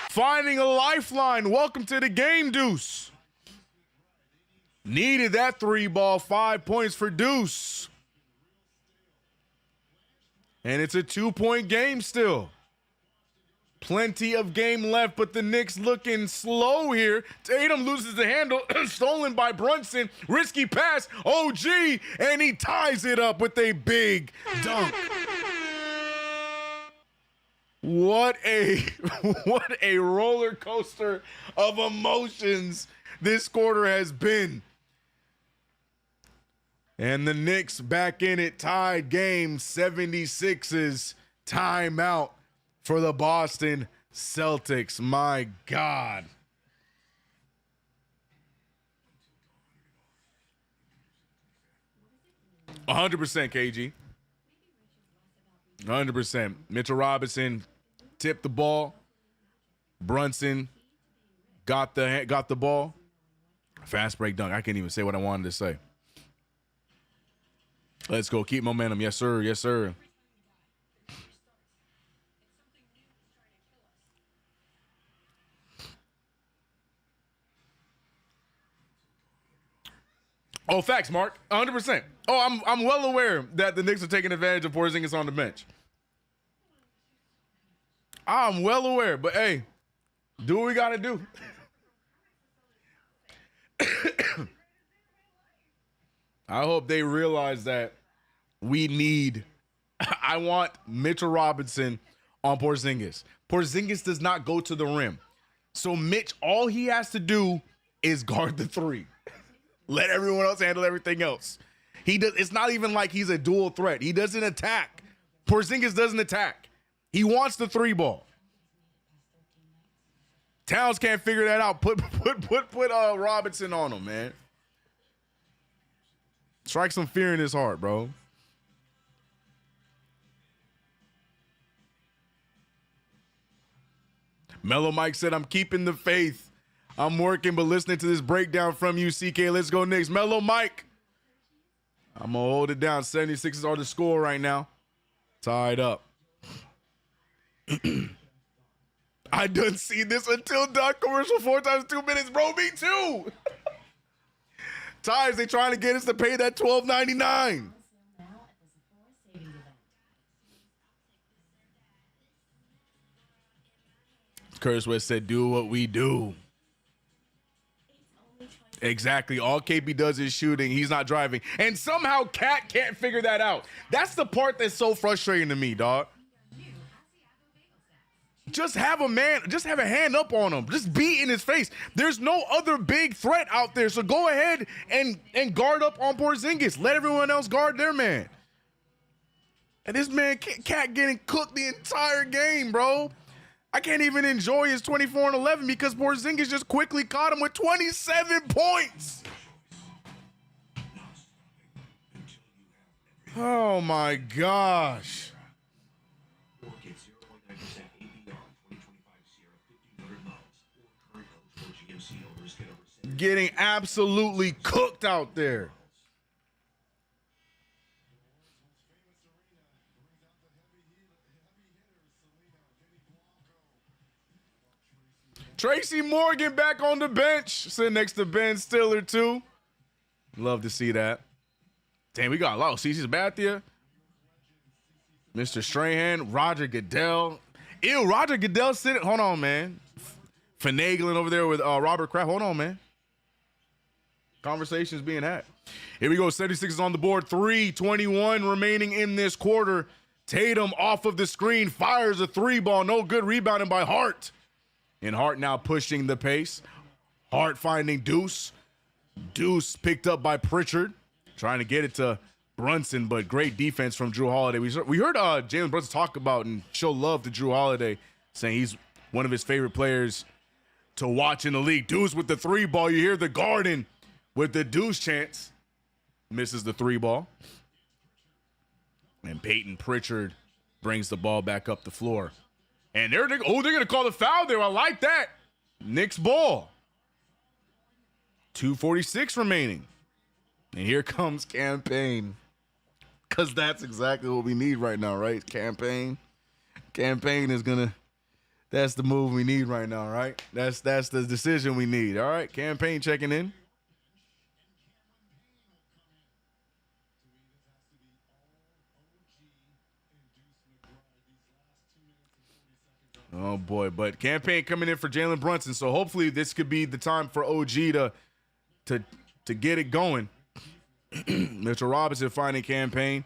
finding a lifeline. Welcome to the game, Deuce. Needed that 3 ball. 5 points for Deuce. And it's a 2-point game still. Plenty of game left, but the Knicks looking slow here. Tatum loses the handle, stolen by Brunson. Risky pass, OG, and he ties it up with a big dunk. What a what a roller coaster of emotions this quarter has been. And the Knicks back in it, tied game. 76's timeout for the Boston Celtics. My God. %, KG. 100%. Mitchell Robinson tipped the ball. Brunson got the ball. Fast break dunk. I can't even say what I wanted to say. Let's go. Keep momentum. Yes, sir. Yes, sir. Oh, facts, Mark. 100%. Oh, I'm well aware that the Knicks are taking advantage of Porzingis on the bench. I'm well aware, but hey, do what we got to do. I hope they realize that we need I want Mitchell Robinson on Porzingis. Porzingis does not go to the rim. So Mitch, all he has to do is guard the three. Let everyone else handle everything else. It's not even like he's a dual threat. He doesn't attack. Porzingis doesn't attack. He wants the three ball. Towns can't figure that out. Put Robinson on him, man. Strike some fear in his heart, bro. Mellow Mike said, I'm keeping the faith. I'm working, but listening to this breakdown from you, CK. Let's go Knicks. Mellow Mike. I'm going to hold it down. 76ers are the score right now. Tied up. I done seen this until dot commercial 4 times 2 minutes. Bro, me too. Ties, they trying to get us to pay that $12.99. Curtis West said, do what we do. Exactly. All KP does is shooting. He's not driving. And somehow Cat can't figure that out. That's the part that's so frustrating to me, dog. Just have a man, just have a hand up on him. Just be in his face. There's no other big threat out there. So go ahead and guard up on Porzingis. Let everyone else guard their man. And this man, Cat getting cooked the entire game, bro. I can't even enjoy his 24 and 11 because Porzingis just quickly caught him with 27 points. Oh my gosh. Getting absolutely cooked out there. Tracy Morgan back on the bench, sitting next to Ben Stiller too. Love to see that. Damn, we got a lot of CC Sabathia, Mr. Strahan, Roger Goodell. Ew, Roger Goodell sitting. Hold on, man. Finagling over there with Robert Kraft. Hold on, man. Conversations being had. Here we go. 76 is on the board. 3:21 remaining in this quarter. Tatum off of the screen fires a three ball. No good. Rebounding by Hart. And Hart now pushing the pace. Hart finding Deuce. Deuce picked up by Pritchard. Trying to get it to Brunson, but great defense from Drew Holiday. We heard Jalen Brunson talk about and show love to Drew Holiday, saying he's one of his favorite players to watch in the league. Deuce with the three ball. You hear the Garden with the Deuce chance. Misses the three ball. And Peyton Pritchard brings the ball back up the floor. And they're going to call the foul there. I like that. Knicks ball. 2:46 remaining. And here comes Campaign. Because that's exactly what we need right now, right? Campaign is going to, that's the move we need right now, right? That's the decision we need, all right? Campaign checking in. Oh, boy. But Campaign coming in for Jalen Brunson. So hopefully this could be the time for OG to get it going. Mitchell Robinson finding Campaign.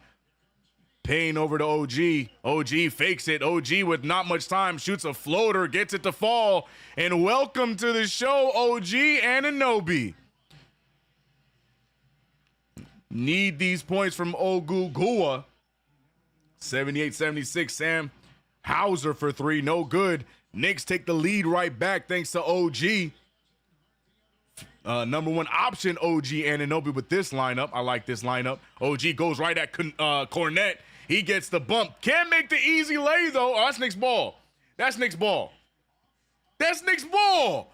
Payne over to OG. OG fakes it. OG with not much time shoots a floater, gets it to fall. And welcome to the show, OG Anunoby. Need these points from Ogugua. 78-76. Sam Hauser for three. No good. Knicks take the lead right back thanks to OG. Number one option, OG Anunoby with this lineup. I like this lineup. OG goes right at Cornette. He gets the bump. Can't make the easy lay, though. Oh, that's Knicks ball. That's Knicks ball. That's Knicks ball.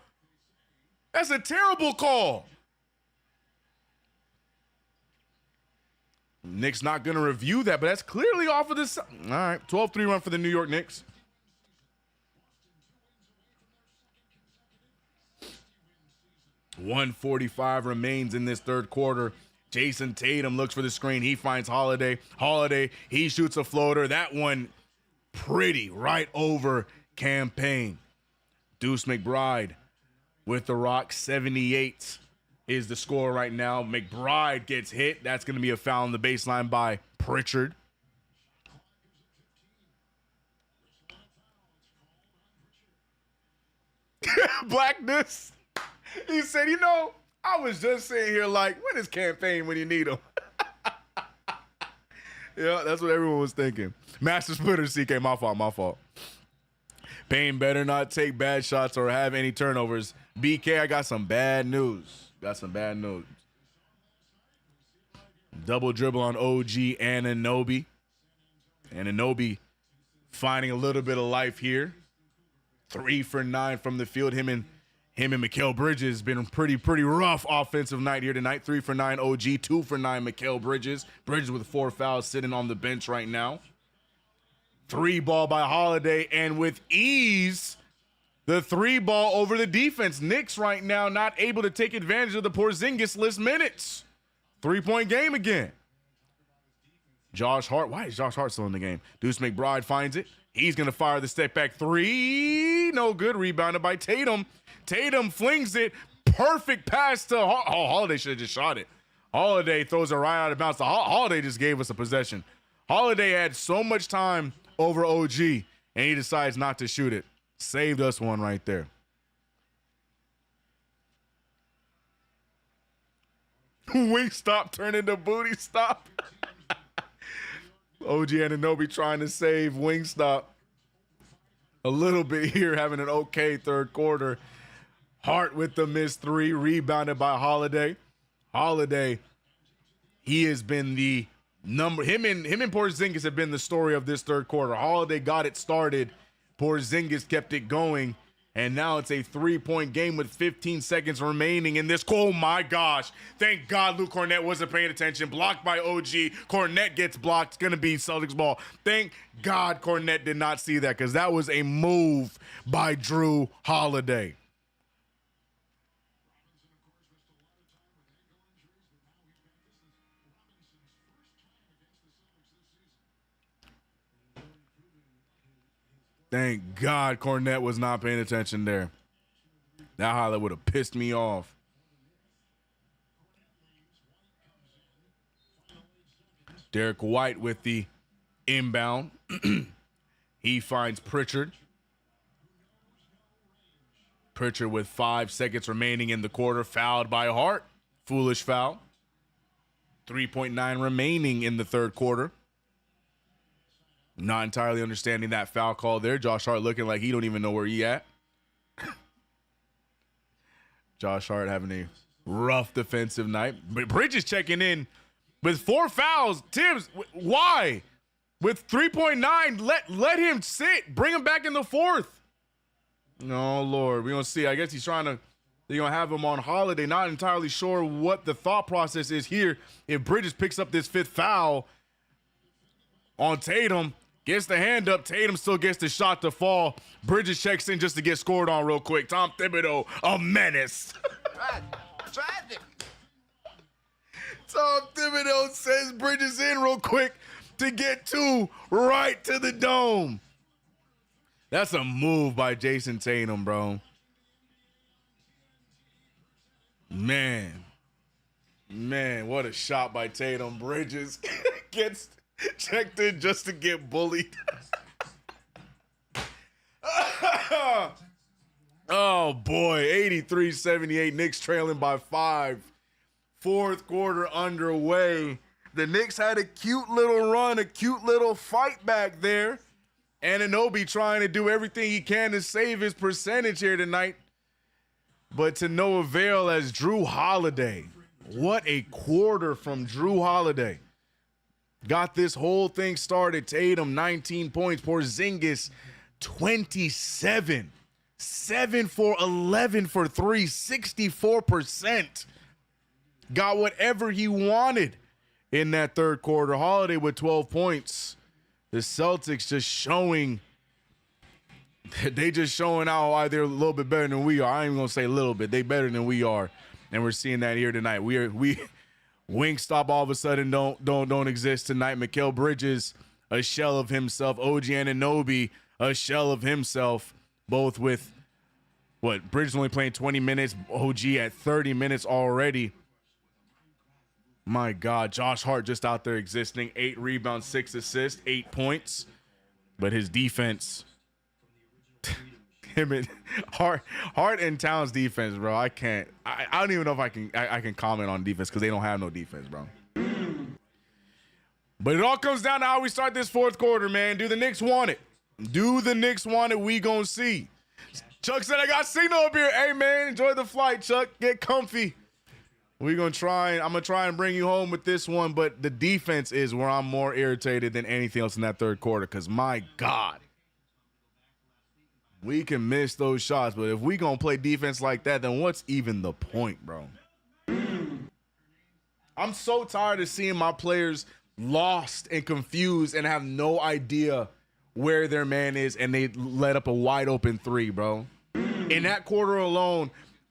That's a terrible call. Knicks not going to review that, but that's clearly off of this. All right, 12-3 run for the New York Knicks. .145 remains in this third quarter. Jason Tatum looks for the screen. He finds Holiday. Holiday, he shoots a floater. That one pretty right over Campaign. Deuce McBride with the rock. 78 is the score right now. McBride gets hit. That's going to be a foul on the baseline by Pritchard. Blackness. He said, I was just sitting here like, when is Campaign when you need him? Yeah, that's what everyone was thinking. Master Splitter, CK, my fault. Payne better not take bad shots or have any turnovers. BK, I got some bad news. Double dribble on OG Anunoby. Anunoby finding a little bit of life here. 3 for 9 from the field. Him and Mikal Bridges been pretty rough offensive night here tonight. 3 for 9 OG, 2 for 9 Mikal Bridges. Bridges with 4 fouls sitting on the bench right now. 3 ball by Holiday, and with ease, the 3 ball over the defense. Knicks right now not able to take advantage of the Porzingis-less minutes. 3-point game again. Josh Hart. Why is Josh Hart still in the game? Deuce McBride finds it. He's going to fire the step back 3. No good. Rebounded by Tatum. Tatum flings it. Perfect pass to Holiday. Should have just shot it. Holiday throws it right out of bounds. Holiday just gave us a possession. Holiday had so much time over OG, and he decides not to shoot it. Saved us one right there. Wing stop turned into booty stop. OG Anunoby trying to save Wingstop a little bit here, having an okay third quarter. Hart with the missed 3, rebounded by Holiday. Holiday, he has been the number. Him and Porzingis have been the story of this third quarter. Holiday got it started. Porzingis kept it going. And now it's a 3-point game with 15 seconds remaining in this. Oh, my gosh. Thank God Luke Cornette wasn't paying attention. Blocked by OG. Cornette gets blocked. It's going to be Celtics ball. Thank God Cornette did not see that, because that was a move by Drew Holiday. Thank God Cornette was not paying attention there. That highlight would have pissed me off. Derek White with the inbound. He finds Pritchard. Pritchard with 5 seconds remaining in the quarter. Fouled by Hart. Foolish foul. 3.9 remaining in the third quarter. Not entirely understanding that foul call there. Josh Hart looking like he don't even know where he at. Josh Hart having a rough defensive night. But Bridges checking in with 4 fouls. Tibbs, why? With 3.9, let him sit. Bring him back in the fourth. No, Lord. We're going to see. I guess they're going to have him on Holiday. Not entirely sure what the thought process is here. If Bridges picks up this 5th foul on Tatum, gets the hand up. Tatum still gets the shot to fall. Bridges checks in just to get scored on real quick. Tom Thibodeau, a menace. Tragic. Tom Thibodeau sends Bridges in real quick to get 2 right to the dome. That's a move by Jason Tatum, bro. Man, what a shot by Tatum. Bridges gets Checked in just to get bullied. Oh, boy. 83-78. Knicks trailing by 5. Fourth quarter underway. The Knicks had a cute little run, a cute little fight back there. Anunoby trying to do everything he can to save his percentage here tonight. But to no avail as Drew Holiday. What a quarter from Drew Holiday. Got this whole thing started. Tatum, 19 points. Porzingis, 27. 7 for 11 for 3, 64%. Got whatever he wanted in that third quarter. Holiday with 12 points. The Celtics just showing, they just showing out why they're a little bit better than we are. I ain't gonna say a little bit. They better than we are. And we're seeing that here tonight. Wingstop all of a sudden don't exist tonight. Mikal Bridges, a shell of himself. OG Anunoby, a shell of himself. Both with, Bridges only playing 20 minutes. OG at 30 minutes already. My God, Josh Hart just out there existing. 8 rebounds, 6 assists, 8 points. But his defense, him and Hart and Towns defense, bro. I don't even know if I can comment on defense because they don't have no defense, bro. But it all comes down to how we start this fourth quarter, man. Do the Knicks want it? Do the Knicks want it? We gonna see. Chuck said, I got signal up here. Hey, man, enjoy the flight, Chuck. Get comfy. I'm going to try and bring you home with this one, but the defense is where I'm more irritated than anything else in that third quarter because, my God, we can miss those shots, but if we going to play defense like that, then what's even the point, bro? I'm so tired of seeing my players lost and confused and have no idea where their man is, and they let up a wide open 3, bro. In that quarter alone,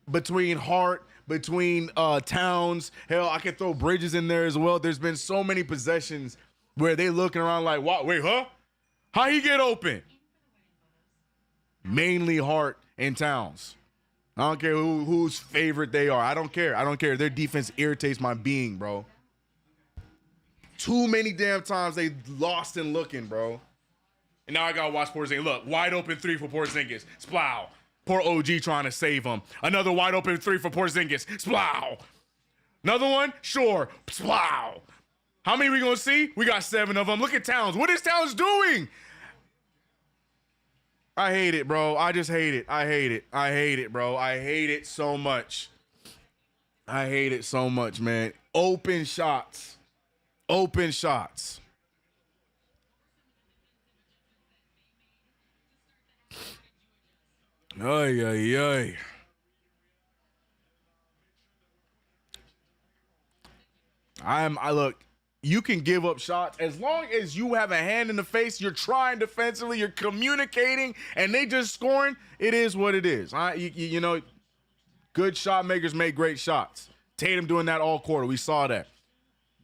between Hart, between Towns, hell, I could throw Bridges in there as well. There's been so many possessions where they looking around like, what? Wait, huh? How he get open? Mainly Hart and Towns. I don't care whose favorite they are. I don't care. Their defense irritates my being, bro. Too many damn times they lost and looking, bro. And now I gotta watch Porzingis. Look, wide open 3 for Porzingis. Splow. Poor OG trying to save him. Another wide open 3 for Porzingis. Splow. Another one? Sure. Splow. How many we gonna see? We got 7 of them. Look at Towns. What is Towns doing? I hate it, bro. I just hate it. I hate it, bro. I hate it so much. I hate it so much, man. Open shots. Open shots. Ay, ay, ay. I look, you can give up shots as long as you have a hand in the face, you're trying defensively, you're communicating, and they just scoring. It is what it is. You know, good shot makers make great shots. Tatum doing that all quarter. We saw that.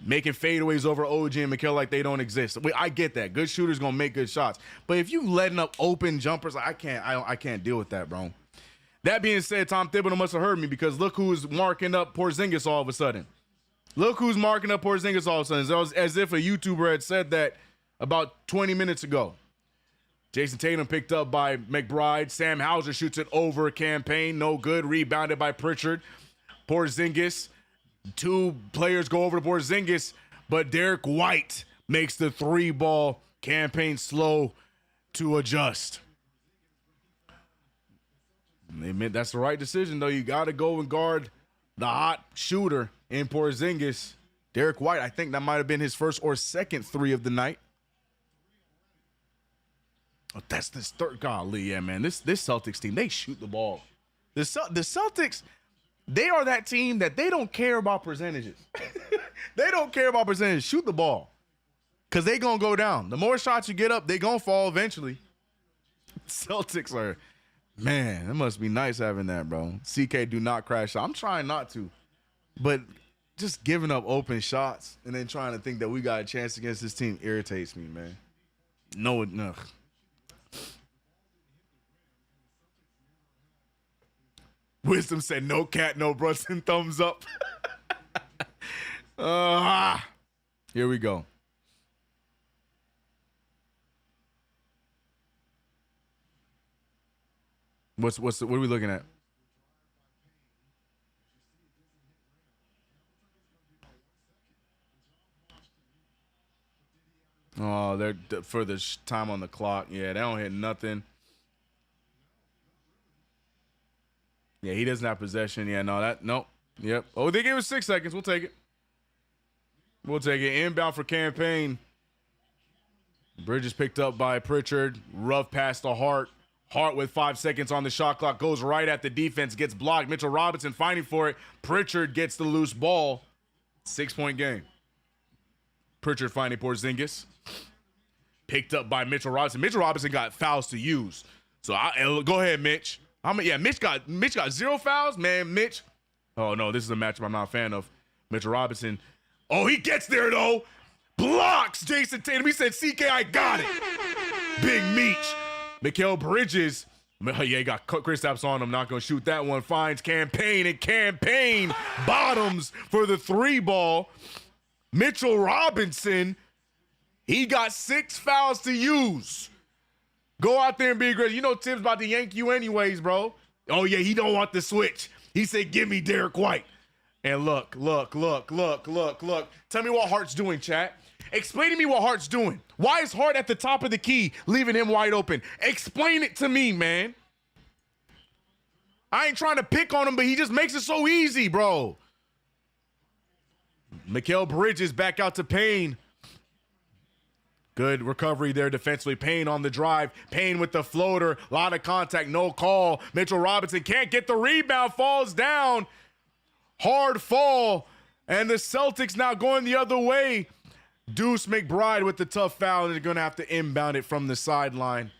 Making fadeaways over OG and Mikal like they don't exist. I get that. Good shooters gonna make good shots. But if you letting up open jumpers, I can't deal with that, bro. That being said, Tom Thibodeau must have heard me because look who's marking up Porzingis all of a sudden. Look who's marking up Porzingis all of a sudden. It's as if a YouTuber had said that about 20 minutes ago. Jason Tatum picked up by McBride. Sam Hauser shoots it over campaign. No good. Rebounded by Pritchard. Porzingis. 2 players go over to Porzingis, but Derek White makes the 3-ball. Campaign slow to adjust. That's the right decision, though. You got to go and guard the hot shooter in Porzingis. Derek White, I think that might have been his first or second 3 of the night. Oh, that's this third. Golly, yeah, man. This Celtics team, they shoot the ball. The Celtics, they are that team that they don't care about percentages. They don't care about percentages. Shoot the ball. Because they going to go down. The more shots you get up, they going to fall eventually. Celtics are, man, it must be nice having that, bro. CK, do not crash out. I'm trying not to. But just giving up open shots and then trying to think that we got a chance against this team irritates me, man. No. Wisdom said, no cat, no Brunson, thumbs up. Here we go. What are we looking at? Oh, they're for the time on the clock. Yeah, they don't hit nothing. Yeah, he doesn't have possession. Yeah, nope. Yep. Oh, they gave us 6 seconds. We'll take it. We'll take it. Inbound for Campaign. Bridges picked up by Pritchard. Rough pass to Hart. Hart with 5 seconds on the shot clock. Goes right at the defense. Gets blocked. Mitchell Robinson fighting for it. Pritchard gets the loose ball. 6-point game. Pritchard finding Porzingis. Picked up by Mitchell Robinson. Mitchell Robinson got fouls to use. So go ahead, Mitch. Mitch got 0 fouls. Man, Mitch. Oh, no, this is a matchup I'm not a fan of. Mitchell Robinson. Oh, he gets there, though. Blocks Jason Tatum. He said, CK, I got it. Big Meech. Mikal Bridges. Yeah, he got Kristaps on him. Not going to shoot that one. Finds Campaign, and Campaign bottoms for the 3-ball. Mitchell Robinson, he got 6 fouls to use. Go out there and be aggressive. You know Tim's about to yank you anyways, bro. Oh, yeah, he don't want the switch. He said, give me Derek White. And look. Tell me what Hart's doing, chat. Explain to me what Hart's doing. Why is Hart at the top of the key, leaving him wide open? Explain it to me, man. I ain't trying to pick on him, but he just makes it so easy, bro. Mikal Bridges back out to Payne. Good recovery there defensively. Payne on the drive. Payne with the floater. A lot of contact, no call. Mitchell Robinson can't get the rebound, falls down. Hard fall. And the Celtics now going the other way. Deuce McBride with the tough foul. They're going to have to inbound it from the sideline.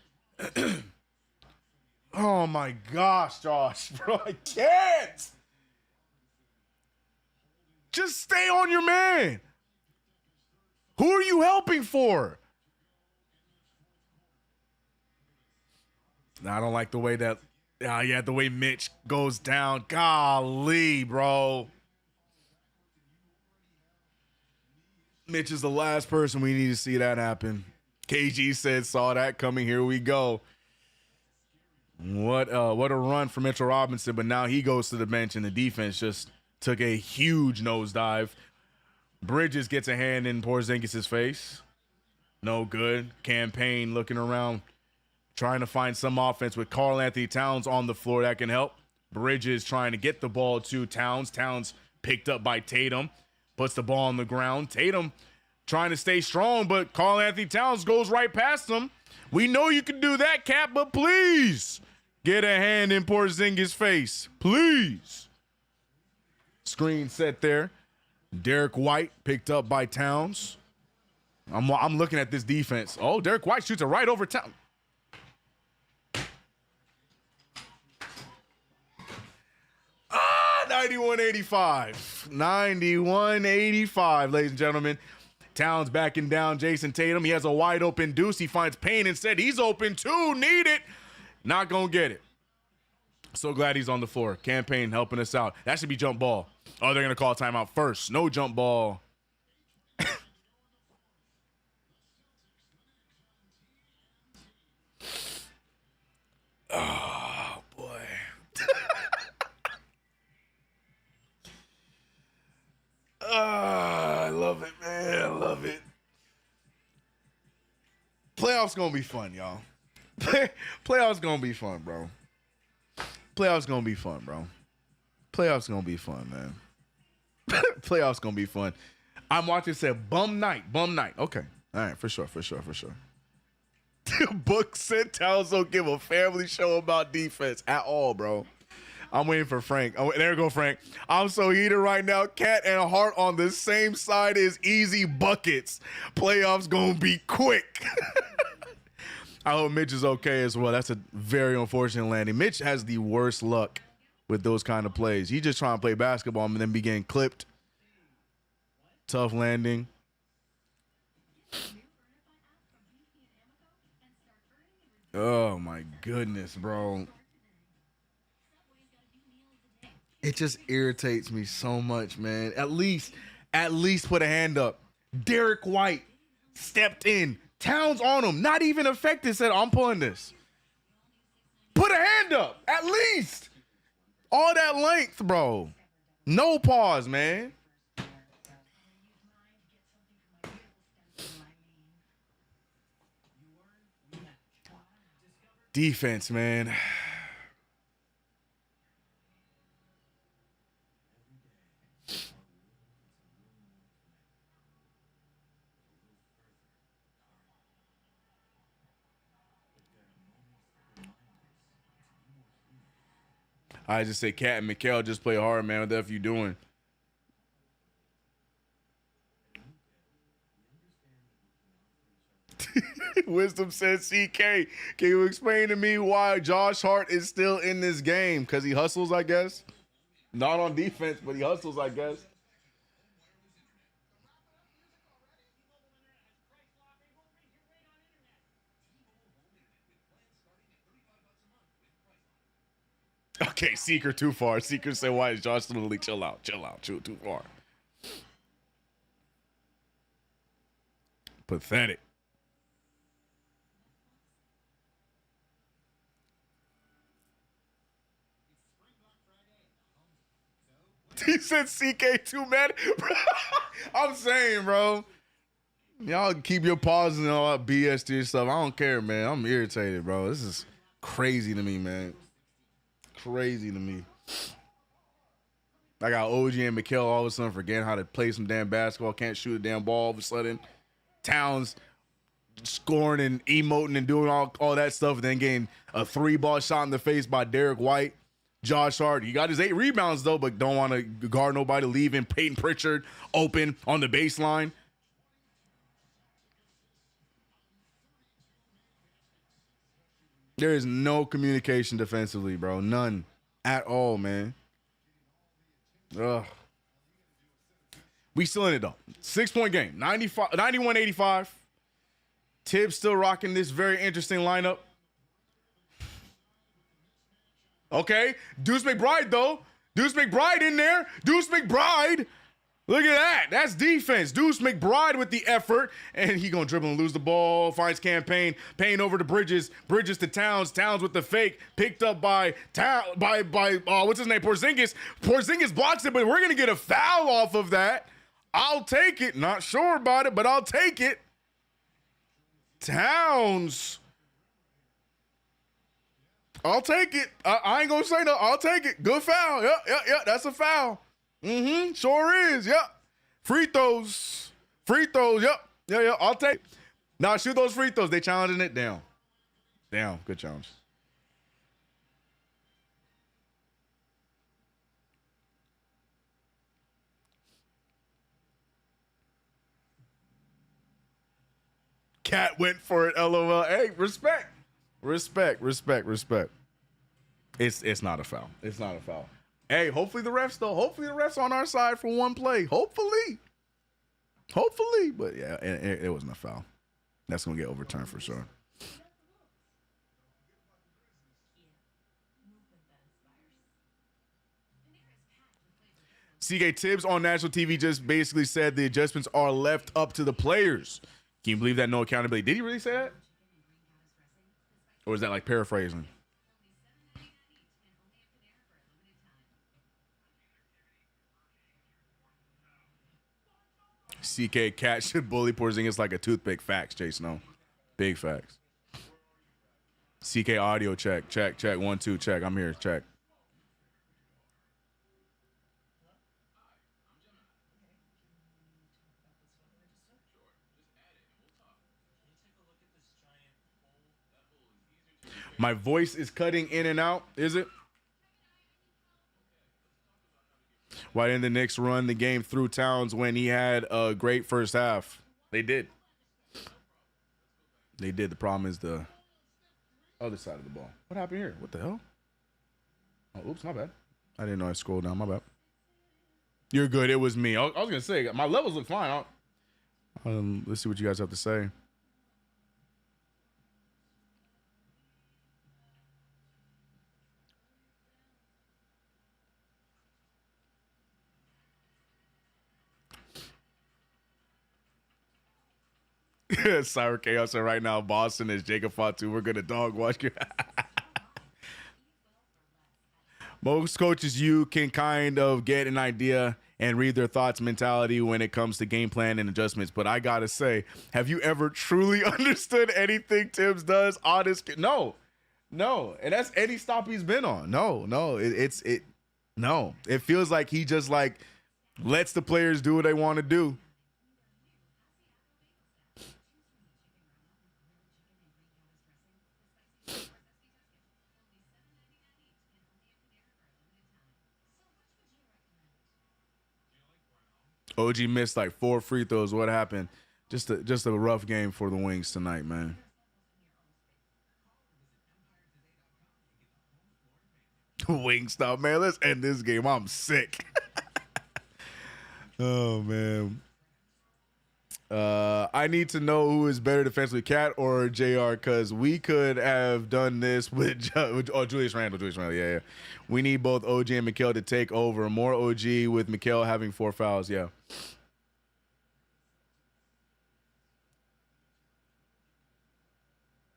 Oh, my gosh, Josh. Bro, I can't. Just stay on your man. Who are you helping for? I don't like the way that, the way Mitch goes down. Golly, bro. Mitch is the last person we need to see that happen. KG said, saw that coming. Here we go. What a run for Mitchell Robinson, but now he goes to the bench and the defense just took a huge nosedive. Bridges gets a hand in Porzingis' face. No good. Campaign looking around, trying to find some offense with Karl Anthony Towns on the floor that can help. Bridges trying to get the ball to Towns. Towns picked up by Tatum. Puts the ball on the ground. Tatum trying to stay strong, but Karl Anthony Towns goes right past him. We know you can do that, Cap, but please get a hand in Porzingis' face. Please. Screen set there. Derek White picked up by Towns. I'm looking at this defense. Oh, Derek White shoots it right over Towns. 91-85. 91-85, ladies and gentlemen. Towns backing down Jason Tatum. He has a wide open Deuce. He finds Payne and said he's open too. Need it. Not going to get it. So glad he's on the floor. Campaign helping us out. That should be jump ball. Oh, they're going to call timeout first. No jump ball. Oh, boy. I love it, man. I love it. Playoffs going to be fun, y'all. Playoffs going to be fun, bro. Playoffs going to be fun, bro. Playoffs going to be fun, man. Playoffs going to be fun. I'm watching, said, bum night. Okay. All right, for sure. Book said Towns don't give a family show about defense at all, bro. I'm waiting for Frank. Oh, there you go, Frank. I'm so heated right now. Cat and Hart on the same side is easy buckets. Playoffs going to be quick. I hope Mitch is okay as well. That's a very unfortunate landing. Mitch has the worst luck with those kind of plays. He's just trying to play basketball and then be getting clipped. Tough landing. Oh, my goodness, bro. It just irritates me so much, man. At least put a hand up. Derek White stepped in. Towns on him. Not even affected. Said, I'm pulling this. Put a hand up, at least. All that length, bro. No pause, man. Defense, man. I just say Cat and Mikal just play hard, man. What the F you doing? Wisdom says, CK, can you explain to me why Josh Hart is still in this game? Because he hustles, I guess. Not on defense, but he hustles, I guess. Okay, Seeker too far. Seeker said, why is Josh still in the league? Chill out. Too far. Pathetic. He said CK too mad. I'm saying, bro. Y'all keep your pauses and all that BS to yourself. I don't care, man. I'm irritated, bro. This is crazy to me, man. Crazy to me. I got OG and Mikal all of a sudden forgetting how to play some damn basketball. Can't shoot a damn ball all of a sudden. Towns scoring and emoting and doing all that stuff, and then getting a 3-ball shot in the face by Derek White. Josh Hart, he got his 8 rebounds, though, but don't want to guard nobody, leaving Peyton Pritchard open on the baseline. There is no communication defensively, bro. None at all, man. Ugh. We still in it, though. 6-point game. 91-85. Tibbs still rocking this very interesting lineup. Okay. Deuce McBride, though. Deuce McBride in there. Deuce McBride. Look at that. That's defense. Deuce McBride with the effort. And he going to dribble and lose the ball. Finds Campaign. Payne over to Bridges. Bridges to Towns. Towns with the fake. Picked up by what's his name? Porzingis. Porzingis blocks it, but we're going to get a foul off of that. I'll take it. Not sure about it, but I'll take it. Towns. I'll take it. I ain't gonna say no. I'll take it. Good foul. Yeah. That's a foul. Sure is. Yep. Free throws. Yep. Yeah. I'll take it. Now shoot those free throws. They challenging it down. Good challenge. Cat went for it. LOL. Hey, respect. It's not a foul. It's not a foul. Hey, hopefully the refs on our side for one play. Hopefully. But yeah, it wasn't a foul. That's gonna get overturned for sure. CK Tibbs on national TV just basically said the adjustments are left up to the players. Can you believe that? No accountability. Did he really say that? Or is that like paraphrasing? CK Cat should bully Porzingis like a toothpick. Facts, Jay Snow. Big facts. CK audio check. 1 2 check. I'm here. Check. My voice is cutting in and out, is it? Why didn't the Knicks run the game through Towns when he had a great first half? They did. The problem is the other side of the ball. What happened here? What the hell? Oh, oops, my bad. I didn't know I scrolled down. My bad. You're good. It was me. I was going to say, my levels look fine. Let's see what you guys have to say. Cyber Chaos said right now, Boston is Jacob Fatu. We're going to dog watch you. Most coaches, you can kind of get an idea and read their thoughts, mentality when it comes to game plan and adjustments. But I gotta say, have you ever truly understood anything Tibbs does? Honest, no. And that's any stop he's been on. No. No. It feels like he just like lets the players do what they want to do. OG missed like 4 free throws. What happened? Just a rough game for the Wings tonight, man. Wingstop, man. Let's end this game. I'm sick. Oh, man. I need to know who is better defensively, Cat or JR, because we could have done this with Julius Randle. Yeah. We need both OG and Mikal to take over. More OG with Mikal having 4 fouls. Yeah.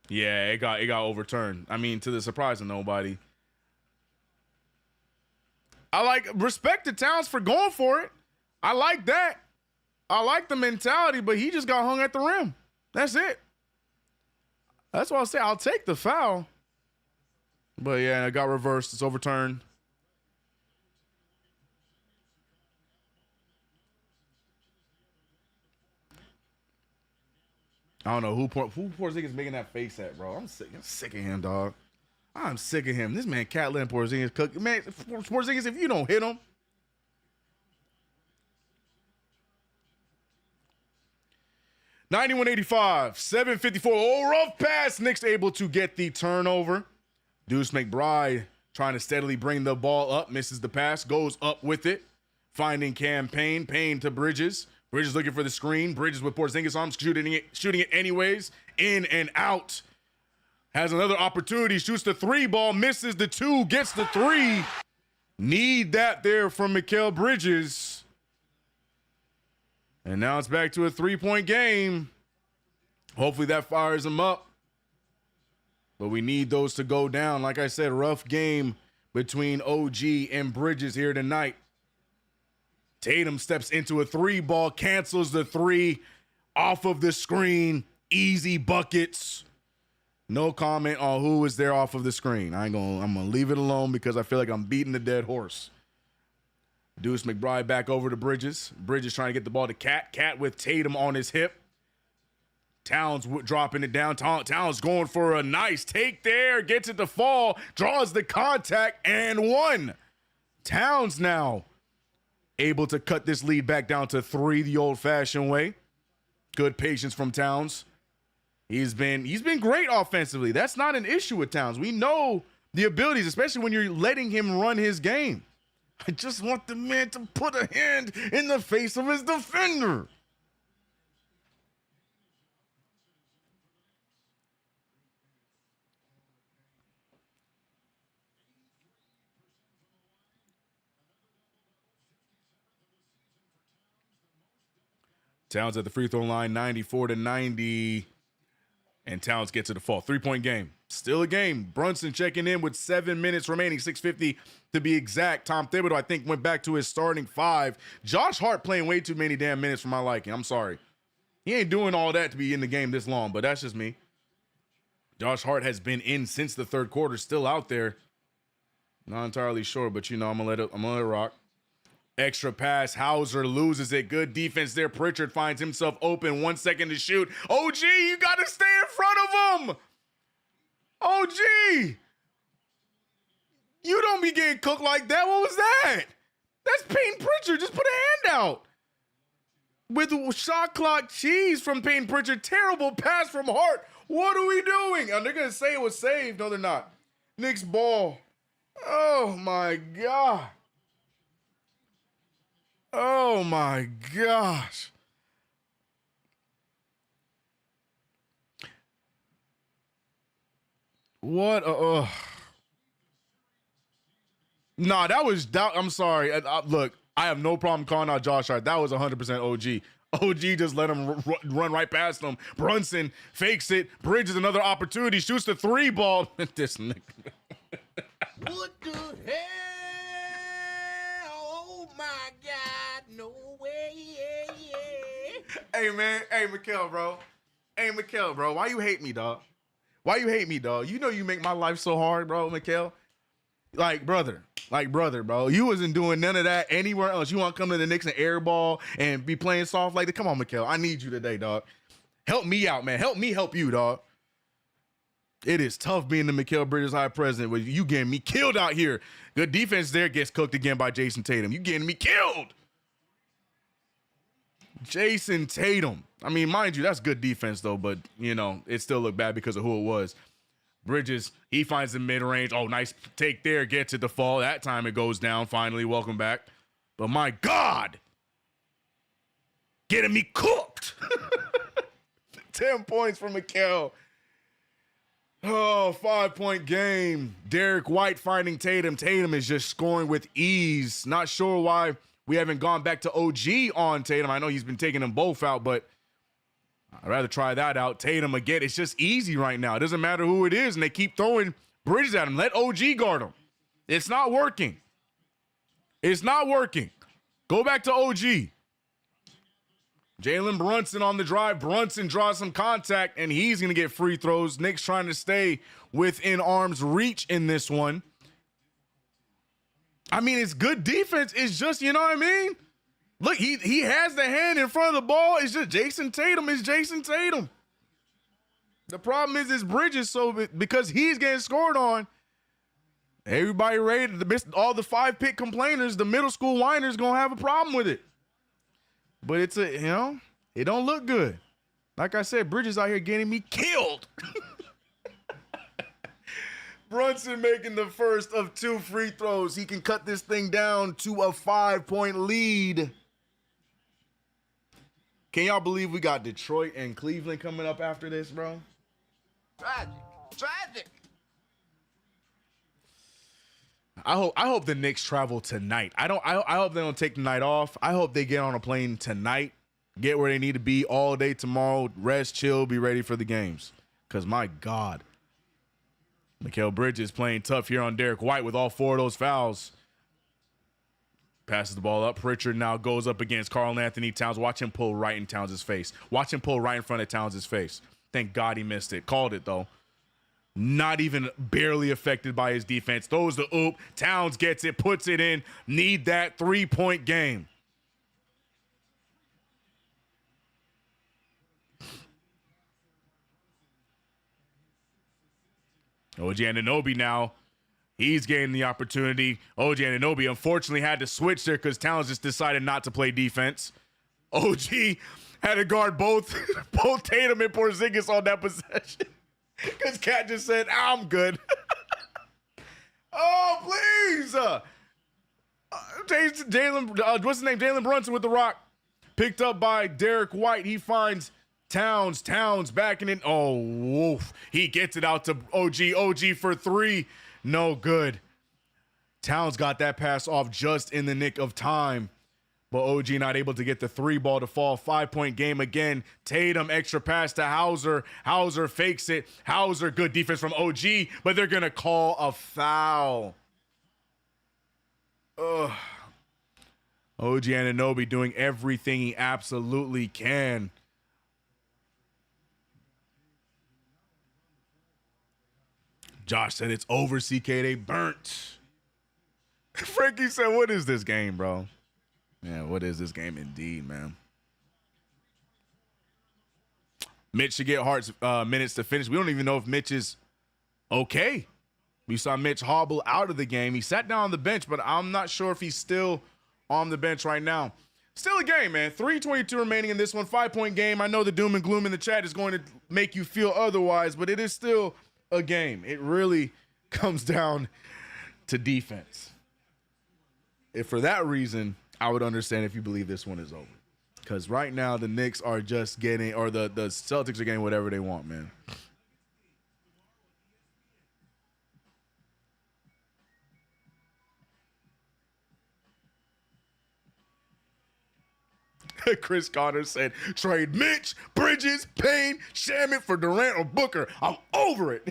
Yeah, it got overturned. I mean, to the surprise of nobody. I like respect to Towns for going for it. I like that. I like the mentality, but he just got hung at the rim. That's it. That's why I say I'll take the foul. But yeah, it got reversed. It's overturned. I don't know who Porzingis making that face at, bro. I'm sick of him, dog. I'm sick of him. This man Cat letting Porzingis cook. Man, Porzingis, if you don't hit him. $91.85, $7.54. Oh, rough pass. Knicks able to get the turnover. Deuce McBride trying to steadily bring the ball up. Misses the pass. Goes up with it. Finding Cam Payne. Payne to Bridges. Bridges looking for the screen. Bridges with Porzingis arms. Shooting it anyways. In and out. Has another opportunity. Shoots the 3 ball. Misses the 2. Gets the 3. Need that there from Mikal Bridges. And now it's back to a 3-point game. Hopefully that fires him up. But we need those to go down. Like I said, rough game between OG and Bridges here tonight. Tatum steps into a 3 ball, cancels the 3 off of the screen. Easy buckets. No comment on who is there off of the screen. I'm gonna leave it alone because I feel like I'm beating the dead horse. Deuce McBride back over to Bridges. Bridges trying to get the ball to Cat. Cat with Tatum on his hip. Towns dropping it down. Towns going for a nice take there. Gets it to fall. Draws the contact and 1. Towns now able to cut this lead back down to 3 the old-fashioned way. Good patience from Towns. He's been great offensively. That's not an issue with Towns. We know the abilities, especially when you're letting him run his game. I just want the man to put a hand in the face of his defender. Towns at the free throw line, 94-90. And Towns gets to the fall. 3-point game. Still a game. Brunson checking in with 7 minutes remaining, 6:50 to be exact. Tom Thibodeau, I think, went back to his starting 5. Josh Hart playing way too many damn minutes for my liking. I'm sorry. He ain't doing all that to be in the game this long, but that's just me. Josh Hart has been in since the 3rd quarter, still out there. Not entirely sure, but I'm gonna let it rock. Extra pass. Hauser loses it. Good defense there. Pritchard finds himself open. 1 second to shoot. OG, you got to stay in front of him. OG. You don't be getting cooked like that. What was that? That's Peyton Pritchard. Just put a hand out. With shot clock cheese from Peyton Pritchard. Terrible pass from Hart. What are we doing? And they're going to say it was saved. No, they're not. Knicks ball. Oh, my God. Oh my gosh. What Nah, I'm sorry. Look, I have no problem calling out Josh Hart. That was 100% OG. OG just let him run right past him. Brunson fakes it. Bridges another opportunity. Shoots the 3 ball. This nigga. What the hell? Hey, man. Hey, Mikal, bro. Hey, Mikal, bro. Why you hate me, dog? Why you hate me, dog? You know you make my life so hard, bro, Mikal. Like, brother, bro. You wasn't doing none of that anywhere else. You want to come to the Knicks and airball and be playing soft like that? Come on, Mikal. I need you today, dog. Help me out, man. Help me help you, dog. It is tough being the Mikal Bridges High President with you getting me killed out here. Good defense there gets cooked again by Jason Tatum. You getting me killed. Jason Tatum. I mean, mind you, that's good defense, though, but, you know, it still looked bad because of who it was. Bridges, he finds the mid-range. Oh, nice take there. Gets it to fall. That time it goes down. Finally, welcome back. But my God, getting me cooked. 10 points for Mikal. Oh, 5-point game. Derek White finding Tatum. Tatum is just scoring with ease. Not sure why we haven't gone back to OG on Tatum. I know he's been taking them both out, but I'd rather try that out. Tatum again. It's just easy right now. It doesn't matter who it is, and they keep throwing Bridges at him. Let OG guard him. It's not working. It's not working. Go back to OG. Jalen Brunson on the drive. Brunson draws some contact, and he's going to get free throws. Knicks trying to stay within arm's reach in this one. I mean, it's good defense. It's just, you know what I mean? Look, he has the hand in front of the ball. It's just Jason Tatum is Jason Tatum. The problem is Bridges, so because he's getting scored on, everybody rated all the 5-pick complainers, the middle school whiners going to have a problem with it. But it's it don't look good. Like I said, Bridges out here getting me killed. Brunson making the first of 2 free throws. He can cut this thing down to a 5-point lead. Can y'all believe we got Detroit and Cleveland coming up after this, bro? Tragic. I hope the Knicks travel tonight. I hope they don't take the night off. I hope they get on a plane tonight, get where they need to be all day tomorrow, rest, chill, be ready for the games. Because, my God, Mikal Bridges playing tough here on Derek White with all 4 of those fouls. Passes the ball up. Pritchard now goes up against Karl Anthony Towns. Watch him pull right in Towns' face. Watch him pull right in front of Towns' face. Thank God he missed it. Called it, though. Not even barely affected by his defense. Throws the oop. Towns gets it, puts it in. Need that 3-point game. OG Anunoby now. He's getting the opportunity. OG Anunoby unfortunately had to switch there because Towns just decided not to play defense. OG had to guard both Tatum and Porzingis on that possession. Because Cat just said, I'm good. Oh, please. Jalen, what's his name? Jalen Brunson with the rock. Picked up by Derek White. He finds Towns. Towns backing it. Oh, woof. He gets it out to OG. OG for 3. No good. Towns got that pass off just in the nick of time. But OG not able to get the 3 ball to fall. 5-point game again. Tatum extra pass to Hauser. Hauser fakes it. Hauser, good defense from OG, but they're going to call a foul. Ugh. OG Anunoby doing everything he absolutely can. Josh said it's over, CK. They burnt. Frankie said, what is this game, bro? Yeah, what is this game indeed, man? Mitch should get Hart's minutes to finish. We don't even know if Mitch is okay. We saw Mitch hobble out of the game. He sat down on the bench, but I'm not sure if he's still on the bench right now. Still a game, man. 3:22 remaining in this one. 5-point game. I know the doom and gloom in the chat is going to make you feel otherwise, but it is still a game. It really comes down to defense. If for that reason, I would understand if you believe this one is over. Because right now, the Knicks are just getting, or the Celtics are getting whatever they want, man. Chris Carter said, trade Mitch, Bridges, Payne, Shaman for Durant or Booker. I'm over it.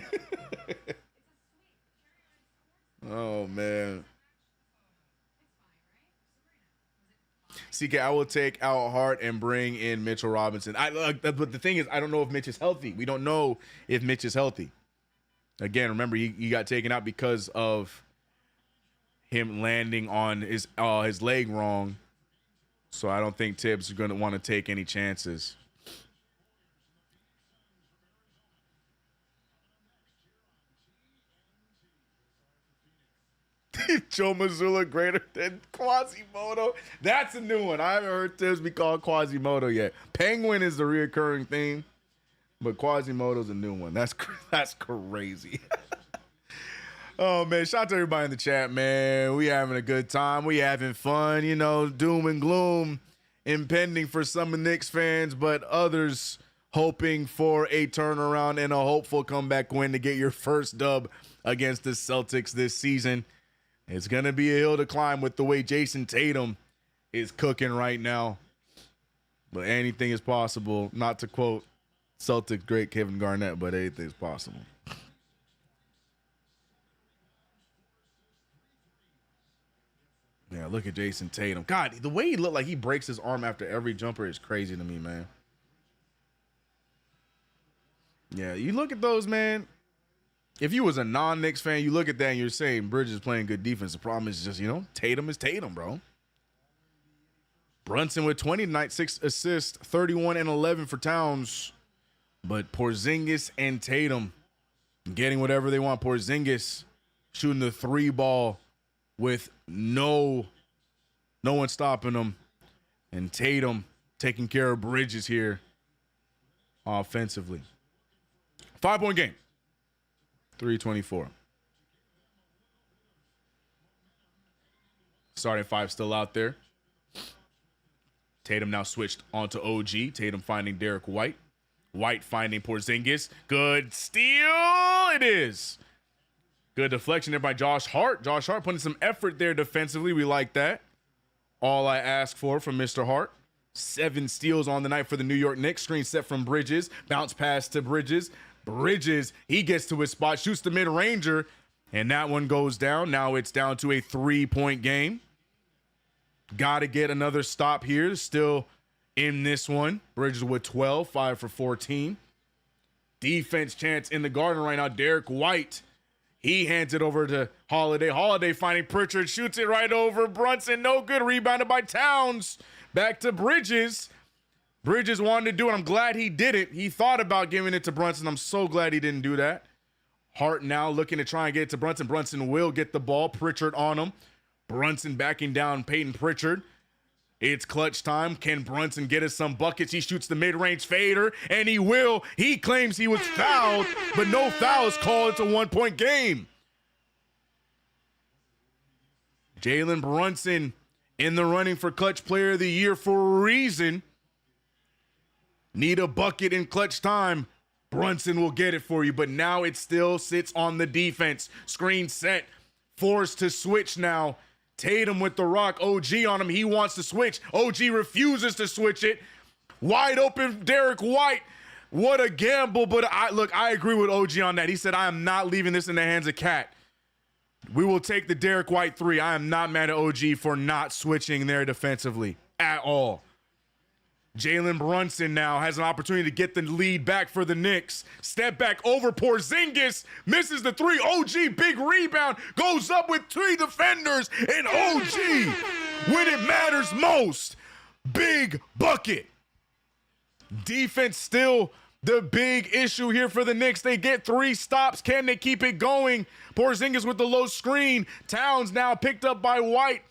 Oh, man. CK, I will take out Hart and bring in Mitchell Robinson. But the thing is, I don't know if Mitch is healthy. We don't know if Mitch is healthy. Again, remember, he got taken out because of him landing on his leg wrong. So I don't think Tibbs is going to want to take any chances. Joe Mazzulla greater than Quasimodo. That's a new one. I haven't heard Tibbs be called Quasimodo yet. Penguin is the reoccurring theme, but Quasimodo's a new one. That's crazy. Oh, man, shout out to everybody in the chat, man. We having a good time. We having fun, you know, doom and gloom impending for some of Knicks fans, but others hoping for a turnaround and a hopeful comeback win to get your first dub against the Celtics this season. It's going to be a hill to climb with the way Jason Tatum is cooking right now. But anything is possible. Not to quote Celtics great Kevin Garnett, but anything is possible. Yeah, look at Jason Tatum. God, the way he looked like he breaks his arm after every jumper is crazy to me, man. Yeah, you look at those, man. If you was a non-Knicks fan, you look at that and you're saying Bridges playing good defense. The problem is just, you know, Tatum is Tatum, bro. Brunson with 20 tonight, 6 assists, 31 and 11 for Towns. But Porzingis and Tatum getting whatever they want. Porzingis shooting the 3 ball with no one stopping him. And Tatum taking care of Bridges here offensively. 5-point game. 324. Starting 5 still out there. Tatum now switched onto OG. Tatum finding Derek White. White finding Porzingis. Good steal. It is. Good deflection there by Josh Hart. Josh Hart putting some effort there defensively. We like that. All I ask for from Mr. Hart. 7 steals on the night for the New York Knicks. Screen set from Bridges. Bounce pass to Bridges. Bridges, he gets to his spot, shoots the mid-ranger, and that one goes down. Now it's down to a 3-point game. Got to get another stop here. Still in this one. Bridges with 12, 5 for 14. Defense chance in the Garden right now. Derek White, he hands it over to Holiday. Holiday finding Pritchard, shoots it right over Brunson. No good. Rebounded by Towns. Back to Bridges. Bridges wanted to do it. I'm glad he did it. He thought about giving it to Brunson. I'm so glad he didn't do that. Hart now looking to try and get it to Brunson. Brunson will get the ball. Pritchard on him. Brunson backing down Peyton Pritchard. It's clutch time. Can Brunson get us some buckets? He shoots the mid-range fader, and he will. He claims he was fouled, but no foul is called. It's a 1-point game. Jalen Brunson in the running for Clutch Player of the Year for a reason. Need a bucket in clutch time. Brunson will get it for you, but now it still sits on the defense. Screen set. Forced to switch now. Tatum with the rock. OG on him. He wants to switch. OG refuses to switch it. Wide open Derek White. What a gamble, but I agree with OG on that. He said, I am not leaving this in the hands of Cat. We will take the Derek White 3. I am not mad at OG for not switching there defensively at all. Jalen Brunson now has an opportunity to get the lead back for the Knicks. Step back over Porzingis, misses the 3. OG, big rebound, goes up with 3 defenders, and OG, when it matters most, big bucket. Defense still the big issue here for the Knicks. They get 3 stops. Can they keep it going? Porzingis with the low screen. Towns now picked up by White.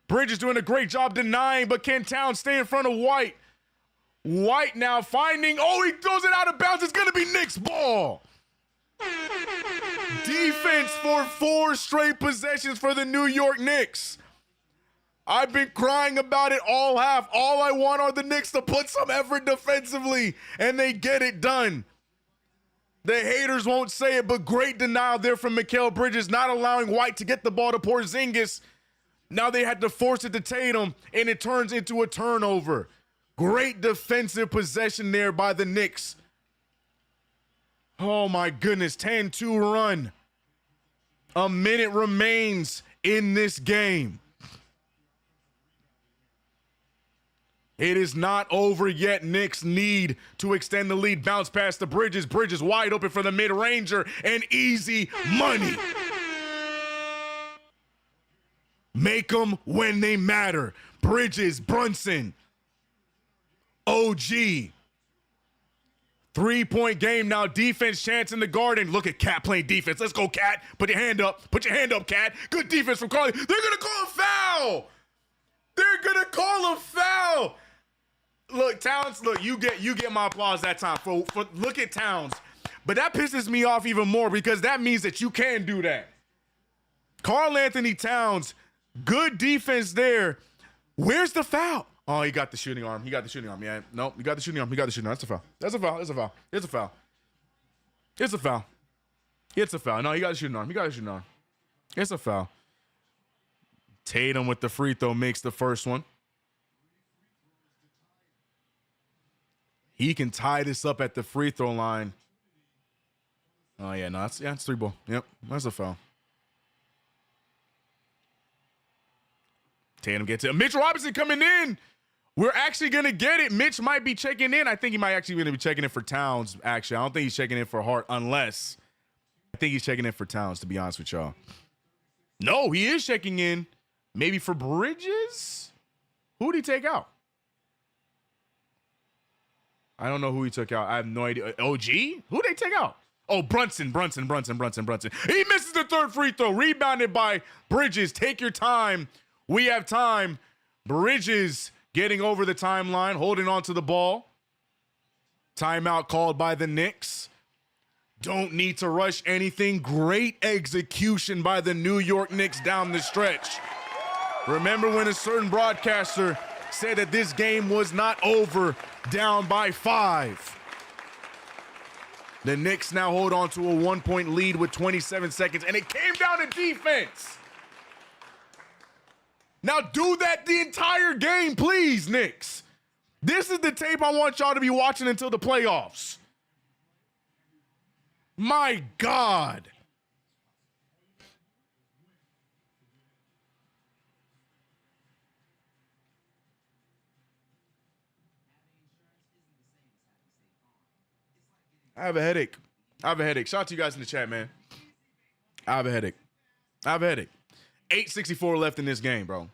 Bridges doing a great job denying, but can Towns stay in front of White? White now finding, he throws it out of bounds. It's going to be Knicks ball. Defense for 4 straight possessions for the New York Knicks. I've been crying about it all half. All I want are the Knicks to put some effort defensively, and they get it done. The haters won't say it, but great denial there from Mikal Bridges, not allowing White to get the ball to Porzingis. Now they had to force it to Tatum, and it turns into a turnover. Great defensive possession there by the Knicks. Oh my goodness, 10-2 run. A minute remains in this game. It is not over yet. Knicks need to extend the lead. Bounce past the Bridges. Bridges wide open for the mid-ranger and easy money. Make them when they matter. Bridges, Brunson, OG. 3-point game now. Defense chance in the Garden. Look at Cat playing defense. Let's go, Cat. Put your hand up. Put your hand up, Cat. Good defense from Carly. They're going to call a foul. They're going to call a foul. Look, Towns, look, you get my applause that time. For look at Towns. But that pisses me off even more because that means that you can do that. Karl Anthony Towns, good defense there. Where's the foul? Oh, he got the shooting arm. He got the shooting arm. Yeah, no, he got the shooting arm. He got the shooting arm. That's a foul. That's a foul. It's a foul. It's a foul. It's a foul. It's a foul. No, he got the shooting arm. He got the shooting arm. It's a foul. Tatum with the free throw makes the first one. He can tie this up at the free throw line. Oh, yeah, no, it's 3 ball. Yep, that's a foul. Tatum gets it. Mitch Robinson coming in. We're actually going to get it. Mitch might be checking in. I think he might actually going to be checking in for Towns, actually. I don't think he's checking in for Hart unless. I think he's checking in for Towns, to be honest with y'all. No, he is checking in. Maybe for Bridges? Who did he take out? I don't know who he took out. I have no idea. OG? Who did they take out? Oh, Brunson. He misses the third free throw. Rebounded by Bridges. Take your time. We have time. Bridges getting over the timeline, holding on to the ball. Timeout called by the Knicks. Don't need to rush anything. Great execution by the New York Knicks down the stretch. Remember when a certain broadcaster said that this game was not over, down by 5. The Knicks now hold on to a 1-point lead with 27 seconds, and it came down to defense. Now do that the entire game, please, Knicks. This is the tape I want y'all to be watching until the playoffs. My God. I have a headache. Shout out to you guys in the chat, man. I have a headache. 8:64 left in this game, bro.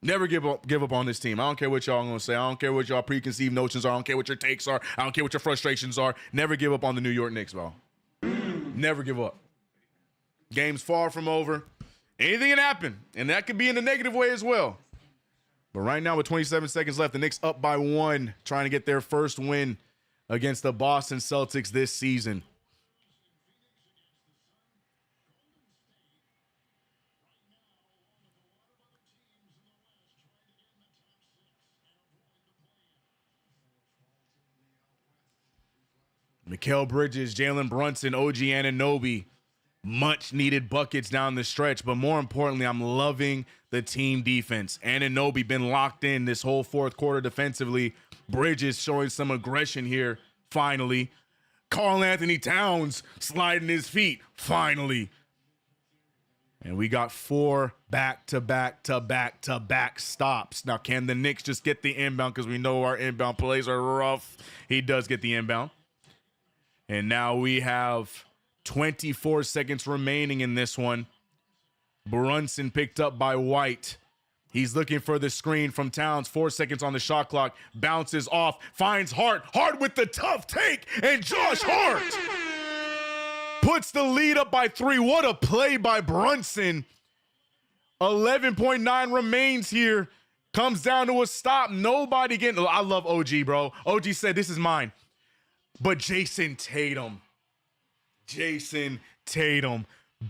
Never give up on this team. I don't care what y'all gonna say. I don't care what y'all preconceived notions are. I don't care what your takes are. I don't care what your frustrations are. Never give up on the New York Knicks, bro. Never give up. Game's far from over. Anything can happen, and that could be in a negative way as well. But right now, with 27 seconds left, the Knicks up by 1, trying to get their first win against the Boston Celtics this season. Mikal Bridges, Jalen Brunson, OG Anunoby, much needed buckets down the stretch, but more importantly, I'm loving the team defense. Anunoby been locked in this whole fourth quarter defensively. Bridges showing some aggression here, finally. Karl Anthony Towns sliding his feet, finally. And we got 4 back-to-back stops. Now, can the Knicks just get the inbound? Because we know our inbound plays are rough. He does get the inbound. And now we have 24 seconds remaining in this one. Brunson picked up by White. He's looking for the screen from Towns. 4 seconds on the shot clock. Bounces off. Finds Hart. Hart with the tough take. And Josh Hart puts the lead up by 3. What a play by Brunson. 11.9 remains here. Comes down to a stop. Nobody getting... I love OG, bro. OG said, this is mine. But Jason Tatum,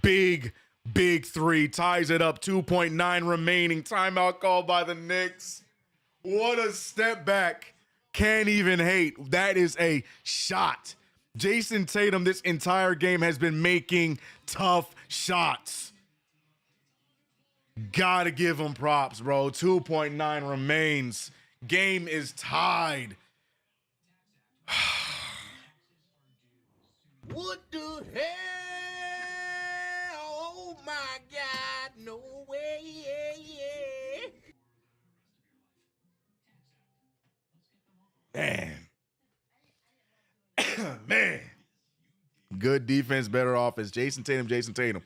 big 3, ties it up, 2.9 remaining, timeout called by the Knicks. What a step back, can't even hate. That is a shot. Jason Tatum this entire game has been making tough shots. Gotta give him props, bro. 2.9 remains, game is tied. What the hell? Oh my God, no way. Good defense, better offense. Jason Tatum, Jason Tatum.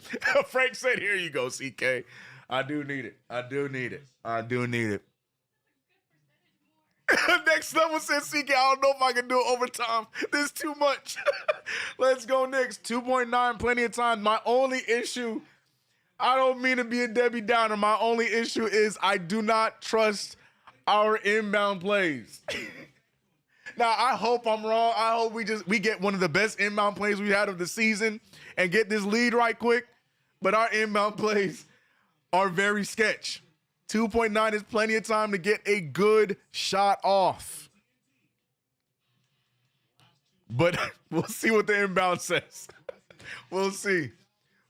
Frank said, here you go, CK. I do need it. I do need it. I do need it. Next level says CK, I don't know if I can do it overtime. This is too much. Let's go, Knicks. 2.9, plenty of time. My only issue, I don't mean to be a Debbie Downer. My only issue is I do not trust our inbound plays. Now, I hope I'm wrong. I hope we get one of the best inbound plays we had of the season and get this lead right quick. But our inbound plays are very sketch. 2.9 is plenty of time to get a good shot off. But we'll see what the inbound says. We'll see.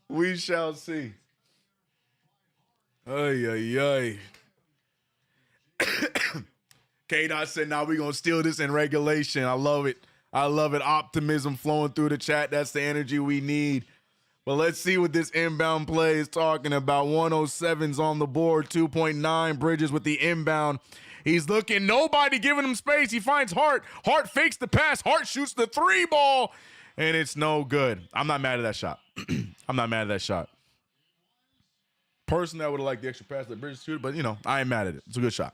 We shall see. Ay, ay, ay. K-Dot said, now we're going to steal this in regulation. I love it. I love it. Optimism flowing through the chat. That's the energy we need. But let's see what this inbound play is talking about. 107's on the board. 2.9. Bridges with the inbound. He's looking. Nobody giving him space. He finds Hart. Hart fakes the pass. Hart shoots the 3 ball. And it's no good. I'm not mad at that shot. I'm not mad at that shot. Personally, I would have liked the extra pass that Bridges shoot, but, I ain't mad at it. It's a good shot.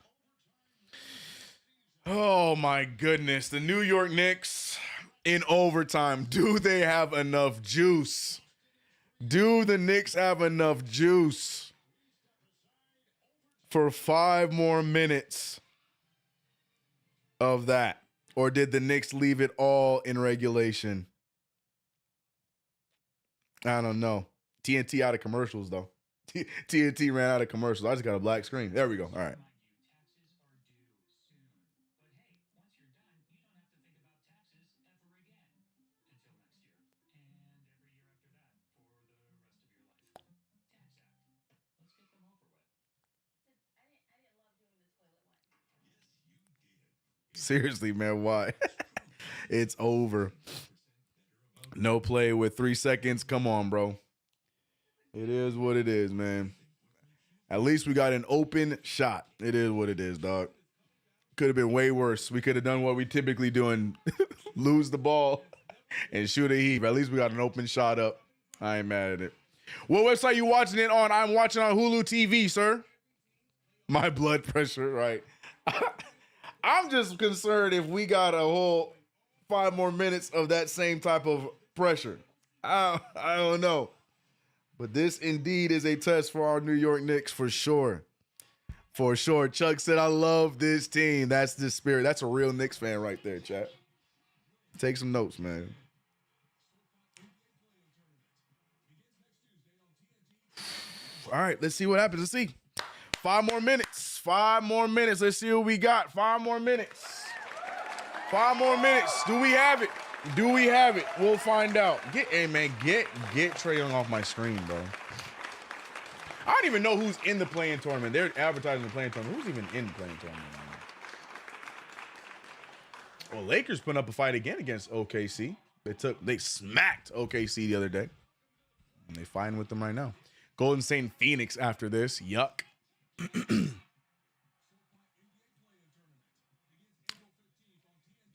Oh, my goodness. The New York Knicks in overtime. Do they have enough juice? Do the Knicks have enough juice for 5 more minutes of that? Or did the Knicks leave it all in regulation? I don't know. TNT out of commercials, though. TNT ran out of commercials. I just got a black screen. There we go. All right. Seriously, man, why? It's over. No play with 3 seconds. Come on, bro. It is what it is, man. At least we got an open shot. It is what it is, dog. Could have been way worse. We could have done what we typically do and lose the ball and shoot a heave. At least we got an open shot up. I ain't mad at it. What website you watching it on? I'm watching on Hulu TV, sir. My blood pressure, right? I'm just concerned if we got a whole 5 more minutes of that same type of pressure. I don't know. But this indeed is a test for our New York Knicks for sure. For sure. Chuck said, I love this team. That's the spirit. That's a real Knicks fan right there, chat. Take some notes, man. All right, let's see what happens. Let's see. 5 more minutes. 5 more minutes. Let's see what we got. 5 more minutes. 5 more minutes. Do we have it? Do we have it? We'll find out. Get Trae Young off my screen, bro. I don't even know who's in the play-in tournament. They're advertising the play-in tournament. Who's even in the play-in tournament now? Well, Lakers put up a fight again against OKC. They smacked OKC the other day. And they fighting with them right now. Golden State and Phoenix after this. Yuck.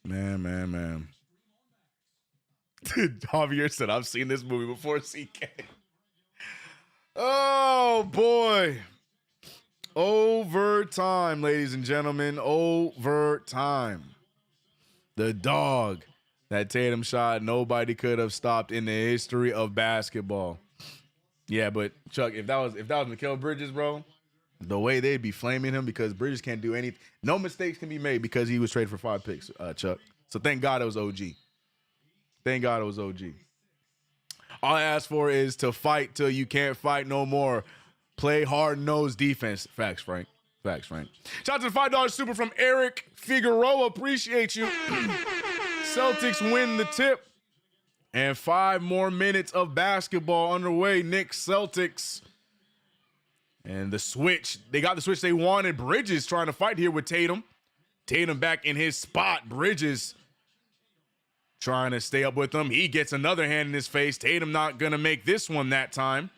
Man. Javier said, I've seen this movie before, CK. Oh, boy. Overtime, ladies and gentlemen. Overtime. The dog that Tatum shot, nobody could have stopped in the history of basketball. Yeah, but Chuck, if that was Mikal Bridges, bro, the way they'd be flaming him because Bridges can't do anything. No mistakes can be made because he was traded for 5 picks, Chuck. So thank God it was OG. Thank God it was OG. All I ask for is to fight till you can't fight no more. Play hard-nosed defense. Facts, Frank. Facts, Frank. Shout out to the $5 super from Eric Figueroa. Appreciate you. Celtics win the tip. And 5 more minutes of basketball underway. Knicks, Celtics. And the switch. They got the switch they wanted. Bridges trying to fight here with Tatum. Tatum back in his spot. Bridges trying to stay up with him. He gets another hand in his face. Tatum not going to make this one that time.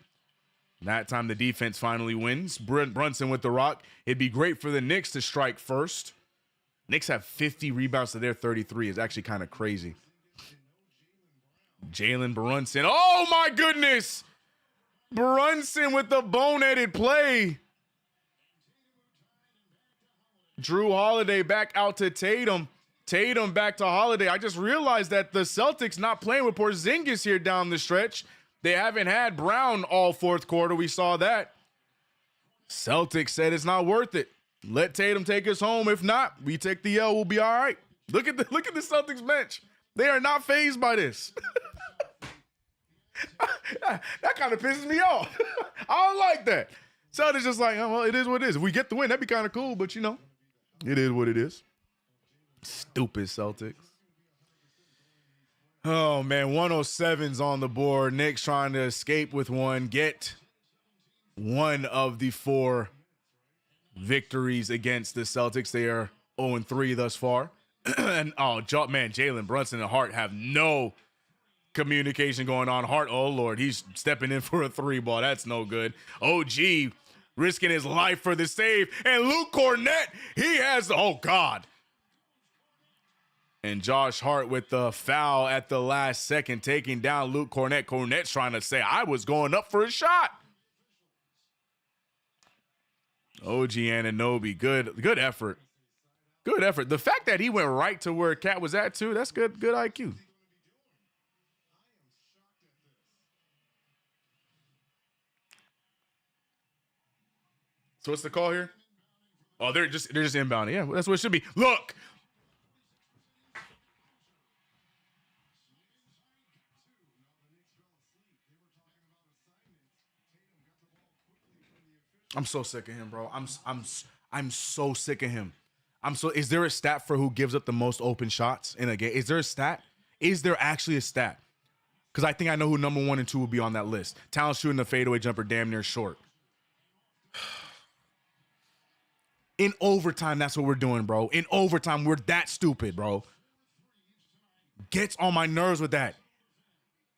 That time the defense finally wins. Brunson with the rock. It'd be great for the Knicks to strike first. Knicks have 50 rebounds to their 33. Is actually kind of crazy. Jalen Brunson. Oh, my goodness. Brunson with the boneheaded play. Drew Holiday back out to Tatum. Tatum back to Holiday. I just realized that the Celtics not playing with Porzingis here down the stretch. They haven't had Brown all fourth quarter. We saw that. Celtics said it's not worth it. Let Tatum take us home. If not, we take the L. We'll be all right. Look at the Celtics bench. They are not fazed by this. That kind of pisses me off. I don't like that. Celtics just like, oh, well, it is what it is. If we get the win, that'd be kind of cool, but you know, it is what it is. Stupid Celtics. Oh, man, 107's on the board. Knicks trying to escape with one, get one of the 4 victories against the Celtics. They are 0-3 thus far. And, oh, man, Jalen Brunson and Hart have no communication going on. Hart, oh, Lord, he's stepping in for a 3-ball. That's no good. OG risking his life for the save. And Luke Cornett, he has, oh, God. And Josh Hart with the foul at the last second, taking down Luke Cornett. Cornett's trying to say, I was going up for a shot. OG Anunoby, good effort. Good effort. The fact that he went right to where Cat was at, too, that's good IQ. So what's the call here? Oh, they're just inbounding. Yeah, that's what it should be. Look. I'm so sick of him, bro. I'm so sick of him. Is there a stat for who gives up the most open shots in a game? Is there a stat? Is there actually a stat? Because I think I know who number 1 and 2 will be on that list. Towns shooting the fadeaway jumper damn near short. In overtime, that's what we're doing, bro. In overtime, we're that stupid, bro. Gets on my nerves with that.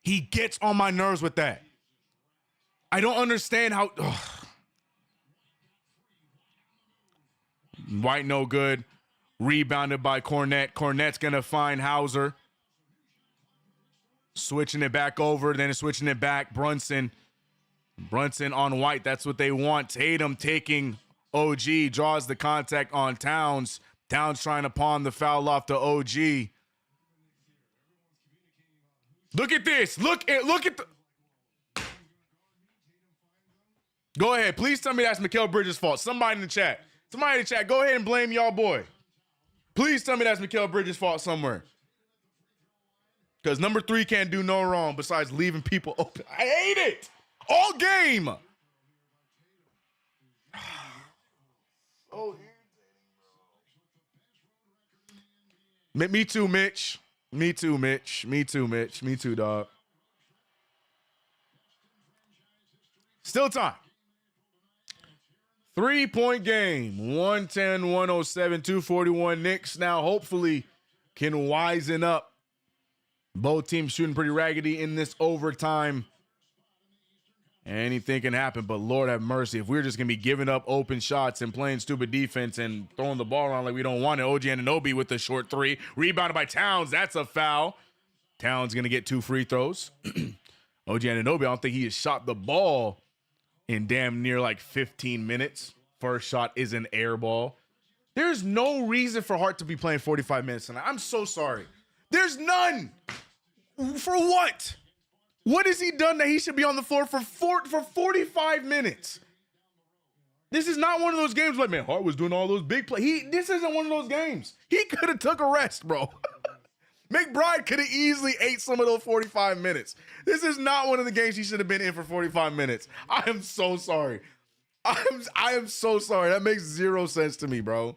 He gets on my nerves with that. I don't understand how... Ugh. White, no good. Rebounded by Cornett. Cornett's going to find Hauser. Switching it back over, then switching it back. Brunson on White. That's what they want. Tatum taking OG. Draws the contact on Towns. Towns trying to pawn the foul off to OG. Look at this. Look at the... Go ahead. Please tell me that's Mikal Bridges' fault. Somebody in the chat. Go ahead and blame y'all boy. Please tell me that's Mikal Bridges' fault somewhere. Because number 3 can't do no wrong besides leaving people open. I hate it. All game. So irritating, bro. Me too, Mitch. Me too, Mitch. Me too, dog. Still time. 3-point game, 110, 107, 241. Knicks now hopefully can wisen up. Both teams shooting pretty raggedy in this overtime. Anything can happen, but Lord have mercy. If we're just going to be giving up open shots and playing stupid defense and throwing the ball around like we don't want it. OG Anunoby with the short 3. Rebounded by Towns. That's a foul. Towns going to get 2 free throws. OG Anunoby, I don't think he has shot the ball in damn near like 15 minutes. First shot is an air ball. There's no reason for Hart to be playing 45 minutes tonight. I'm so sorry. There's none. For what? What has he done that he should be on the floor for 45 minutes? This is not one of those games like, man, Hart was doing all those big plays. This isn't one of those games. He could have took a rest, bro. McBride could have easily ate some of those 45 minutes. This is not one of the games he should have been in for 45 minutes. I am so sorry. I am so sorry. That makes 0 sense to me, bro.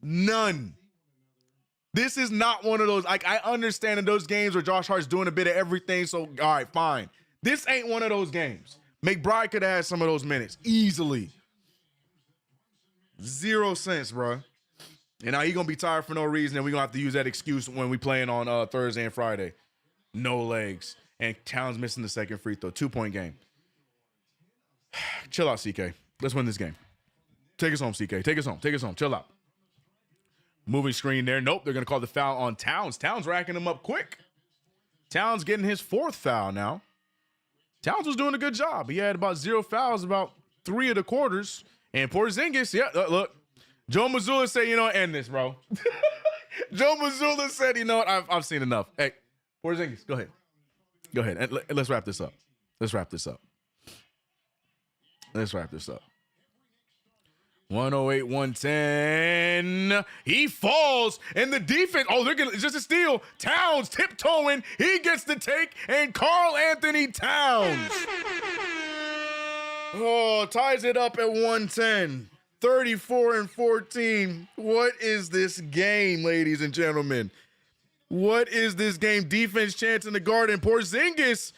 None. This is not one of those, like, I understand in those games where Josh Hart's doing a bit of everything, so, all right, fine. This ain't one of those games. McBride could have had some of those minutes easily. 0 sense, bro. And now he's going to be tired for no reason, and we're going to have to use that excuse when we playing on Thursday and Friday. No legs. And Towns missing the second free throw. 2-point game. Chill out, CK. Let's win this game. Take us home, CK. Take us home. Take us home. Chill out. Moving screen there. Nope, they're going to call the foul on Towns. Towns racking him up quick. Towns getting his 4th foul now. Towns was doing a good job. He had about 0 fouls about 3 of the quarters. And Porzingis, yeah, look. Joe Mazzulla said, you know what, end this, bro. Joe Mazzulla said, you know what, I've seen enough. Hey, Porzingis, go ahead. Go ahead. And let's wrap this up. Let's wrap this up. 108-110. He falls, and the defense, they're gonna just a steal. Towns tiptoeing. He gets the take, and Karl Anthony Towns ties it up at 110. 34-14. What is this game, ladies and gentlemen? What is this game? Defense chance in the Garden. Porzingis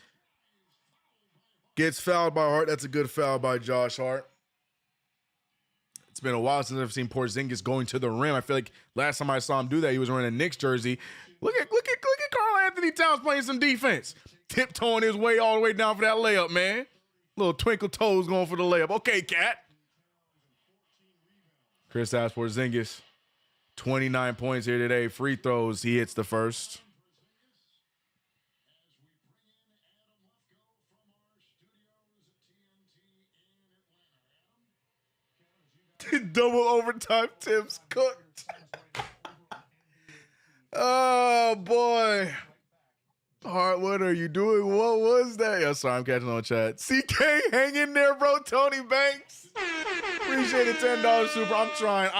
gets fouled by Hart. That's a good foul by Josh Hart. It's been a while since I've seen Porzingis going to the rim. I feel like last time I saw him do that, he was wearing a Knicks jersey. Look at Karl Anthony Towns playing some defense. Tiptoeing his way all the way down for that layup, man. Little twinkle toes going for the layup. Okay, Cat. Kristaps Porzingis, 29 points here today. Free throws, he hits the first. Double overtime tips cooked. Oh, boy. Hart, what are you doing? What was that? Yeah, sorry, I'm catching on chat. CK, hang in there, bro. Tony Banks. Appreciate it, $10 super. I'm trying.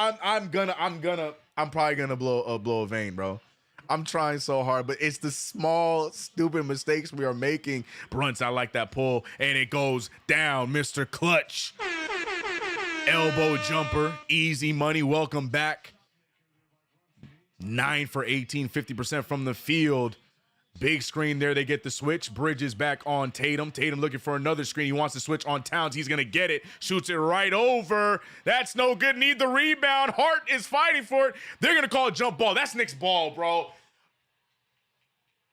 I'm probably gonna blow a vein, bro. I'm trying so hard, but it's the small, stupid mistakes we are making. Brunson, I like that pull, and it goes down, Mr. Clutch. Elbow jumper, easy money. Welcome back. 9 for 18, 50% from the field. Big screen there. They get the switch. Bridges back on Tatum. Tatum looking for another screen. He wants to switch on Towns. He's going to get it. Shoots it right over. That's no good. Need the rebound. Hart is fighting for it. They're going to call a jump ball. That's Knicks ball, bro.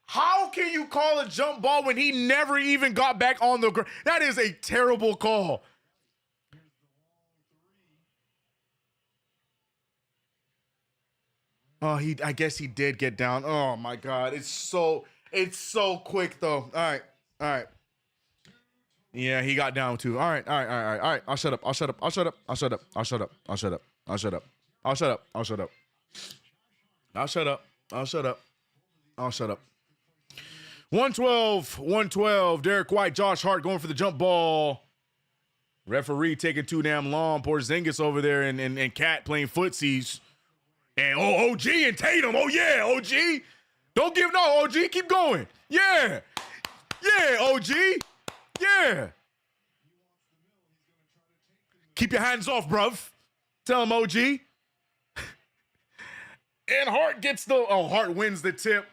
How can you call a jump ball when he never even got back on the ground? That is a terrible call. Oh, I guess he did get down. Oh my God. It's so quick though. All right. Yeah, he got down too. All right. I'll shut up. 112. Derek White, Josh Hart going for the jump ball. Referee taking too damn long. Porzingis over there and Cat playing footsies. And OG and Tatum. Oh yeah, OG. Don't give no, OG. Keep going. Yeah, OG. Yeah. Keep your hands off, bruv. Tell him, OG. And Hart Hart wins the tip.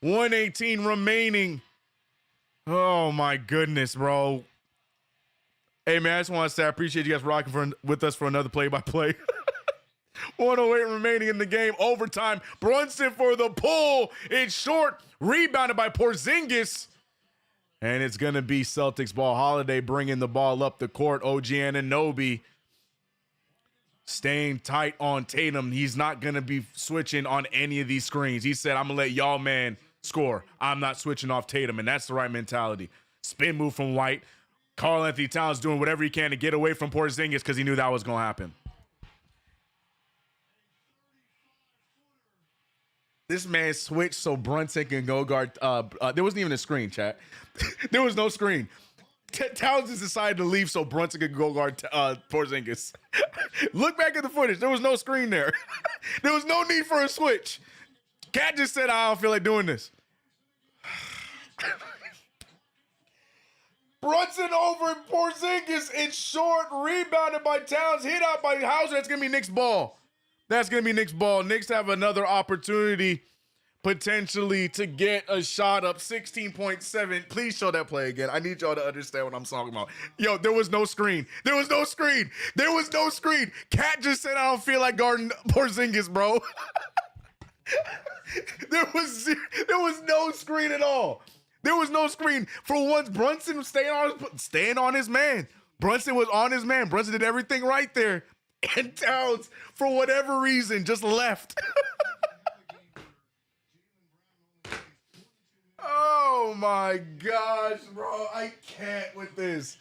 118 remaining. Oh my goodness, bro. Hey man, I just want to say I appreciate you guys rocking with us for another play-by-play. 108 remaining in the game. Overtime. Brunson for the pull. It's short. Rebounded by Porzingis. And it's going to be Celtics ball. Holiday bringing the ball up the court. OG Anunoby staying tight on Tatum. He's not going to be switching on any of these screens. He said, I'm going to let y'all man score. I'm not switching off Tatum. And that's the right mentality. Spin move from White. Karl Anthony Towns doing whatever he can to get away from Porzingis because he knew that was going to happen. This man switched so Brunson can go guard. There wasn't even a screen, chat. There was no screen. Towns just decided to leave so Brunson could go guard Porzingis. Look back at the footage. There was no screen there. There was no need for a switch. Cat just said, I don't feel like doing this. Brunson over Porzingis. It's short. Rebounded by Towns. Hit out by Hauser. That's going to be Knicks ball. That's going to be Knicks ball. Knicks have another opportunity potentially to get a shot up. 16.7. Please show that play again. I need y'all to understand what I'm talking about. Yo, there was no screen. There was no screen. Cat just said I don't feel like guarding Porzingis, bro. There was no screen at all. There was no screen. For once, Brunson was staying on his man. Brunson was on his man. Brunson did everything right there. And Towns, for whatever reason, just left. Oh, my gosh, bro. I can't with this.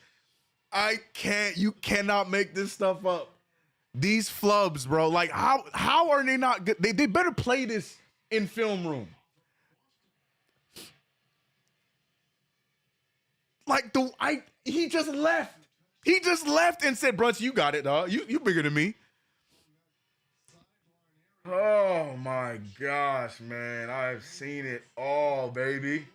I can't. You cannot make this stuff up. These flubs, bro. Like, how are they not good? They better play this in film room. Like he just left. He just left and said, Brunson, you got it, dog. You bigger than me. Oh my gosh, man. I've seen it all, baby.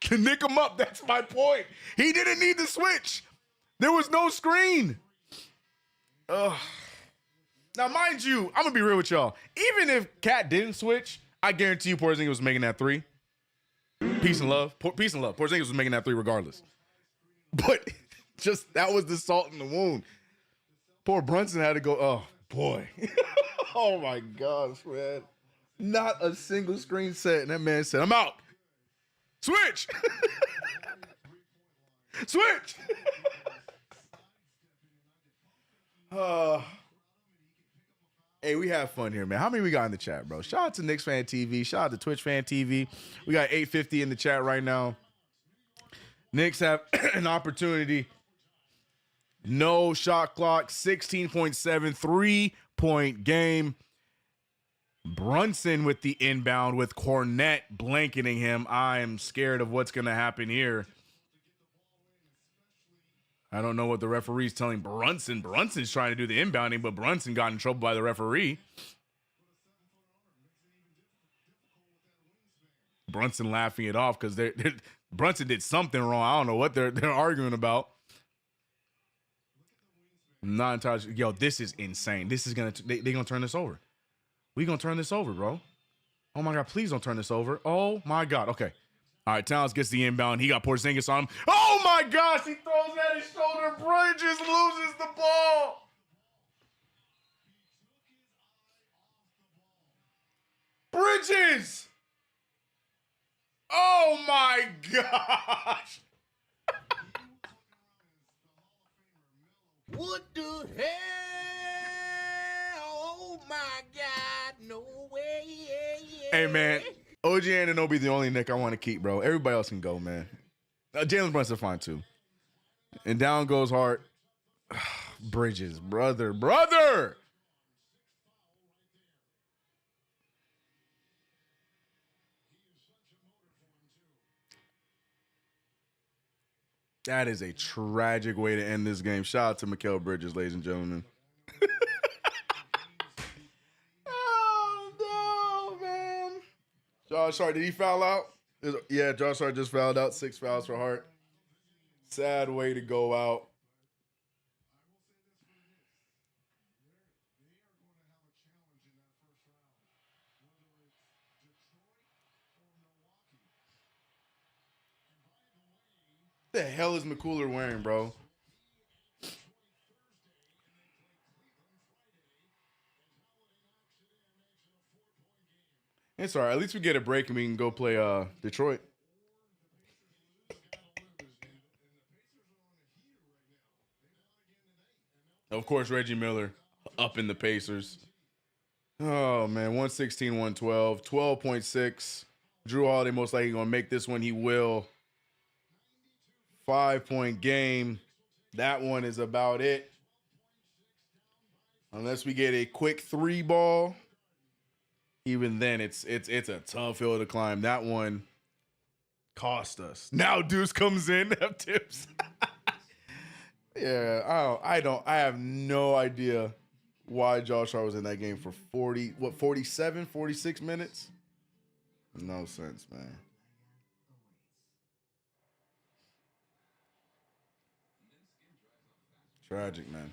Can nick him up. That's my point. He didn't need the switch. There was no screen. Ugh. Now, mind you, I'm going to be real with y'all. Even if Cat didn't switch, I guarantee you Porzingis was making that three. Peace and love. Peace and love. Porzingis was making that three regardless. But just that was the salt in the wound. Poor Brunson had to go, oh, boy. Oh, my gosh, man. Not a single screen set. And that man said, I'm out. Switch. Switch. Hey, we have fun here, man. How many we got in the chat, bro? Shout out to KnicksFanTV. Shout out to TwitchFanTV. We got 850 in the chat right now. Knicks have an opportunity. No shot clock. 16.7 3-point game. Brunson with the inbound with Cornette blanketing him. I am scared of what's going to happen here. I don't know what the referee's telling Brunson. Brunson's trying to do the inbounding, but Brunson got in trouble by the referee. Brunson laughing it off because Brunson did something wrong. I don't know what they're arguing about. I'm not entirely sure. Yo, this is insane. This is they're gonna turn this over. We gonna turn this over, bro. Oh my God, please don't turn this over. Oh my God. Okay. All right, Towns gets the inbound. He got Porzingis on him. Oh my gosh, he throws at his shoulder. Bridges loses the ball. Bridges. Oh my gosh. What the hell? Oh my God, no way. Hey man, OG Anunoby the only Nick I want to keep, bro. Everybody else can go, man. Jalen Brunson fine too. And down goes Hart. Bridges, brother. That is a tragic way to end this game. Shout out to Mikal Bridges, ladies and gentlemen. Oh, no, man. Josh Hart, did he foul out? Yeah, Josh Hart just fouled out. 6 fouls for Hart. Sad way to go out. What the hell is McCuller wearing, bro? It's all right. At least we get a break and we can go play Detroit. Of course, Reggie Miller up in the Pacers. Oh, man. 116, 112. 12.6. Drew Holiday most likely going to make this one. He will. 5-point game. That one is about it. Unless we get a quick 3 ball. Even then, it's a tough hill to climb. That one cost us. Now Deuce comes in, have tips. Yeah, I have no idea why Josh Hart was in that game for 47, 46 minutes? No sense, man. Tragic, man.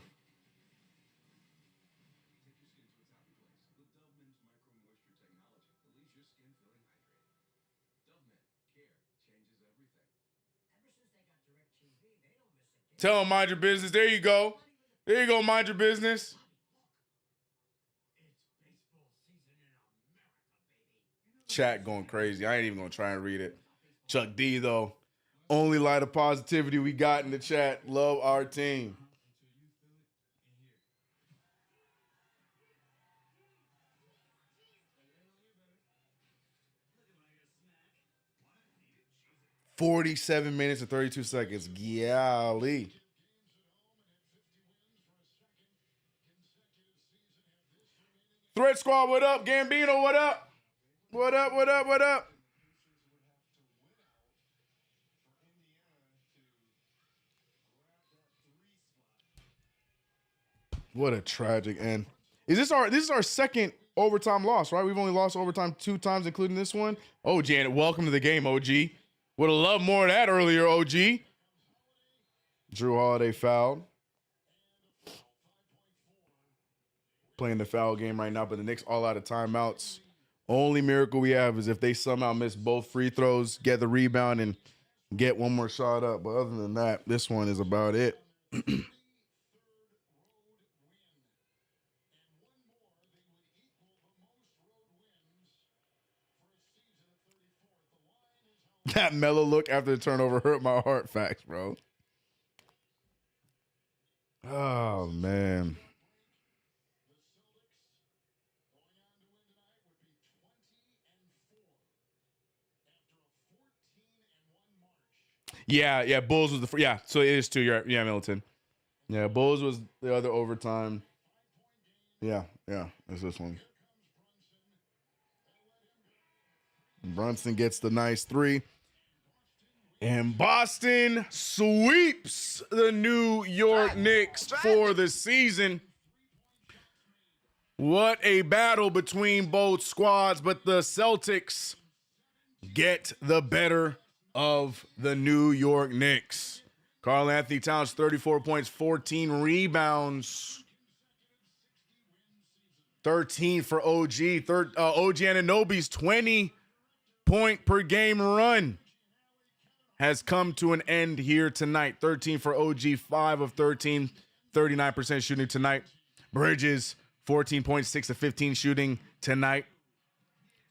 Tell them mind your business. There you go. There you go, mind your business. Chat going crazy. I ain't even going to try and read it. Chuck D, though. Only light of positivity we got in the chat. Love our team. 47 minutes and 32 seconds. Golly. Threat Squad, what up? Gambino, what up? What up, what up, what up? What a tragic end. This is our second overtime loss, right? We've only lost overtime 2 times, including this one. Oh, Janet, welcome to the game, OG. Would have loved more of that earlier, OG. Drew Holiday fouled. Playing the foul game right now, but the Knicks all out of timeouts. Only miracle we have is if they somehow miss both free throws, get the rebound, and get one more shot up. But other than that, this one is about it. That mellow look after the turnover hurt my heart. Facts, bro. Oh, man. Yeah, Bulls was the so it is 2. Yeah, Middleton. Yeah, Bulls was the other overtime. Yeah, it's this one. Brunson gets the nice 3. And Boston sweeps the New York Knicks for the season. What a battle between both squads, but the Celtics get the better of the New York Knicks. Karl Anthony Towns, 34 points, 14 rebounds. 13 for OG. OG Anunoby's 20-point per game run has come to an end here tonight. 13 for OG, 5 of 13, 39% shooting tonight. Bridges, 14.6 of 15 shooting tonight.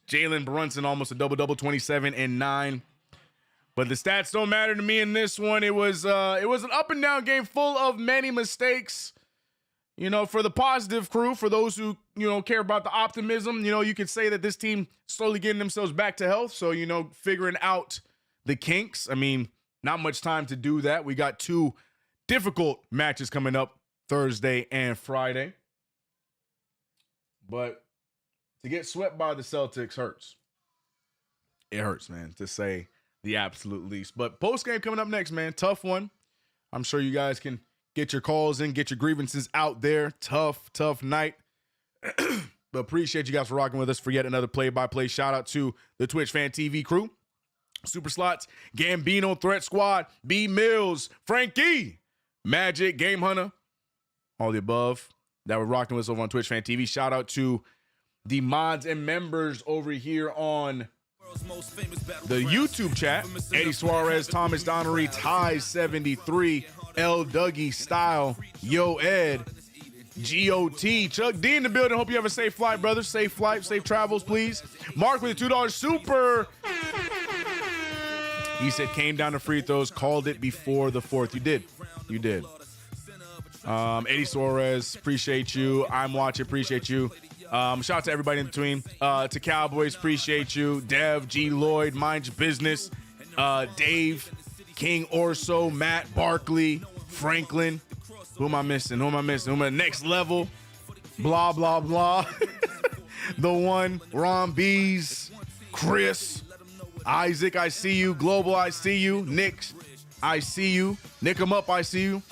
Jalen Brunson, almost a double-double, 27 and 9. But the stats don't matter to me in this one. It was an up-and-down game full of many mistakes. You know, for the positive crew, for those who, care about the optimism, you could say that this team slowly getting themselves back to health. So, figuring out the kinks. I mean, not much time to do that. We got 2 difficult matches coming up Thursday and Friday. But to get swept by the Celtics hurts. It hurts, man, to say the absolute least. But post-game coming up next, man. Tough one. I'm sure you guys can get your calls in, get your grievances out there. Tough night. But appreciate you guys for rocking with us for yet another play-by-play. Shout out to the KnicksFanTV crew. Super Slots, Gambino, Threat Squad, B Mills, Frankie, Magic, Game Hunter, all the above that were rocking with us over on KnicksFanTV. Shout out to the mods and members over here on the YouTube chat. Eddie Suarez, Thomas Donnery, Ty 73, L Dougie Style, Yo Ed, GOT, Chuck D in the building. Hope you have a safe flight, brother. Safe flight, safe travels, please. Mark with a $2 super. He said came down to free throws, called it before the 4th. You did. Eddie Suarez, appreciate you. I'm watching, appreciate you. Shout out to everybody in between. To Cowboys, appreciate you. Dev, G. Lloyd, Mind Your Business. Dave, King Orso, Matt, Barkley, Franklin. Who am I missing? Who am I next level? Blah, blah, blah. The one, Ron Bees, Chris, Isaac, I see you. Global, I see you. Nick, I see you. Nick 'em up, I see you.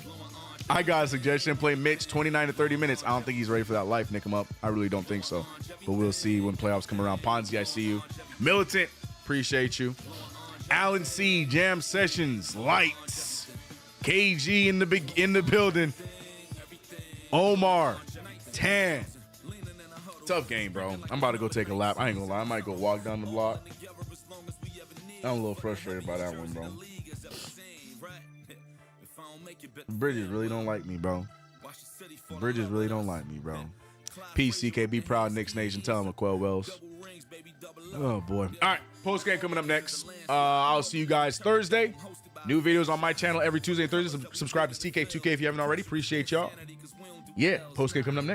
I got a suggestion. Play Mitch 29 to 30 minutes. I don't think he's ready for that life. Nick him up. I really don't think so. But we'll see when playoffs come around. Ponzi, I see you. Militant, appreciate you. Alan C, Jam Sessions, Lights. KG in the building. Omar, Tan. Tough game, bro. I'm about to go take a lap. I ain't gonna lie. I might go walk down the block. I'm a little frustrated by that one, bro. Bridges really don't like me, bro. Bridges really don't like me, bro. PCK, be proud, Knicks Nation. Tell him, McQuell Wells. Oh, boy. All right, post-game coming up next. I'll see you guys Thursday. New videos on my channel every Tuesday and Thursday. Subscribe to TK2K if you haven't already. Appreciate y'all. Yeah, post-game coming up next.